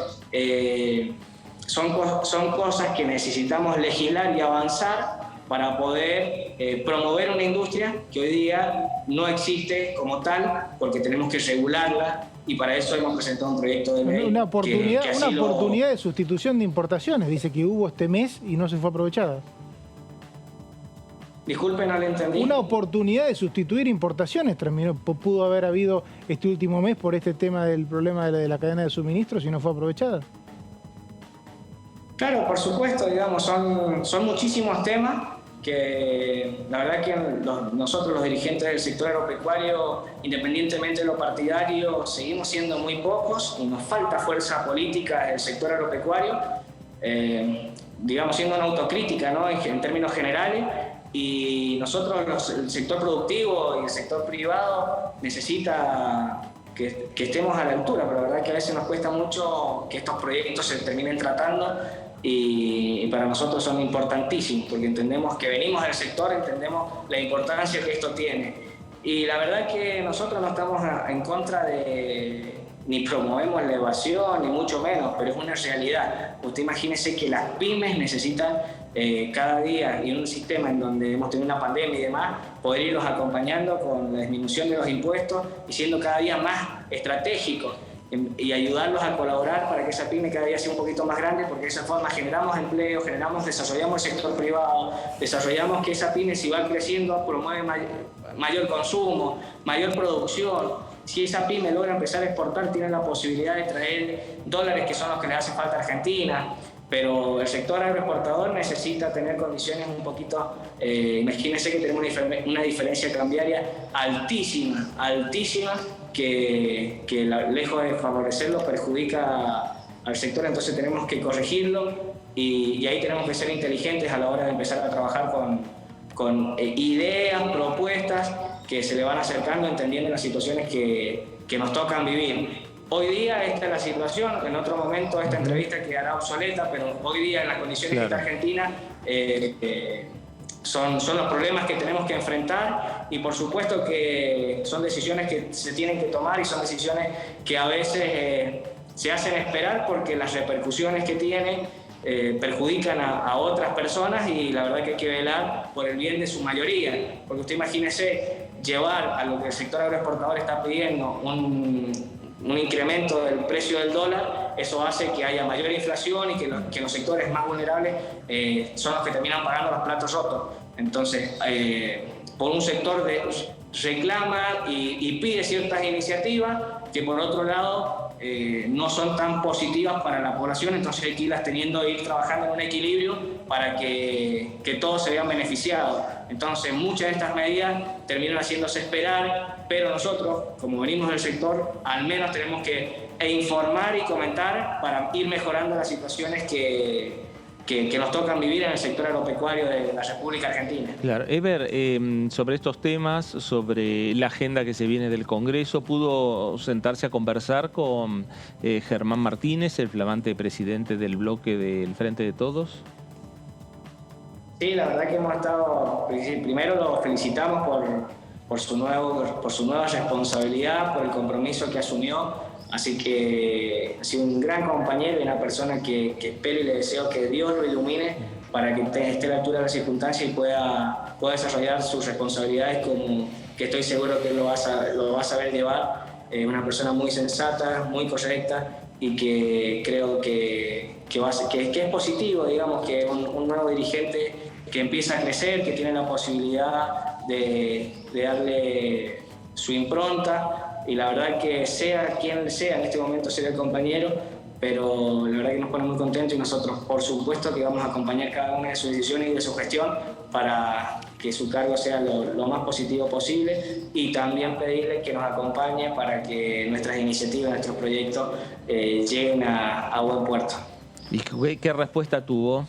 son cosas que necesitamos legislar y avanzar para poder promover una industria que hoy día no existe como tal, porque tenemos que regularla, y para eso hemos presentado un proyecto de ley. Una oportunidad de sustitución de importaciones, dice que hubo este mes y no se fue aprovechada. Disculpe, no le entendí. Una oportunidad de sustituir importaciones pudo haber habido este último mes por este tema del problema de la cadena de suministros y no fue aprovechada. Claro, por supuesto, digamos, son muchísimos temas que la verdad que nosotros los dirigentes del sector agropecuario, independientemente de lo partidario, seguimos siendo muy pocos y nos falta fuerza política del sector agropecuario, digamos, siendo una autocrítica, ¿no?, en términos generales. Y nosotros, el sector productivo y el sector privado, necesita que estemos a la altura, pero la verdad que a veces nos cuesta mucho que estos proyectos se terminen tratando y para nosotros son importantísimos porque entendemos que venimos del sector, entendemos la importancia que esto tiene. Y la verdad que nosotros no estamos en contra de, ni promovemos la evasión, ni mucho menos, pero es una realidad. Usted imagínese que las pymes necesitan cada día, y en un sistema en donde hemos tenido una pandemia y demás, poder irlos acompañando con la disminución de los impuestos y siendo cada día más estratégicos y ayudarlos a colaborar para que esa pyme cada día sea un poquito más grande, porque de esa forma generamos empleo, desarrollamos el sector privado, desarrollamos que esa pyme, si va creciendo, promueve mayor consumo, mayor producción. Si esa pyme logra empezar a exportar, tiene la posibilidad de traer dólares que son los que le hacen falta a Argentina. Pero el sector agroexportador necesita tener condiciones un poquito, imagínense que tenemos una diferencia cambiaria altísima, que lejos de favorecerlo perjudica al sector, entonces tenemos que corregirlo y ahí tenemos que ser inteligentes a la hora de empezar a trabajar con ideas, propuestas que se le van acercando entendiendo las situaciones que nos tocan vivir. Hoy día esta es la situación, en otro momento esta entrevista quedará obsoleta, pero hoy día en las condiciones que está Argentina son los problemas que tenemos que enfrentar y por supuesto que son decisiones que se tienen que tomar y son decisiones que a veces se hacen esperar porque las repercusiones que tienen perjudican a otras personas y la verdad que hay que velar por el bien de su mayoría, porque usted imagínese llevar a lo que el sector agroexportador está pidiendo un incremento del precio del dólar, eso hace que haya mayor inflación y que los sectores más vulnerables son los que terminan pagando los platos rotos. Entonces, por un sector reclama y pide ciertas iniciativas que por otro lado no son tan positivas para la población, entonces hay que irlas teniendo e ir trabajando en un equilibrio para que todos se vean beneficiados. Entonces muchas de estas medidas terminan haciéndose esperar, pero nosotros, como venimos del sector, al menos tenemos que informar y comentar para ir mejorando las situaciones que nos tocan vivir en el sector agropecuario de la República Argentina. Claro. Eber, sobre estos temas, sobre la agenda que se viene del Congreso, ¿pudo sentarse a conversar con Germán Martínez, el flamante presidente del bloque del Frente de Todos? Sí, la verdad que hemos estado, primero lo felicitamos por su nueva responsabilidad, por el compromiso que asumió, así que ha sido un gran compañero y una persona que espero y le deseo que Dios lo ilumine para que esté a la altura de las circunstancias y pueda desarrollar sus responsabilidades como que estoy seguro que lo va a saber llevar, una persona muy sensata, muy correcta y que creo que es positivo, digamos, que un nuevo dirigente que empieza a crecer, que tiene la posibilidad de darle su impronta y la verdad que sea quien sea, en este momento sea el compañero, pero la verdad que nos pone muy contentos y nosotros por supuesto que vamos a acompañar cada una de sus decisiones y de su gestión para que su cargo sea lo más positivo posible y también pedirle que nos acompañe para que nuestras iniciativas, nuestros proyectos lleguen a buen puerto. ¿Y qué respuesta tuvo?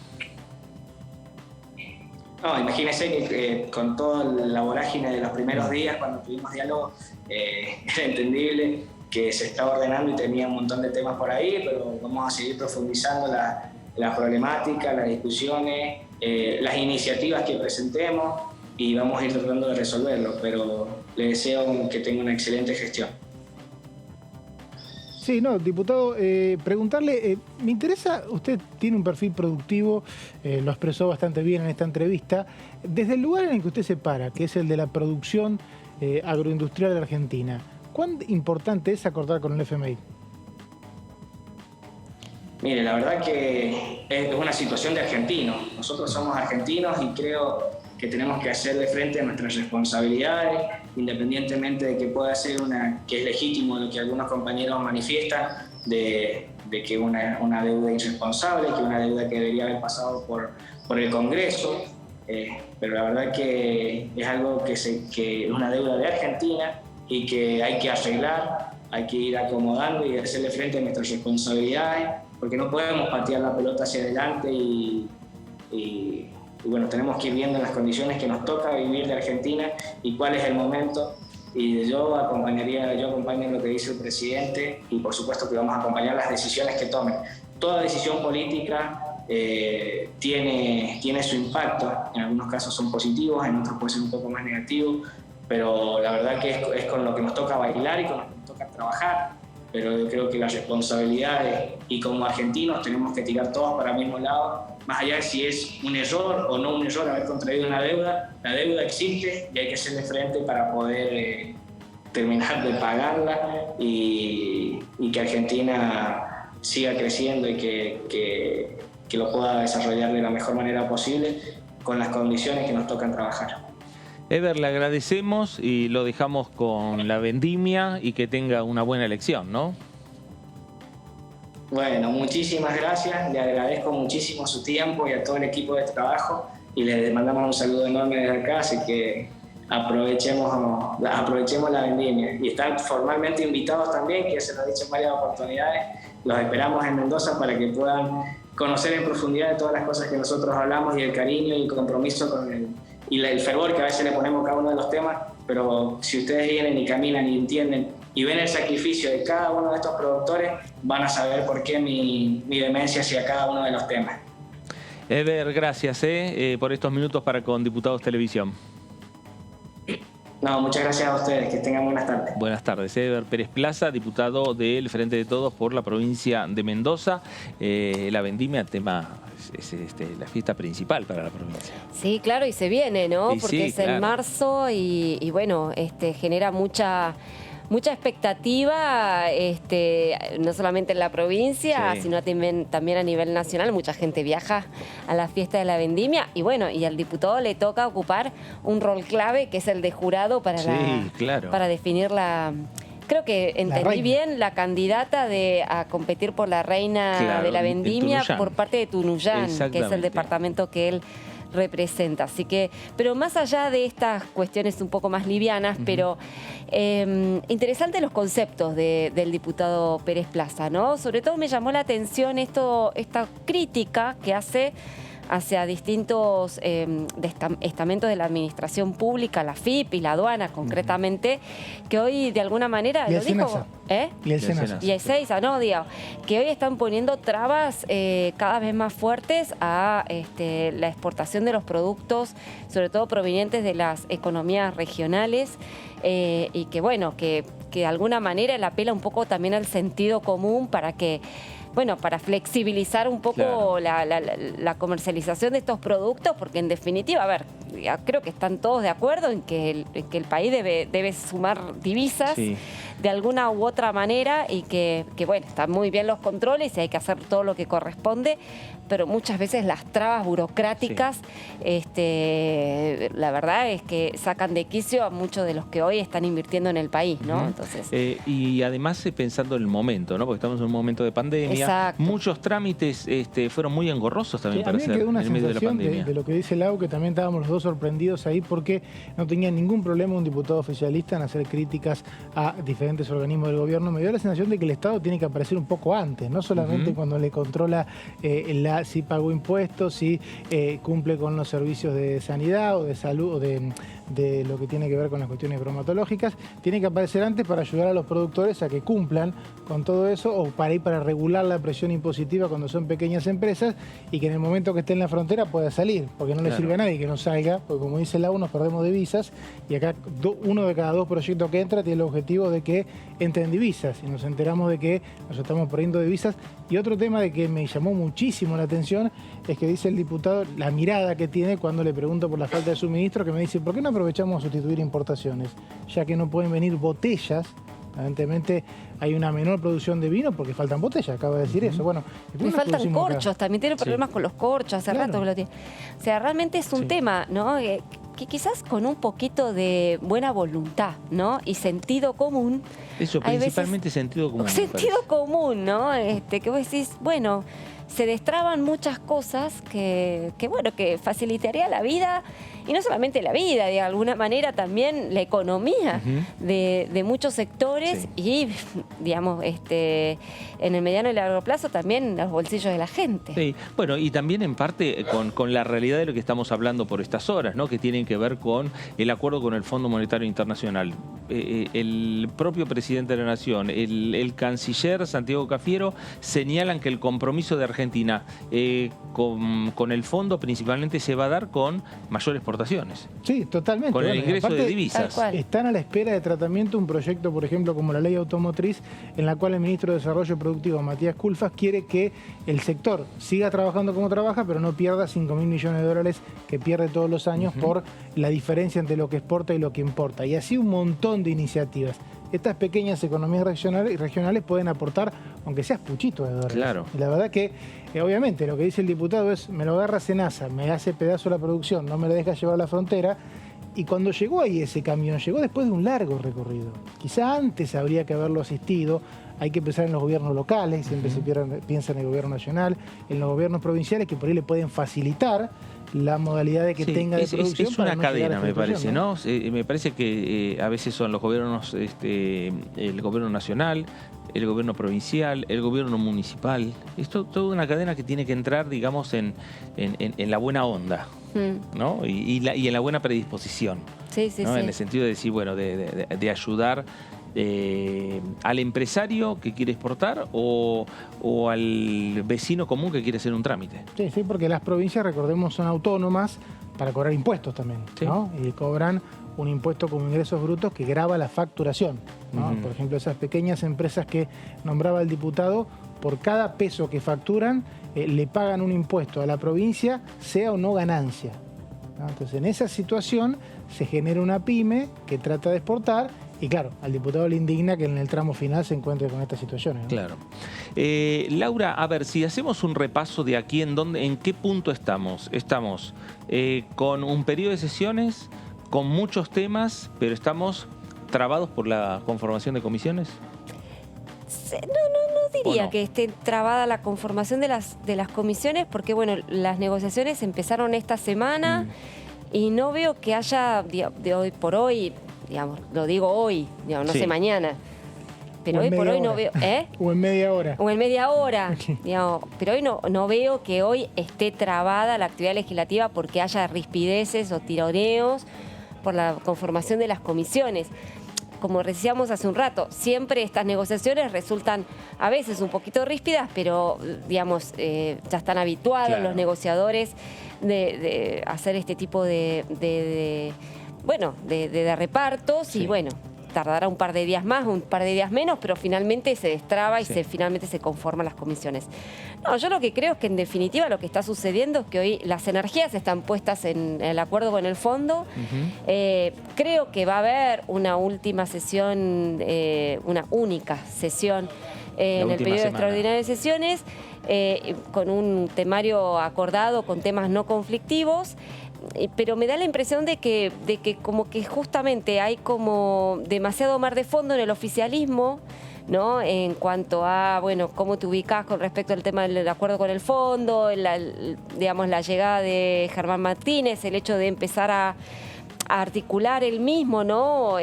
No, imagínese que con toda la vorágine de los primeros días, cuando tuvimos diálogo, era entendible que se estaba ordenando y tenía un montón de temas por ahí, pero vamos a seguir profundizando la problemática, las discusiones, las iniciativas que presentemos y vamos a ir tratando de resolverlo, pero le deseo que tenga una excelente gestión. Sí, no, diputado, preguntarle, me interesa, usted tiene un perfil productivo, lo expresó bastante bien en esta entrevista, desde el lugar en el que usted se para, que es el de la producción agroindustrial de Argentina, ¿cuán importante es acordar con el FMI? Mire, la verdad que es una situación de argentinos. Nosotros somos argentinos y creo que tenemos que hacerle frente a nuestras responsabilidades, independientemente de que pueda ser que es legítimo lo que algunos compañeros manifiestan, de que una deuda irresponsable, que una deuda que debería haber pasado por el Congreso, pero la verdad que es algo que es una deuda de Argentina y que hay que arreglar, hay que ir acomodando y hacerle frente a nuestras responsabilidades, porque no podemos patear la pelota hacia adelante y bueno, tenemos que ir viendo las condiciones que nos toca vivir de Argentina y cuál es el momento. Y yo acompaño lo que dice el presidente y por supuesto que vamos a acompañar las decisiones que tomen. Toda decisión política tiene su impacto, en algunos casos son positivos, en otros puede ser un poco más negativo, pero la verdad que es con lo que nos toca bailar y con lo que nos toca trabajar. Pero yo creo que las responsabilidades y como argentinos tenemos que tirar todos para el mismo lado, más allá de si es un error o no un error haber contraído una deuda, la deuda existe y hay que hacerle frente para poder terminar de pagarla y que Argentina siga creciendo y que lo pueda desarrollar de la mejor manera posible con las condiciones que nos tocan trabajar. Ever, le agradecemos y lo dejamos con la vendimia y que tenga una buena elección, ¿no? Bueno, muchísimas gracias, le agradezco muchísimo su tiempo y a todo el equipo de trabajo y le mandamos un saludo enorme desde acá, así que aprovechemos la vendimia. Y están formalmente invitados también, que ya se lo he dicho en varias oportunidades, los esperamos en Mendoza para que puedan conocer en profundidad de todas las cosas que nosotros hablamos y el cariño y el compromiso y el fervor que a veces le ponemos a cada uno de los temas, pero si ustedes vienen y caminan y entienden y ven el sacrificio de cada uno de estos productores, van a saber por qué mi vehemencia hacia cada uno de los temas. Ever, gracias por estos minutos para con Diputados Televisión. No, muchas gracias a ustedes, que tengan buenas tardes. Buenas tardes, Ever Pérez Plaza, diputado del Frente de Todos por la provincia de Mendoza. La vendimia, tema es la fiesta principal para la provincia. Sí, claro, y se viene, ¿no? Y porque sí, es claro. en marzo y bueno, genera mucha expectativa, no solamente en la provincia, Sí. sino también a nivel nacional. Mucha gente viaja a la fiesta de la vendimia y bueno, y al diputado le toca ocupar un rol clave que es el de jurado para, claro. para definir la... Creo que entendí bien la candidata a competir por la reina de la vendimia por parte de Tunuyán, que es el departamento que él representa. Así que, pero más allá de estas cuestiones un poco más livianas, pero interesantes los conceptos del diputado Pérez Plaza, ¿no? Sobre todo me llamó la atención esta crítica que hace hacia distintos estamentos de la administración pública, la FIP y la aduana concretamente, que hoy de alguna manera, y lo dijo, y el SENASA. y el SEISA, no, digo, que hoy están poniendo trabas cada vez más fuertes a la exportación de los productos, sobre todo provenientes de las economías regionales, y que bueno, que de alguna manera él apela un poco también al sentido común para que, bueno, para flexibilizar un poco la comercialización de estos productos, porque en definitiva, a ver, creo que están todos de acuerdo en que el país debe sumar divisas de alguna u otra manera y que bueno, están muy bien los controles y hay que hacer todo lo que corresponde, pero muchas veces las trabas burocráticas, la verdad es que sacan de quicio a muchos de los que hoy están invirtiendo en el país, ¿no? Entonces, y además pensando en el momento, ¿no? Porque estamos en un momento de pandemia. Exacto. Muchos trámites fueron muy engorrosos también a mí me quedó una en medio de la sensación pandemia. de lo que dice Lau, que también estábamos los dos sorprendidos ahí porque no tenía ningún problema un diputado oficialista en hacer críticas a diferentes organismos del gobierno. Me dio la sensación de que el Estado tiene que aparecer un poco antes, no solamente cuando le controla si pagó impuestos, si cumple con los servicios de sanidad o de salud o de lo que tiene que ver con las cuestiones bromatológicas, tiene que aparecer antes para ayudar a los productores a que cumplan con todo eso o para regular la presión impositiva cuando son pequeñas empresas y que en el momento que esté en la frontera pueda salir, porque no le sirve a nadie que no salga, porque como dice Lau, nos perdemos divisas y acá uno de cada dos proyectos que entra tiene el objetivo de que entren divisas y nos enteramos de que nos estamos perdiendo divisas. Y otro tema de que me llamó muchísimo la atención es que dice el diputado, la mirada que tiene cuando le pregunto por la falta de suministro, que me dice, ¿por qué no aprovechamos a sustituir importaciones? Ya que no pueden venir botellas Evidentemente hay una menor producción de vino porque faltan botellas, acaba de decir eso. Bueno, me faltan corchos, también tiene problemas con los corchos, hace rato que lo tiene. O sea, realmente es un tema, ¿no? Que quizás con un poquito de buena voluntad, ¿no? Y sentido común. Eso, principalmente sentido común. Sentido común, ¿no? Que vos decís, bueno, se destraban muchas cosas que facilitaría la vida, y no solamente la vida, de alguna manera también la economía de muchos sectores y, digamos, en el mediano y largo plazo también los bolsillos de la gente. Sí, bueno, y también en parte con la realidad de lo que estamos hablando por estas horas, ¿no? Que tienen que ver con el acuerdo con el Fondo Monetario Internacional. El propio presidente de la Nación, el canciller Santiago Cafiero señalan que el compromiso de Argentina con el fondo principalmente se va a dar con mayor exportaciones. Sí, totalmente. Con el ingreso de divisas. Están a la espera de tratamiento un proyecto, por ejemplo, como la ley automotriz, en la cual el ministro de Desarrollo Productivo, Matías Culfas, quiere que el sector siga trabajando como trabaja, pero no pierda 5.000 millones de dólares que pierde todos los años por la diferencia entre lo que exporta y lo que importa. Y así un montón de iniciativas. Estas pequeñas economías regionales pueden aportar, aunque sea puchitos de dólares. Claro. Y la verdad que, obviamente, lo que dice el diputado es, me lo agarra Senasa, me hace pedazo la producción, no me la deja llevar a la frontera. Y cuando llegó ahí ese camión, llegó después de un largo recorrido. Quizá antes habría que haberlo asistido. Hay que pensar en los gobiernos locales, siempre se piensa en el gobierno nacional, en los gobiernos provinciales, que por ahí le pueden facilitar la modalidad de que tenga de producción. Es una cadena, me parece, ¿no? Me parece que a veces son los gobiernos, el gobierno nacional, el gobierno provincial, el gobierno municipal. Es toda una cadena que tiene que entrar, digamos, en la buena onda, ¿no? Y en la buena predisposición. Sí, sí, ¿no? sí. En el sentido de decir, bueno, de ayudar al empresario que quiere exportar o al vecino común que quiere hacer un trámite. Sí, sí, porque las provincias, recordemos, son autónomas para cobrar impuestos también, ¿no? Y cobran un impuesto como ingresos brutos que grava la facturación, ¿no? Por ejemplo, esas pequeñas empresas que nombraba el diputado, por cada peso que facturan, le pagan un impuesto a la provincia, sea o no ganancia, ¿no? Entonces, en esa situación se genera una pyme que trata de exportar. Y claro, al diputado le indigna que en el tramo final se encuentre con estas situaciones, ¿no? Claro. Laura, a ver, si hacemos un repaso de aquí, ¿en qué punto estamos? Estamos con un periodo de sesiones, con muchos temas, pero estamos trabados por la conformación de comisiones. No diría que esté trabada la conformación de las comisiones, porque bueno, las negociaciones empezaron esta semana y no veo que haya de hoy por hoy, digamos, lo digo hoy, digamos, no sé mañana, pero hoy por hoy no veo... O en media hora. O en media hora, digamos, pero hoy no veo que hoy esté trabada la actividad legislativa porque haya rispideces o tironeos por la conformación de las comisiones. Como decíamos hace un rato, siempre estas negociaciones resultan a veces un poquito ríspidas, pero digamos, ya están habituados los negociadores de hacer este tipo de repartos y bueno, tardará un par de días más, un par de días menos, pero finalmente se destraba y finalmente se conforman las comisiones. No, yo lo que creo es que en definitiva lo que está sucediendo es que hoy las energías están puestas en el acuerdo con el fondo. Creo que va a haber una última sesión, una única sesión en el periodo extraordinario de sesiones, con un temario acordado con temas no conflictivos. Pero me da la impresión de que como que justamente hay como demasiado mar de fondo en el oficialismo, ¿no? En cuanto a, bueno, cómo te ubicás con respecto al tema del acuerdo con el fondo, digamos, la llegada de Germán Martínez, el hecho de empezar a articular él mismo, ¿no?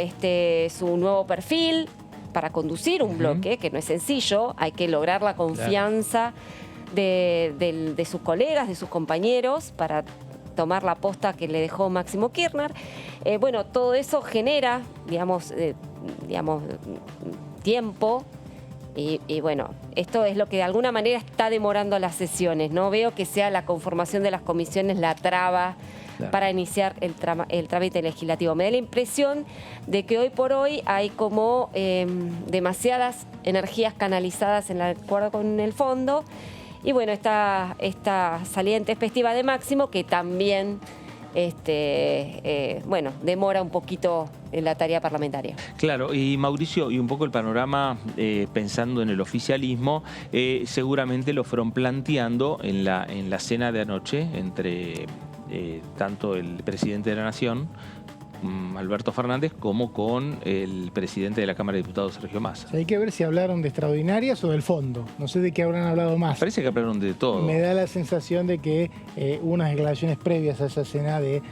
Su nuevo perfil para conducir un bloque, que no es sencillo, hay que lograr la confianza de sus colegas, de sus compañeros, para tomar la posta que le dejó Máximo Kirchner. Bueno, todo eso genera, digamos, tiempo y bueno, esto es lo que de alguna manera está demorando las sesiones. No veo que sea la conformación de las comisiones la traba para iniciar el trámite legislativo. Me da la impresión de que hoy por hoy hay como demasiadas energías canalizadas en el acuerdo con el fondo. Y bueno, esta salida intempestiva de Máximo, que también bueno, demora un poquito la tarea parlamentaria. Claro, y Mauricio, y un poco el panorama, pensando en el oficialismo, seguramente lo fueron planteando en la cena de anoche entre tanto el presidente de la Nación, Alberto Fernández, como con el presidente de la Cámara de Diputados, Sergio Massa. O sea, hay que ver si hablaron de extraordinarias o del fondo. No sé de qué habrán hablado más. Parece que hablaron de todo. Me da la sensación de que hubo unas declaraciones previas a esa cena de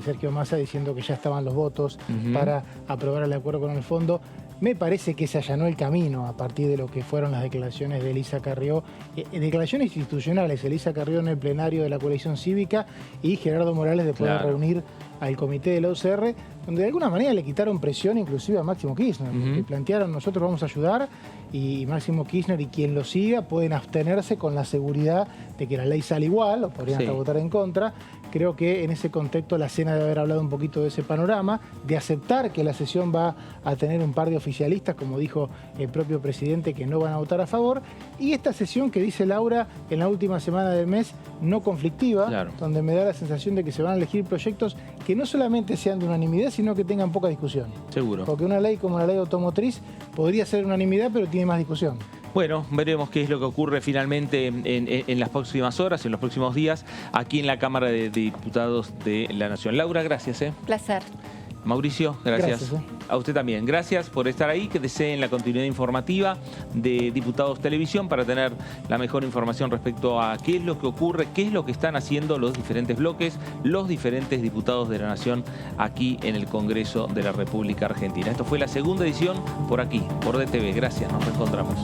Sergio Massa diciendo que ya estaban los votos para aprobar el acuerdo con el fondo. Me parece que se allanó el camino a partir de lo que fueron las declaraciones de Elisa Carrió, declaraciones institucionales, Elisa Carrió en el plenario de la coalición cívica y Gerardo Morales después de reunir al comité de la UCR, donde de alguna manera le quitaron presión inclusive a Máximo Kirchner, porque plantearon nosotros vamos a ayudar y Máximo Kirchner y quien lo siga pueden abstenerse con la seguridad de que la ley sale igual, o podrían hasta votar en contra. Creo que en ese contexto la cena debe haber hablado un poquito de ese panorama, de aceptar que la sesión va a tener un par de oficialistas, como dijo el propio presidente, que no van a votar a favor, y esta sesión que dice Laura en la última semana del mes, no conflictiva, donde me da la sensación de que se van a elegir proyectos que no solamente sean de unanimidad, sino que tengan poca discusión. Seguro. Porque una ley como la ley automotriz podría ser unanimidad, pero tiene más discusión. Bueno, veremos qué es lo que ocurre finalmente en las próximas horas, en los próximos días, aquí en la Cámara de Diputados de la Nación. Laura, gracias. Placer. Mauricio, gracias. A usted también. Gracias por estar ahí, que deseen la continuidad informativa de Diputados Televisión para tener la mejor información respecto a qué es lo que ocurre, qué es lo que están haciendo los diferentes bloques, los diferentes diputados de la Nación aquí en el Congreso de la República Argentina. Esto fue la segunda edición por aquí, por DTV. Gracias, nos reencontramos.